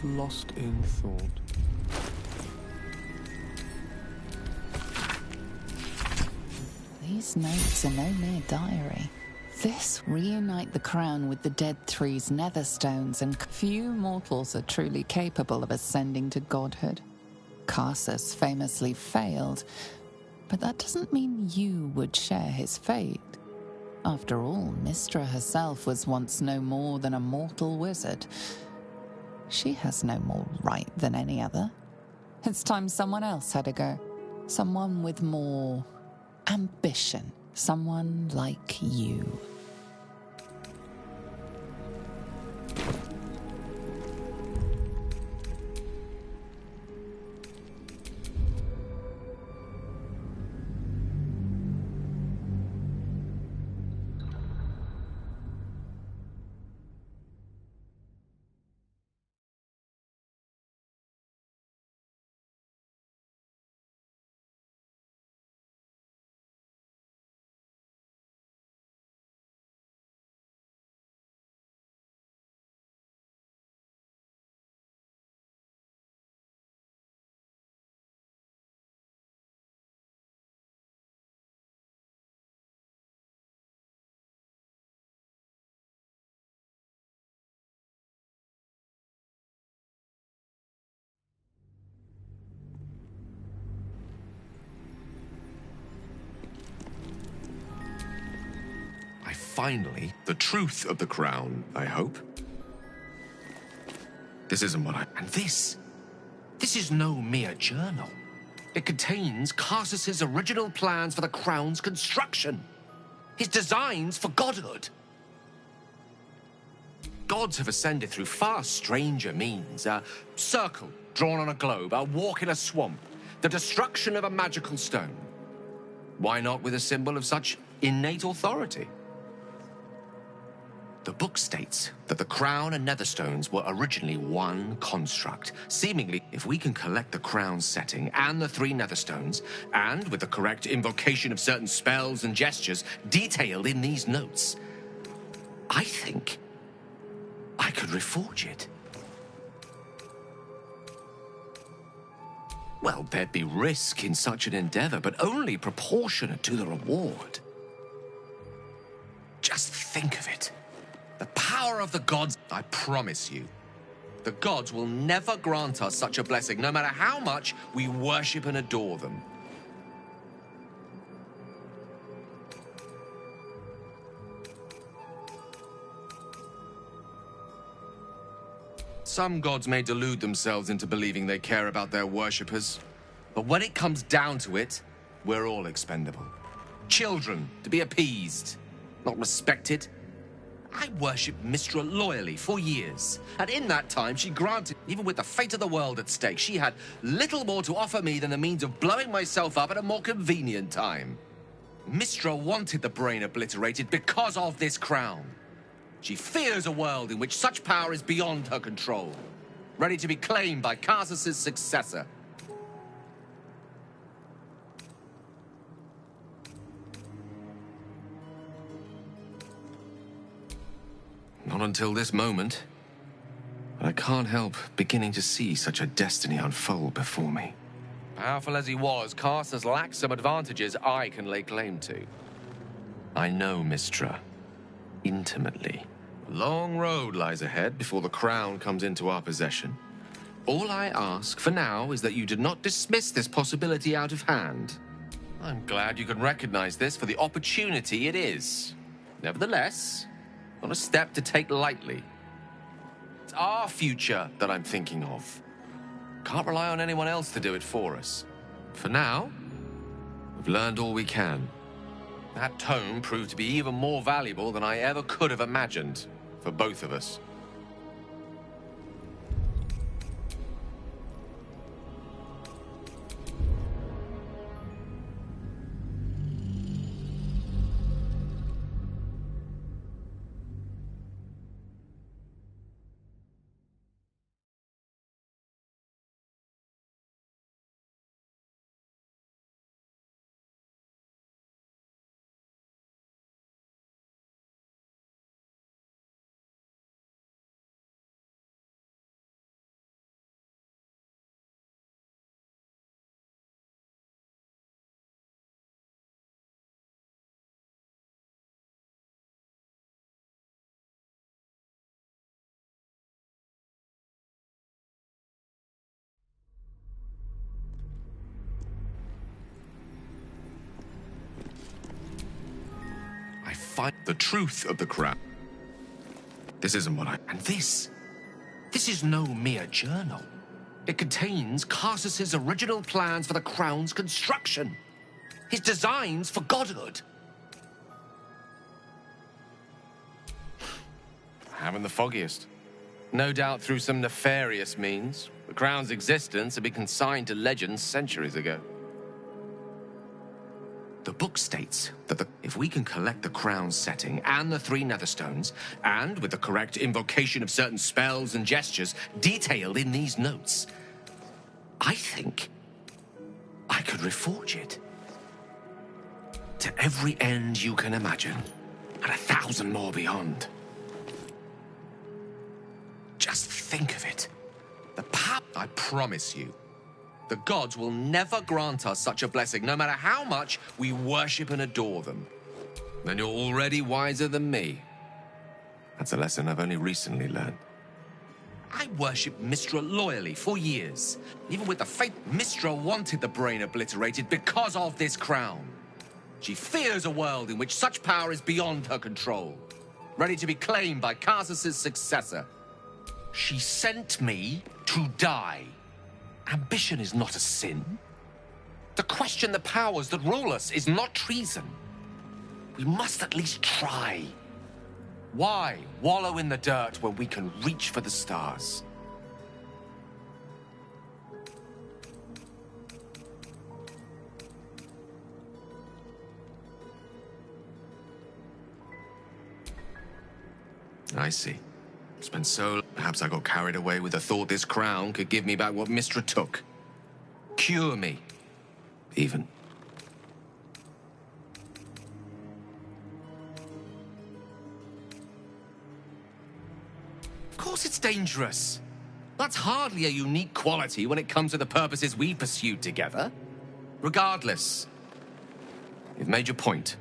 Lost in thought. These notes are no mere diary. this reunite the crown with the Dead Three's netherstones, and few mortals are truly capable of ascending to godhood. Carsus famously failed, but that doesn't mean you would share his fate. After all, Mystra herself was once no more than a mortal wizard. She has no more right than any other. It's time someone else had a go. Someone with more ambition. Someone like you. Finally, the truth of the crown, I hope. This isn't what I... And this is no mere journal. It contains Carsus's original plans for the crown's construction. His designs for godhood. Gods have ascended through far stranger means. A circle drawn on a globe, a walk in a swamp, the destruction of a magical stone. Why not with a symbol of such innate authority? The book states that the crown and netherstones were originally one construct. Seemingly, if we can collect the crown's setting and the 3 netherstones, and with the correct invocation of certain spells and gestures detailed in these notes, I think I could reforge it. Well, there'd be risk in such an endeavor, but only proportionate to the reward. Just think of it. The power of the gods, I promise you. The gods will never grant us such a blessing, no matter how much we worship and adore them. Some gods may delude themselves into believing they care about their worshippers. But when it comes down to it, we're all expendable. Children to be appeased, not respected. I worshipped Mystra loyally for years, and in that time she granted, even with the fate of the world at stake, she had little more to offer me than the means of blowing myself up at a more convenient time. Mystra wanted the brain obliterated because of this crown. She fears a world in which such power is beyond her control, ready to be claimed by Carsus's successor. Not until this moment. But I can't help beginning to see such a destiny unfold before me. Powerful as he was, Carsus lacked some advantages I can lay claim to. I know Mystra intimately. A long road lies ahead before the crown comes into our possession. All I ask for now is that you did not dismiss this possibility out of hand. I'm glad you can recognize this for the opportunity it is. Nevertheless, not a step to take lightly. It's our future that I'm thinking of. Can't rely on anyone else to do it for us. For now, we've learned all we can. That tome proved to be even more valuable than I ever could have imagined for both of us. find the truth of the crown. This isn't what I... And this is no mere journal. It contains Carsus's original plans for the crown's construction. His designs for godhood. I haven't the foggiest. No doubt through some nefarious means, the crown's existence had been consigned to legend centuries ago. The book states that if we can collect the crown's setting and the 3 netherstones, and with the correct invocation of certain spells and gestures detailed in these notes, I think I could reforge it. To every end you can imagine, and 1,000 more beyond. Just think of it. The power, I promise you, the gods will never grant us such a blessing, no matter how much we worship and adore them. Then you're already wiser than me. That's a lesson I've only recently learned. I worshipped Mystra loyally for years. Even with the faith, Mystra wanted the brain obliterated because of this crown. She fears a world in which such power is beyond her control, ready to be claimed by Carsus's successor. She sent me to die. Ambition is not a sin. To question the powers that rule us is not treason. We must at least try. Why wallow in the dirt when we can reach for the stars? I see. Spent so... Perhaps I got carried away with the thought this crown could give me back what Mystra took. Cure me, even. Of course it's dangerous. That's hardly a unique quality when it comes to the purposes we pursued together. Regardless, you've made your point.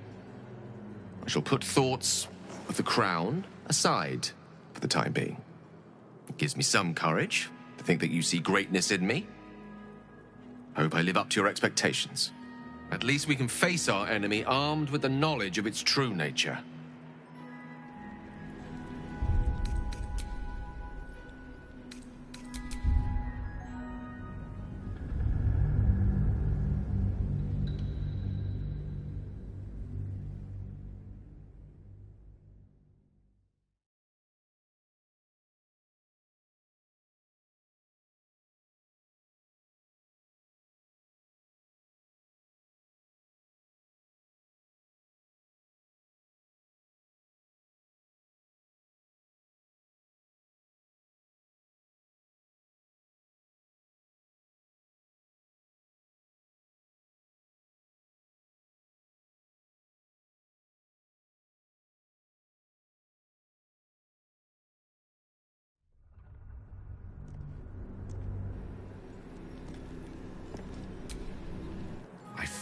I shall put thoughts of the crown aside for the time being. It gives me some courage to think that you see greatness in me. Hope I live up to your expectations. At least we can face our enemy armed with the knowledge of its true nature.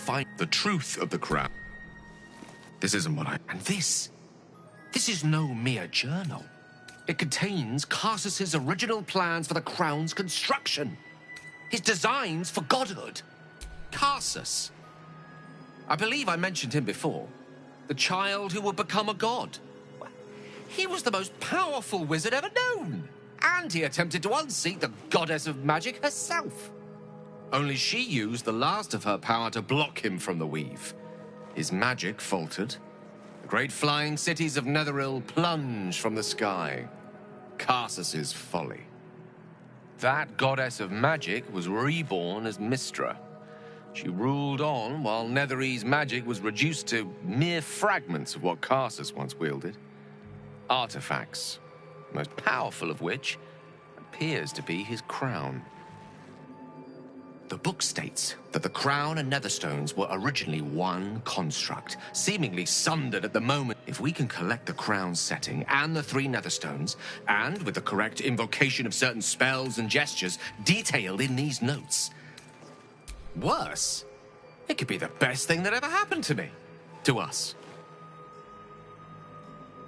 Find the truth of the crown. This isn't what I... And this is no mere journal. It contains Carsus's original plans for the crown's construction. His designs for godhood. Carsus. I believe I mentioned him before. The child who would become a god. He was the most powerful wizard ever known. And he attempted to unseat the goddess of magic herself. Only she used the last of her power to block him from the weave. His magic faltered. The great flying cities of Netheril plunged from the sky. Carsus's folly. That goddess of magic was reborn as Mystra. She ruled on while Netherese magic was reduced to mere fragments of what Carsus once wielded. Artifacts, the most powerful of which appears to be his crown. The book states that the crown and netherstones were originally one construct, seemingly sundered at the moment. If we can collect the crown's setting and the 3 netherstones, and with the correct invocation of certain spells and gestures detailed in these notes, worse, it could be the best thing that ever happened to me. To us.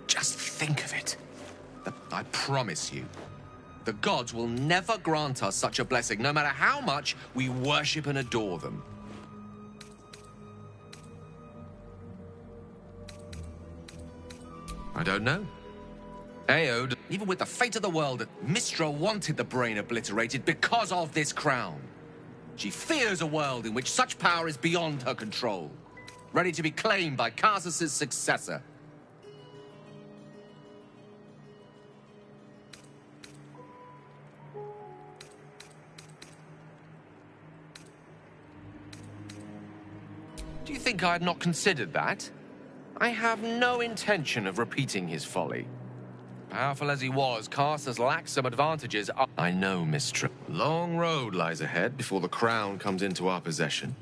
Just think of it. I promise you, the gods will never grant us such a blessing, no matter how much we worship and adore them. I don't know. Aod, even with the fate of the world, Mistra wanted the brain obliterated because of this crown. She fears a world in which such power is beyond her control, ready to be claimed by Karsus's successor. Do you think I had not considered that? I have no intention of repeating his folly. Powerful as he was, Karsus lacked some advantages. I know, Mistra. Long road lies ahead before the crown comes into our possession.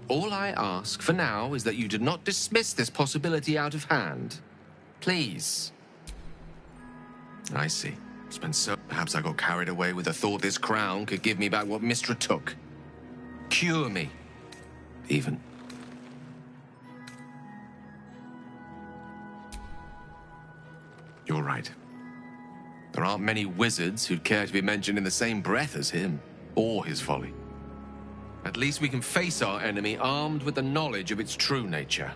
All I ask for now is that you do not dismiss this possibility out of hand. Please. I see. Perhaps I got carried away with the thought this crown could give me back what Mistra took. Cure me. Even. You're right. There aren't many wizards who'd care to be mentioned in the same breath as him, or his folly. At least we can face our enemy armed with the knowledge of its true nature.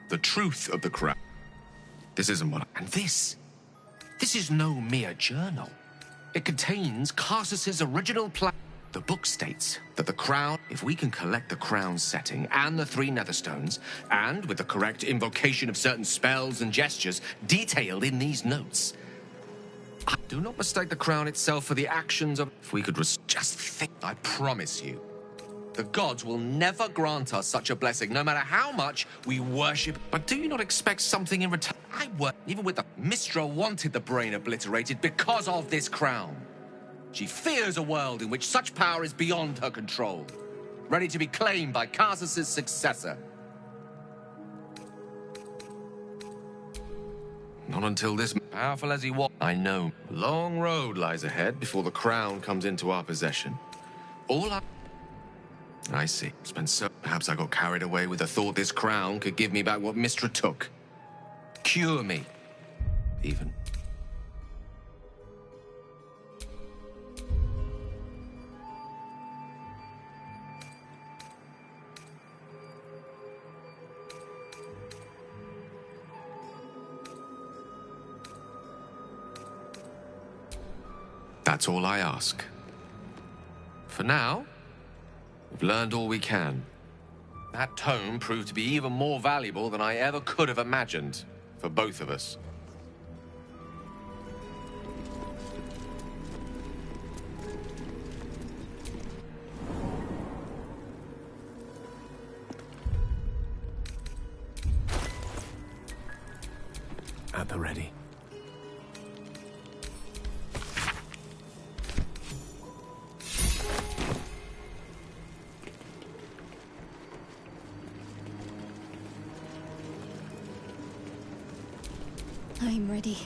The truth of the crown. This isn't what And this is no mere journal. It contains Karsus's original plan. The book states that the crown, if we can collect the crown setting and the 3 netherstones, and with the correct invocation of certain spells and gestures detailed in these notes, do not mistake the crown itself for the actions of... If we could just think, I promise you, the gods will never grant us such a blessing, no matter how much we worship. But do you not expect something in return? Even with the... Mistra wanted the brain obliterated because of this crown. She fears a world in which such power is beyond her control, ready to be claimed by Karsus's successor. Not until this... Powerful as he was... I know. Long road lies ahead before the crown comes into our possession. I see. Perhaps I got carried away with the thought this crown could give me back what Mistra took. Cure me. Even. That's all I ask. For now, we've learned all we can. That tome proved to be even more valuable than I ever could have imagined, for both of us. At the ready. I'm ready.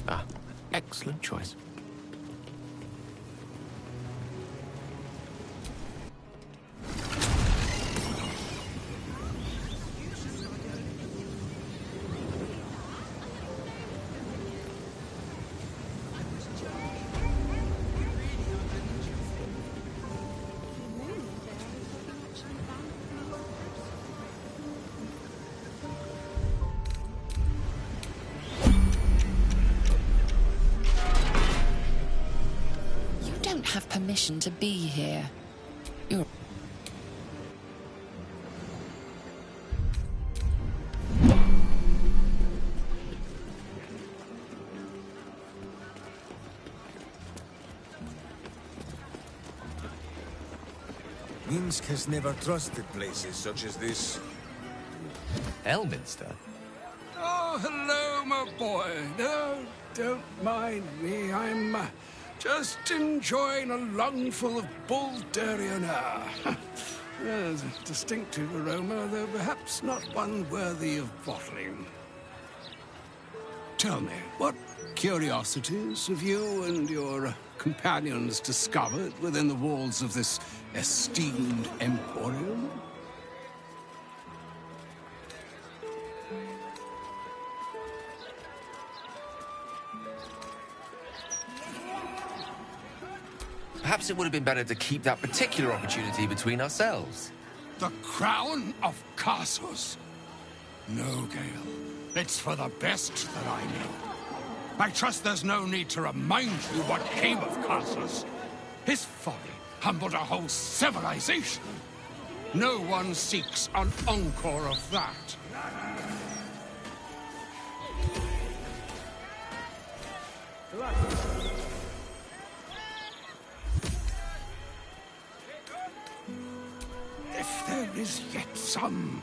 Ah, excellent choice. Have permission to be here. You're... has never trusted places such as this. Elminster? Oh, hello, my boy. No, don't mind me. I'm just enjoying a lungful of Bulgarian air. There's a distinctive aroma, though perhaps not one worthy of bottling. Tell me, what curiosities have you and your companions discovered within the walls of this esteemed emporium? Perhaps it would have been better to keep that particular opportunity between ourselves. The crown of Castles. No, Gale. It's for the best that I know. I trust there's no need to remind you what came of Castles. His folly humbled a whole civilization. No one seeks an encore of that. If there is yet some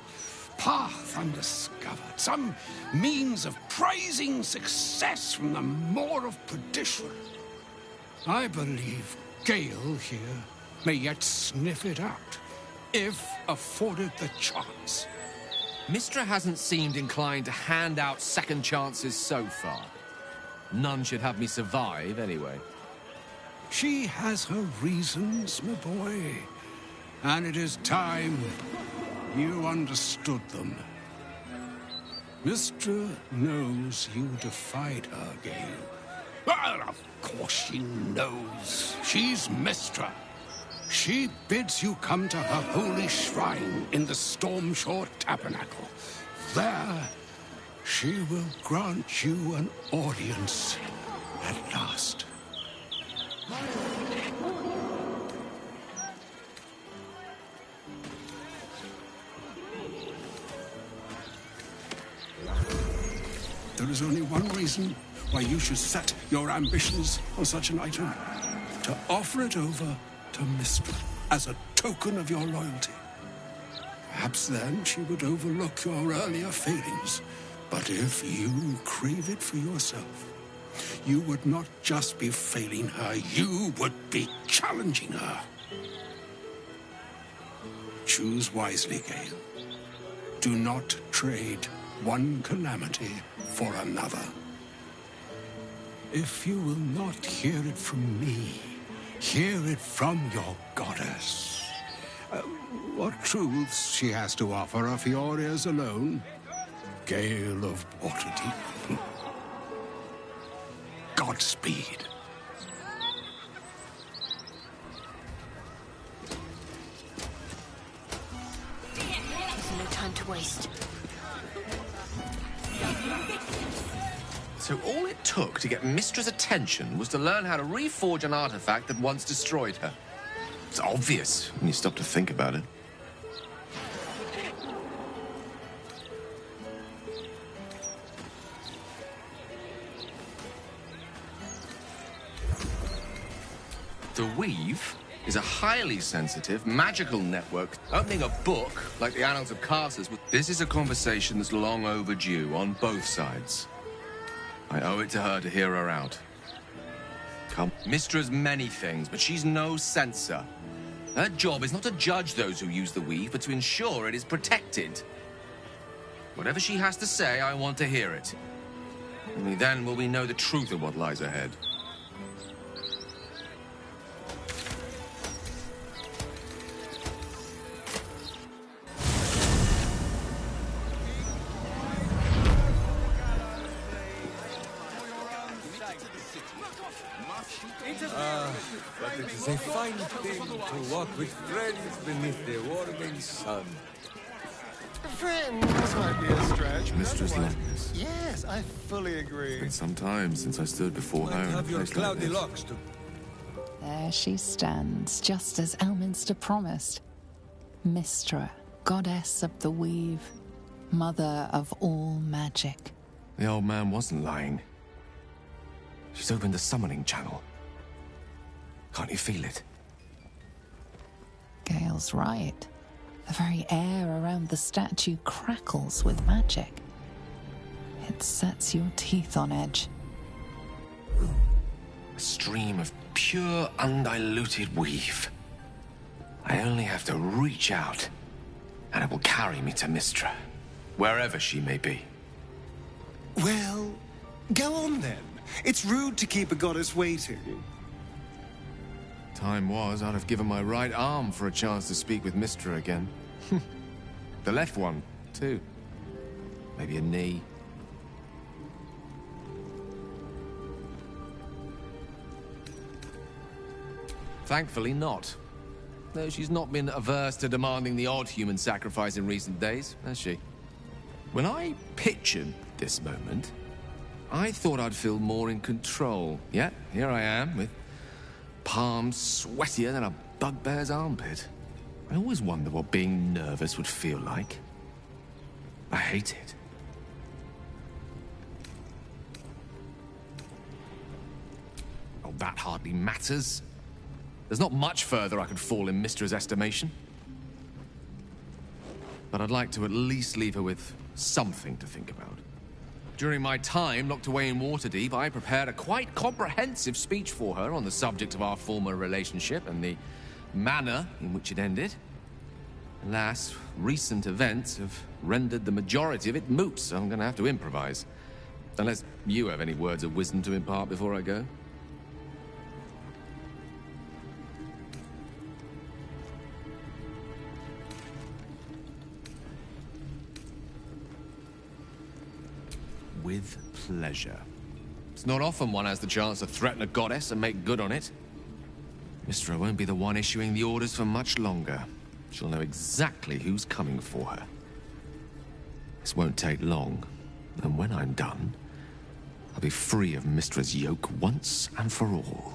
path undiscovered, some means of praising success from the maw of perdition, I believe Gale here may yet sniff it out, if afforded the chance. Mistra hasn't seemed inclined to hand out second chances so far. None should have me survive, anyway. She has her reasons, my boy. And it is time you understood them. Mistra knows you defied her, Gale. Well, of course she knows. She's Mistra. She bids you come to her holy shrine in the Stormshore Tabernacle. There, she will grant you an audience at last. There is only one reason why you should set your ambitions on such an item. To offer it over to Mistra as a token of your loyalty. Perhaps then she would overlook your earlier failings. But if you crave it for yourself, you would not just be failing her, you would be challenging her. Choose wisely, Gale. Do not trade one calamity for another. If you will not hear it from me, hear it from your goddess. What truths she has to offer are for your ears alone. Gale of Waterdeep. Godspeed. There's no time to waste. So all it took to get Mistra's attention was to learn how to reforge an artifact that once destroyed her. It's obvious when you stop to think about it. The Weave is a highly sensitive, magical network. Opening a book, like the Annals of Castles, this is a conversation that's long overdue on both sides. I owe it to her to hear her out. Come. Mistra's many things, but she's no censor. Her job is not to judge those who use the Weave, but to ensure it is protected. Whatever she has to say, I want to hear it. Only then will we know the truth of what lies ahead. But it is a fine thing to walk with friends beneath the warming sun. Friends might be a stretch. Mistra's likeness. Yes, I fully agree. It's been some time since I stood before her in a Have your place like cloudy this. locks to... There she stands, just as Elminster promised. Mistra, goddess of the Weave, mother of all magic. The old man wasn't lying. She's opened the summoning channel. Can't you feel it? Gale's right. The very air around the statue crackles with magic. It sets your teeth on edge. A stream of pure, undiluted weave. I only have to reach out, and it will carry me to Mystra, wherever she may be. Well, go on then. It's rude to keep a goddess waiting. Time was, I'd have given my right arm for a chance to speak with Mystra again. The left one, too. Maybe a knee. Thankfully not. Though she's not been averse to demanding the odd human sacrifice in recent days, has she? When I pictured this moment, I thought I'd feel more in control. Yet, here I am, with palms sweatier than a bugbear's armpit. I always wonder what being nervous would feel like. I hate it. Oh, that hardly matters. There's not much further I could fall in Mystra's estimation. But I'd like to at least leave her with something to think about. During my time locked away in Waterdeep, I prepared a quite comprehensive speech for her on the subject of our former relationship and the manner in which it ended. Alas, recent events have rendered the majority of it moot, so I'm going to have to improvise. Unless you have any words of wisdom to impart before I go. With pleasure. It's not often one has the chance to threaten a goddess and make good on it. Mystra won't be the one issuing the orders for much longer. She'll know exactly who's coming for her. This won't take long, and when I'm done, I'll be free of Mystra's yoke once and for all.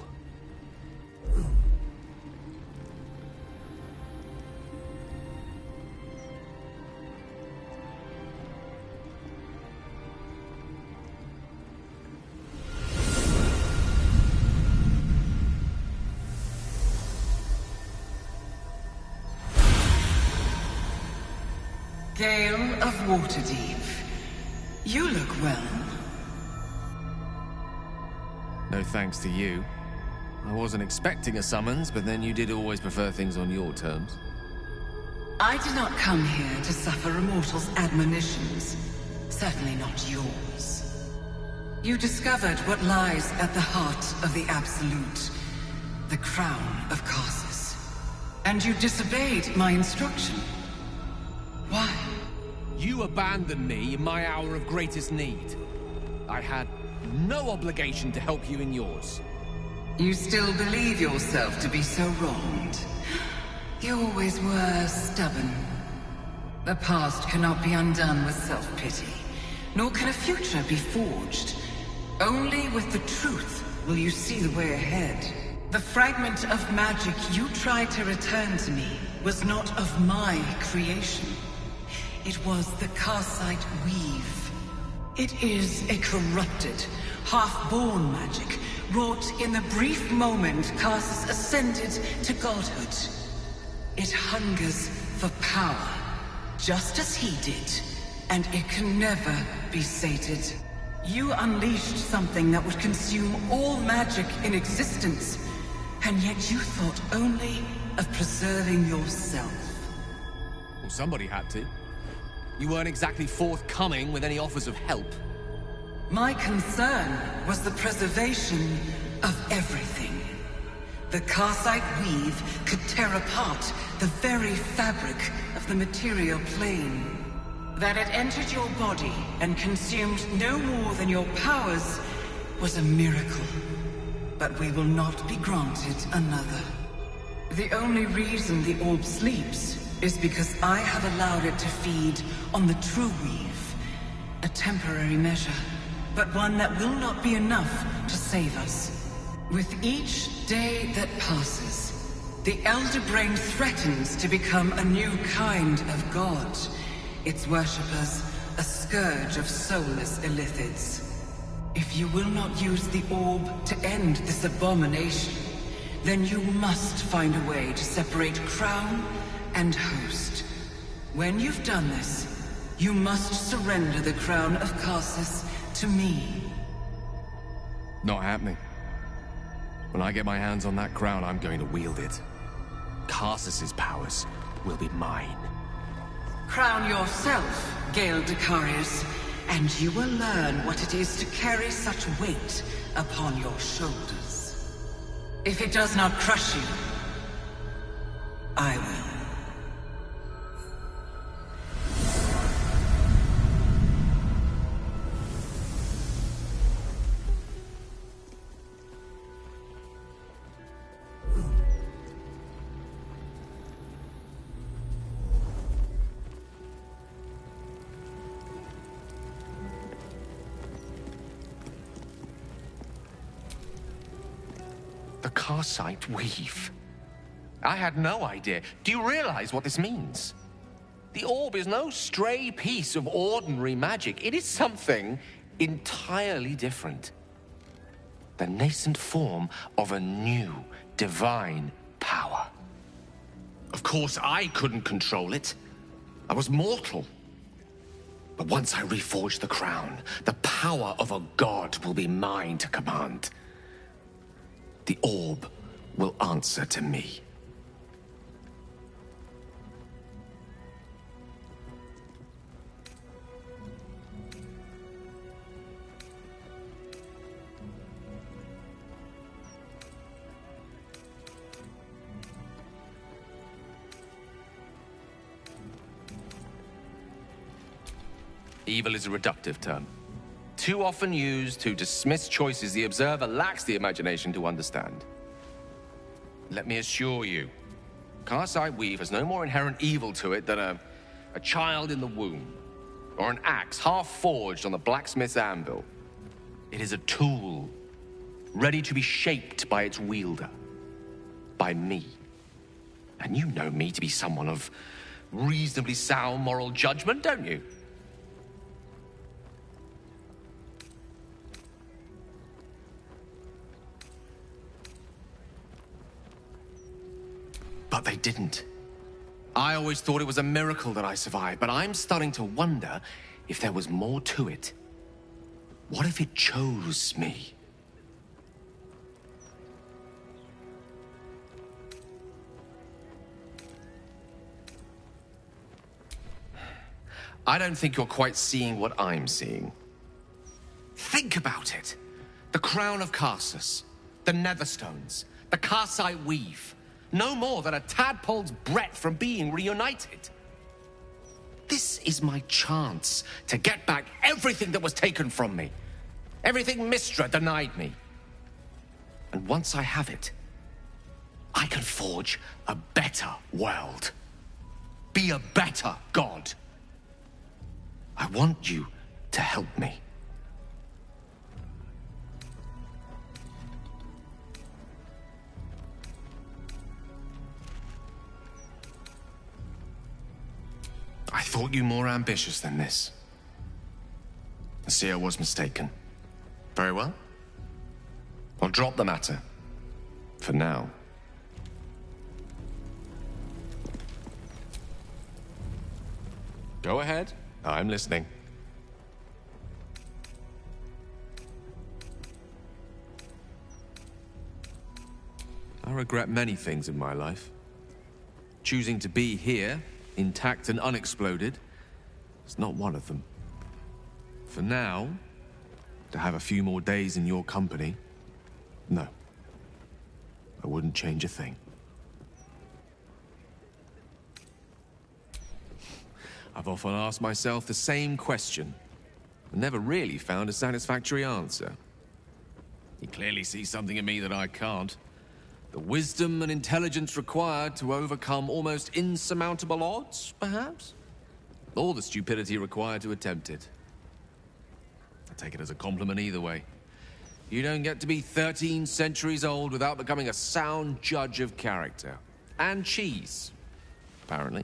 Gale of Waterdeep, you look well. No thanks to you. I wasn't expecting a summons, but then you did always prefer things on your terms. I did not come here to suffer a mortal's admonitions. Certainly not yours. You discovered what lies at the heart of the Absolute, the crown of Karsus. And you disobeyed my instruction. Why? You abandoned me in my hour of greatest need. I had no obligation to help you in yours. You still believe yourself to be so wronged. You always were stubborn. The past cannot be undone with self-pity, nor can a future be forged. Only with the truth will you see the way ahead. The fragment of magic you tried to return to me was not of my creation. It was the Karsite weave. It is a corrupted, half-born magic, wrought in the brief moment Karsus ascended to godhood. It hungers for power, just as he did, and it can never be sated. You unleashed something that would consume all magic in existence, and yet you thought only of preserving yourself. Well, somebody had to. You weren't exactly forthcoming with any offers of help. My concern was the preservation of everything. The Karsite weave could tear apart the very fabric of the material plane. That it entered your body and consumed no more than your powers was a miracle. But we will not be granted another. The only reason the orb sleeps is because I have allowed it to feed on the true weave. A temporary measure, but one that will not be enough to save us. With each day that passes, the Elder Brain threatens to become a new kind of god. Its worshippers, a scourge of soulless illithids. If you will not use the orb to end this abomination, then you must find a way to separate crown and host. When you've done this, you must surrender the crown of Karsus to me. Not happening. When I get my hands on that crown, I'm going to wield it. Karsus's powers will be mine. Crown yourself, Gale Decarius, and you will learn what it is to carry such weight upon your shoulders. If it does not crush you, I will. The Karsite Weave. I had no idea. Do you realize what this means? The orb is no stray piece of ordinary magic. It is something entirely different. The nascent form of a new divine power. Of course, I couldn't control it. I was mortal. But once I reforge the crown, the power of a god will be mine to command. The orb will answer to me. Evil is a reductive term, too often used to dismiss choices the observer lacks the imagination to understand. Let me assure you, Karsite Weave has no more inherent evil to it than a child in the womb, or an axe half-forged on the blacksmith's anvil. It is a tool, ready to be shaped by its wielder, by me. And you know me to be someone of reasonably sound moral judgment, don't you? But they didn't. I always thought it was a miracle that I survived, but I'm starting to wonder if there was more to it. What if it chose me? I don't think you're quite seeing what I'm seeing. Think about it. The crown of Karsus, the Netherstones, the Karsite Weave. No more than a tadpole's breadth from being reunited. This is my chance to get back everything that was taken from me. Everything Mystra denied me. And once I have it, I can forge a better world. Be a better god. I want you to help me. I thought you more ambitious than this. I see I was mistaken. Very well. I'll drop the matter. For now. Go ahead. I'm listening. I regret many things in my life. Choosing to be here, intact and unexploded, is not one of them. For now, to have a few more days in your company, no. I wouldn't change a thing. I've often asked myself the same question, and never really found a satisfactory answer. You clearly see something in me that I can't. The wisdom and intelligence required to overcome almost insurmountable odds, perhaps? Or the stupidity required to attempt it. I take it as a compliment either way. You don't get to be 13 centuries old without becoming a sound judge of character. And cheese, apparently.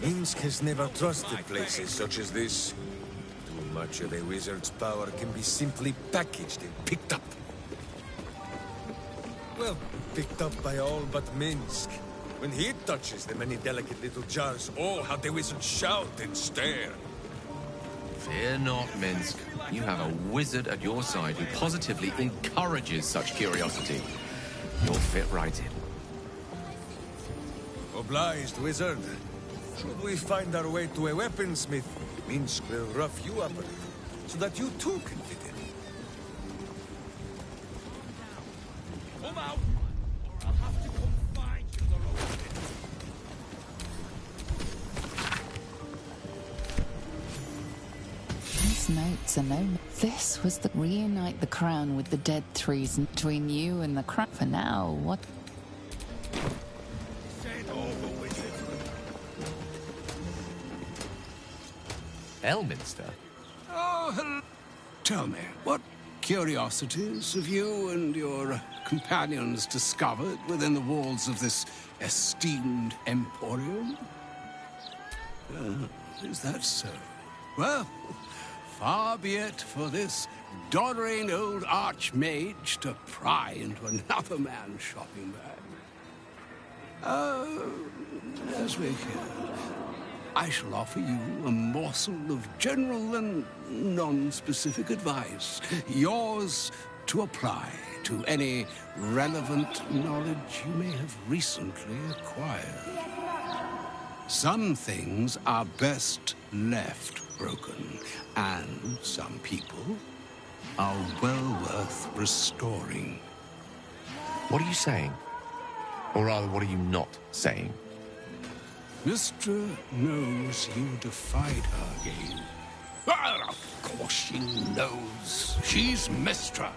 Minsk has never trusted places such as this. Too much of a wizard's power can be simply packaged and picked up. Well, picked up by all but Minsk. When he touches the many delicate little jars, oh, how the wizards shout and stare. Fear not, Minsk. You have a wizard at your side who positively encourages such curiosity. You'll fit right in. Obliged, wizard. Should we find our way to a weaponsmith, Minsk will rough you up a little, so that you too can fit in. Come out, or I'll have to come find you, the These notes are no... This was the reunite the crown with the dead threes between you and the crown. For now, what... Elminster? Oh, hello. Tell me, what curiosities have you and your companions discovered within the walls of this esteemed emporium? Is that so? Well, far be it for this doddering old archmage to pry into another man's shopping bag. As we're here, I shall offer you a morsel of general and non-specific advice, yours to apply to any relevant knowledge you may have recently acquired. Some things are best left broken, and some people are well worth restoring. What are you saying? Or rather, what are you not saying? Mistra knows you defied her game. Well, of course she knows. She's Mistra.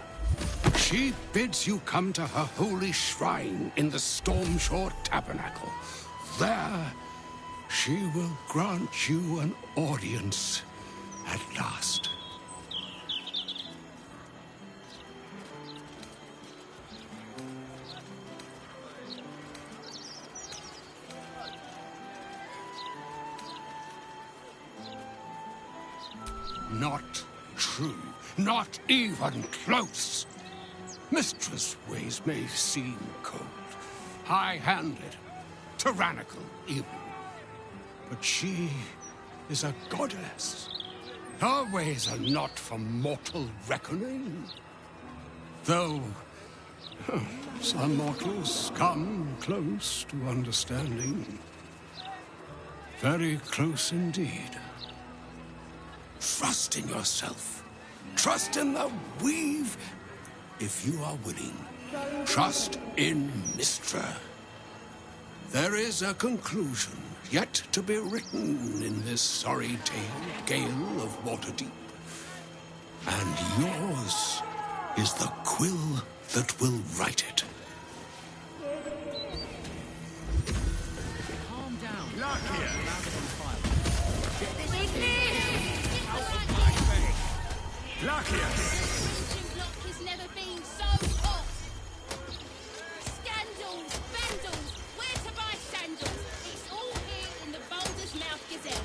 She bids you come to her holy shrine in the Stormshore Tabernacle. There, she will grant you an audience at last. Not true. Not even close. Mistress' ways may seem cold, high-handed, tyrannical even. But she is a goddess. Her ways are not for mortal reckoning. Though some mortals come close to understanding. Very close indeed. Trust in yourself. Trust in the weave, if you are willing. Trust in Mistra. There is a conclusion yet to be written in this sorry-tailed gale of Waterdeep. And yours is the quill that will write it. Calm down. Lock here. Block has never been so hot. Scandals, vandals, where to buy sandals? It's all here in the Baldur's Mouth Gazette.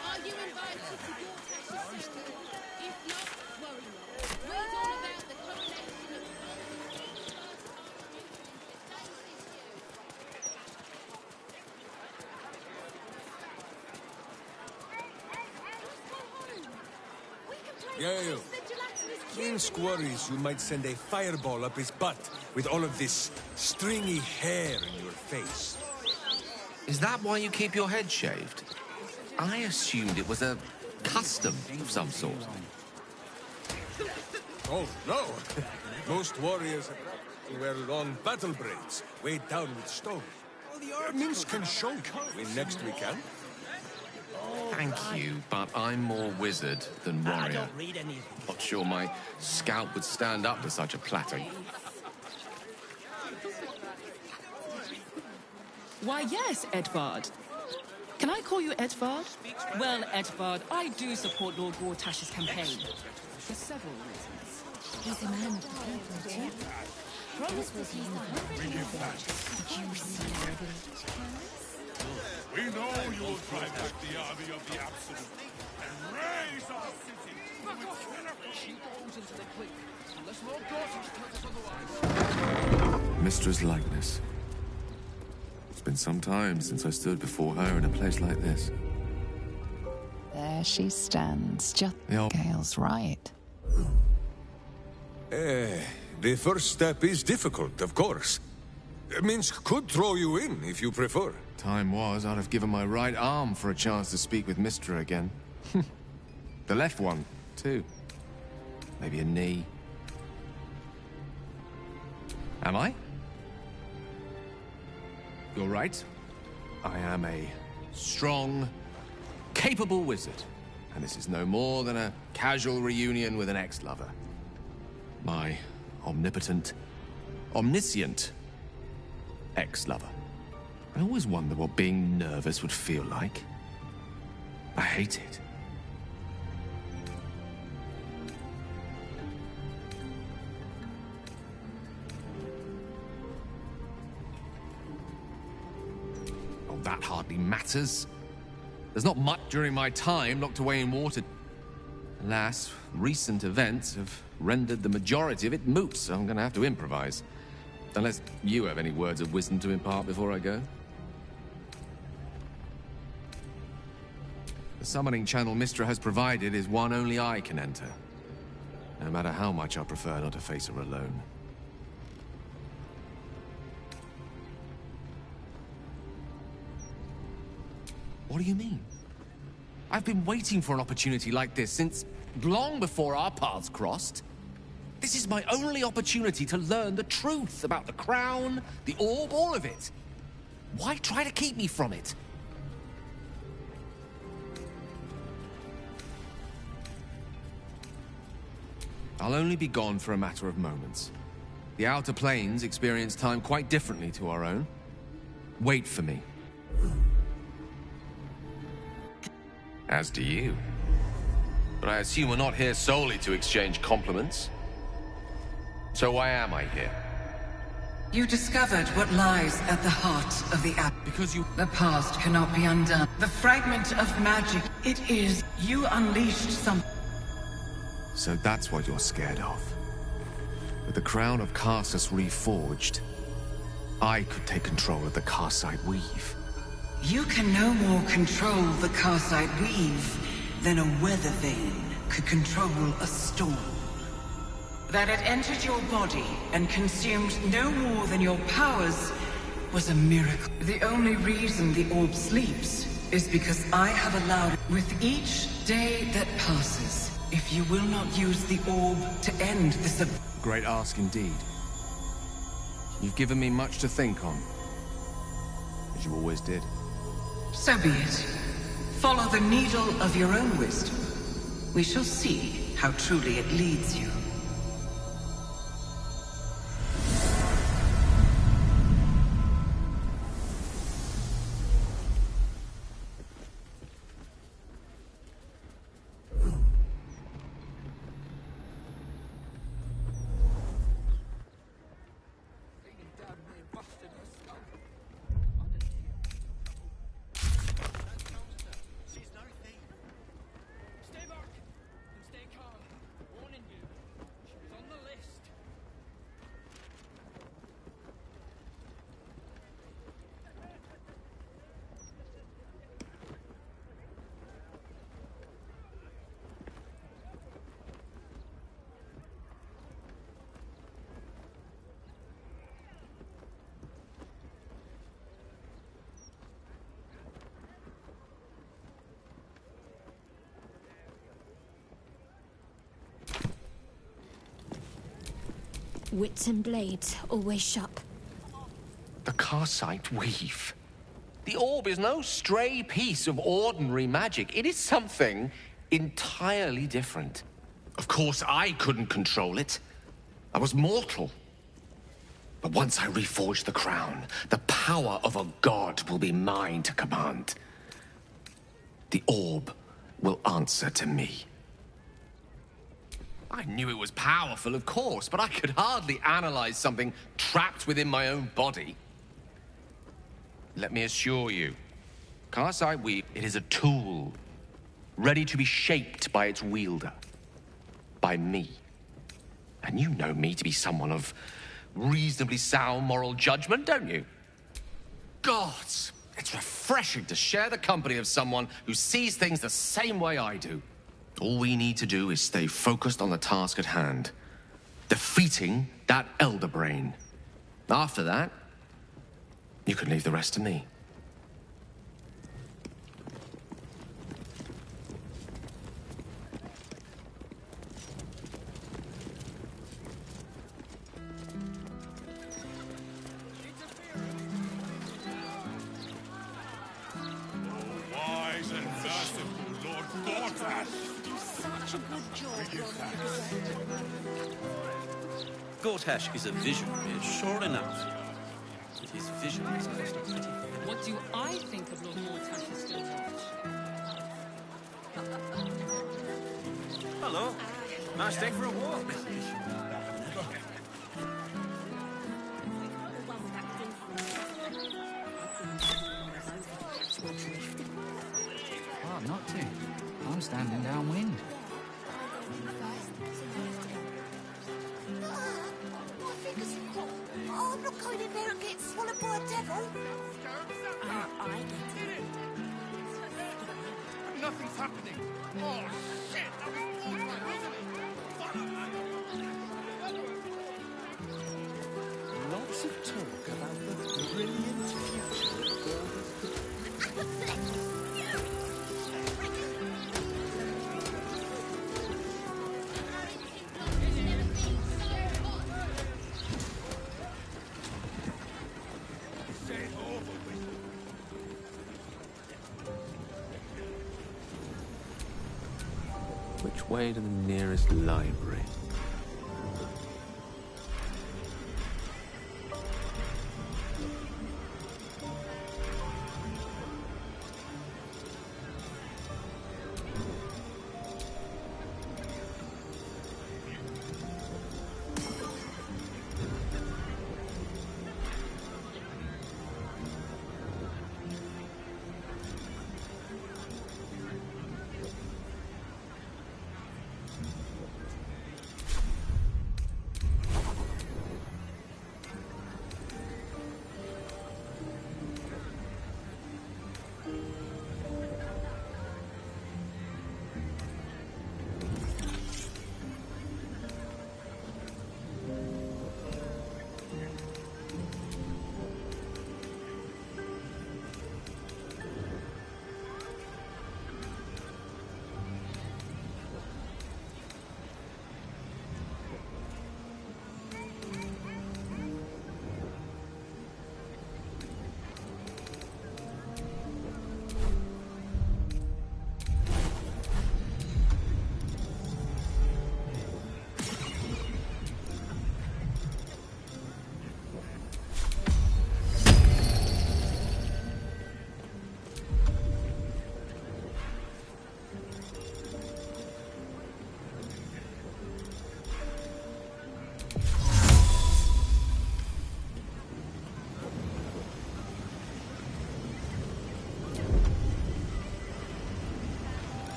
Are you invited to your Tash's sister? If not, worry not. Read all about the coronation of Yeah, you. Minsk worries you might send a fireball up his butt with all of this stringy hair in your face. Is that why you keep your head shaved? I assumed it was a custom of some sort. Oh, no. Most warriors wear long battle braids, weighed down with stone. Minsk can show you. Next we can. Thank you, but I'm more wizard than warrior. Not sure my scout would stand up to such a platter. Why, yes, Edvard. Can I call you Edvard? Well, Edvard, I do support Lord Gortash's campaign. For several reasons. He's a man of the people, too. This was used We give thanks. We know you will drive back the army of the Absolute and raise our city. She goes into the cliff. Unless Lord Gorton's tells us otherwise. Mistra's likeness. It's been some time since I stood before her in a place like this. There she stands, just Gale's right. The first step is difficult, of course. Minsk could throw you in, if you prefer. Time was, I'd have given my right arm for a chance to speak with Mistra again. The left one, too. Maybe a knee. Am I? You're right. I am a strong, capable wizard. And this is no more than a casual reunion with an ex-lover. My omnipotent, omniscient ex-lover. I always wonder what being nervous would feel like. I hate it. Oh, that hardly matters. There's not much during my time locked away in water. Alas, recent events have rendered the majority of it moot, so I'm gonna have to improvise. Unless you have any words of wisdom to impart before I go. The summoning channel Mistra has provided is one only I can enter. No matter how much I prefer not to face her alone. What do you mean? I've been waiting for an opportunity like this since long before our paths crossed. This is my only opportunity to learn the truth about the crown, the orb, all of it. Why try to keep me from it? I'll only be gone for a matter of moments. The Outer Planes experience time quite differently to our own. Wait for me. As do you. But I assume we're not here solely to exchange compliments. So why am I here? You discovered what lies at the heart of the app. Because you... The past cannot be undone. The fragment of magic, it is. You unleashed something. So that's what you're scared of. With the crown of Karsus reforged, I could take control of the Karsite Weave. You can no more control the Karsite Weave than a weather vane could control a storm. That it entered your body and consumed no more than your powers was a miracle. The only reason the orb sleeps is because I have allowed it. With each day that passes, if you will not use the orb to end this... Great ask indeed. You've given me much to think on. As you always did. So be it. Follow the needle of your own wisdom. We shall see how truly it leads you. Wits and blades, always sharp. The Karsite Weave. The orb is no stray piece of ordinary magic. It is something entirely different. Of course, I couldn't control it. I was mortal. But once I reforge the crown, the power of a god will be mine to command. The orb will answer to me. I knew it was powerful, of course, but I could hardly analyze something trapped within my own body. Let me assure you, Karsai Weave, it is a tool, ready to be shaped by its wielder. By me. And you know me to be someone of reasonably sound moral judgment, don't you? Gods, it's refreshing to share the company of someone who sees things the same way I do. All we need to do is stay focused on the task at hand. Defeating that Elder Brain. After that, you can leave the rest to me. Wise and merciful Lord Gortash. Such a good job, Gortash is a visionary, sure enough. But his vision is most pretty. What do I think of Lord Mortash's still watch? Hello. Nice day for a walk. Oh, not to. I'm standing downwind. My fingers are caught. Oh, I'm not going in there and getting swallowed by a devil. I get it. Nothing's happening. Oh, shit! That was awful, wasn't it? Lots of talk about the brilliant future of Which way to the nearest library?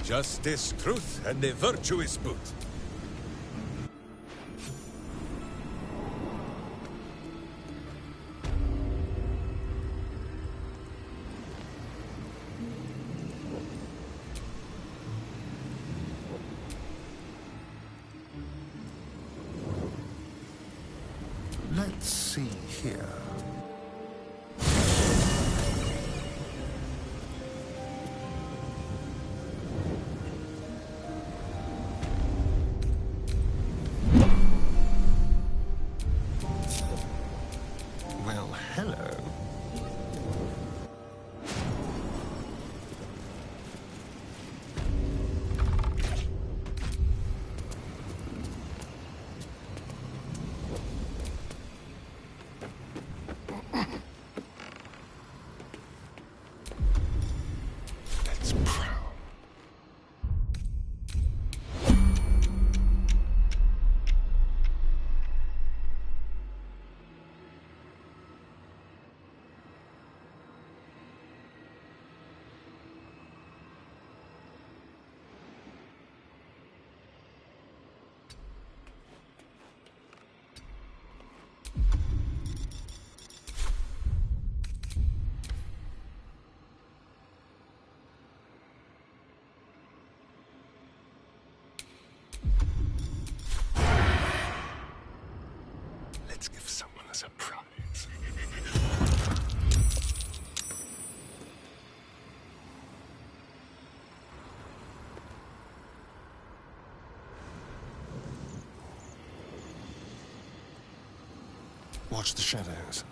Justice, truth, and the virtuous boot. Let's see here. Well, hello. Watch the shadows.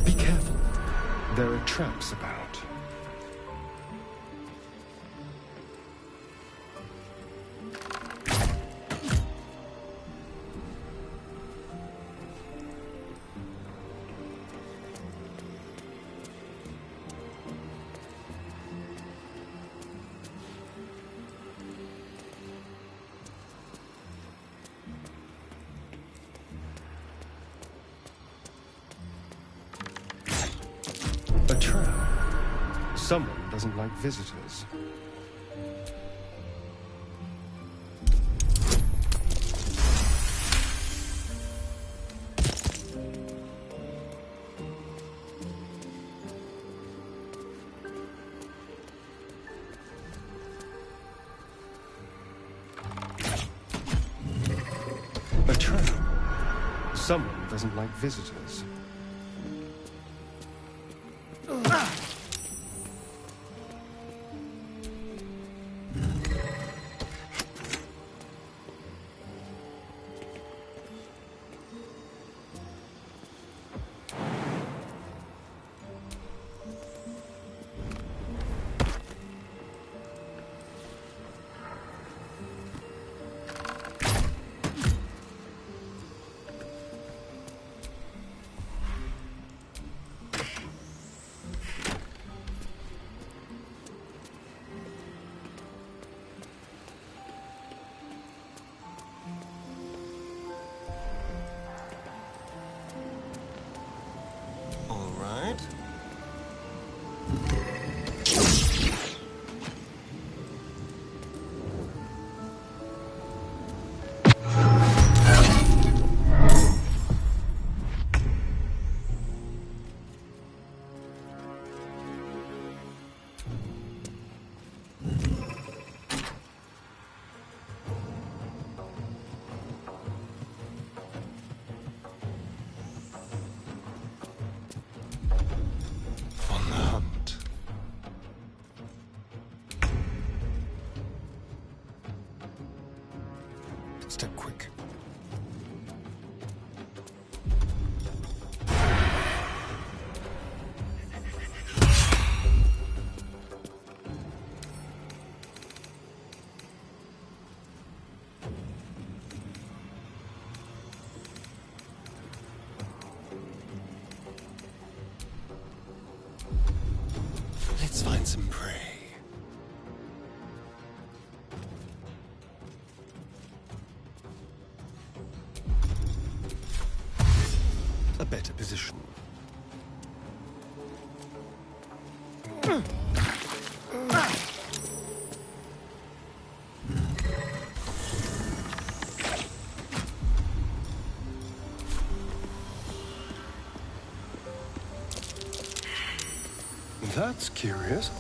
Be careful. There are traps about. A trap. Someone doesn't like visitors. A trap. Someone doesn't like visitors. Step quick. Let's find some prey. A better position. That's curious.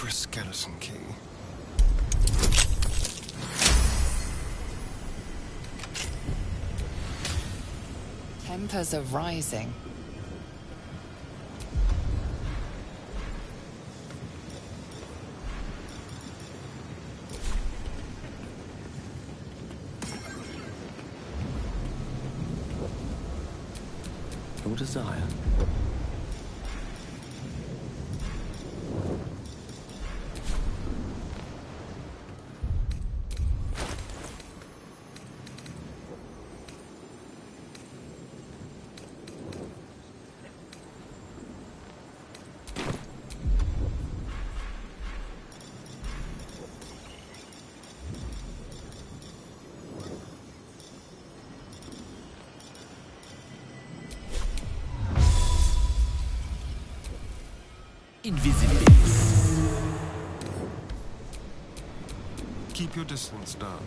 For a skeleton key. Tempers are rising. Your desire. Keep your distance, darling.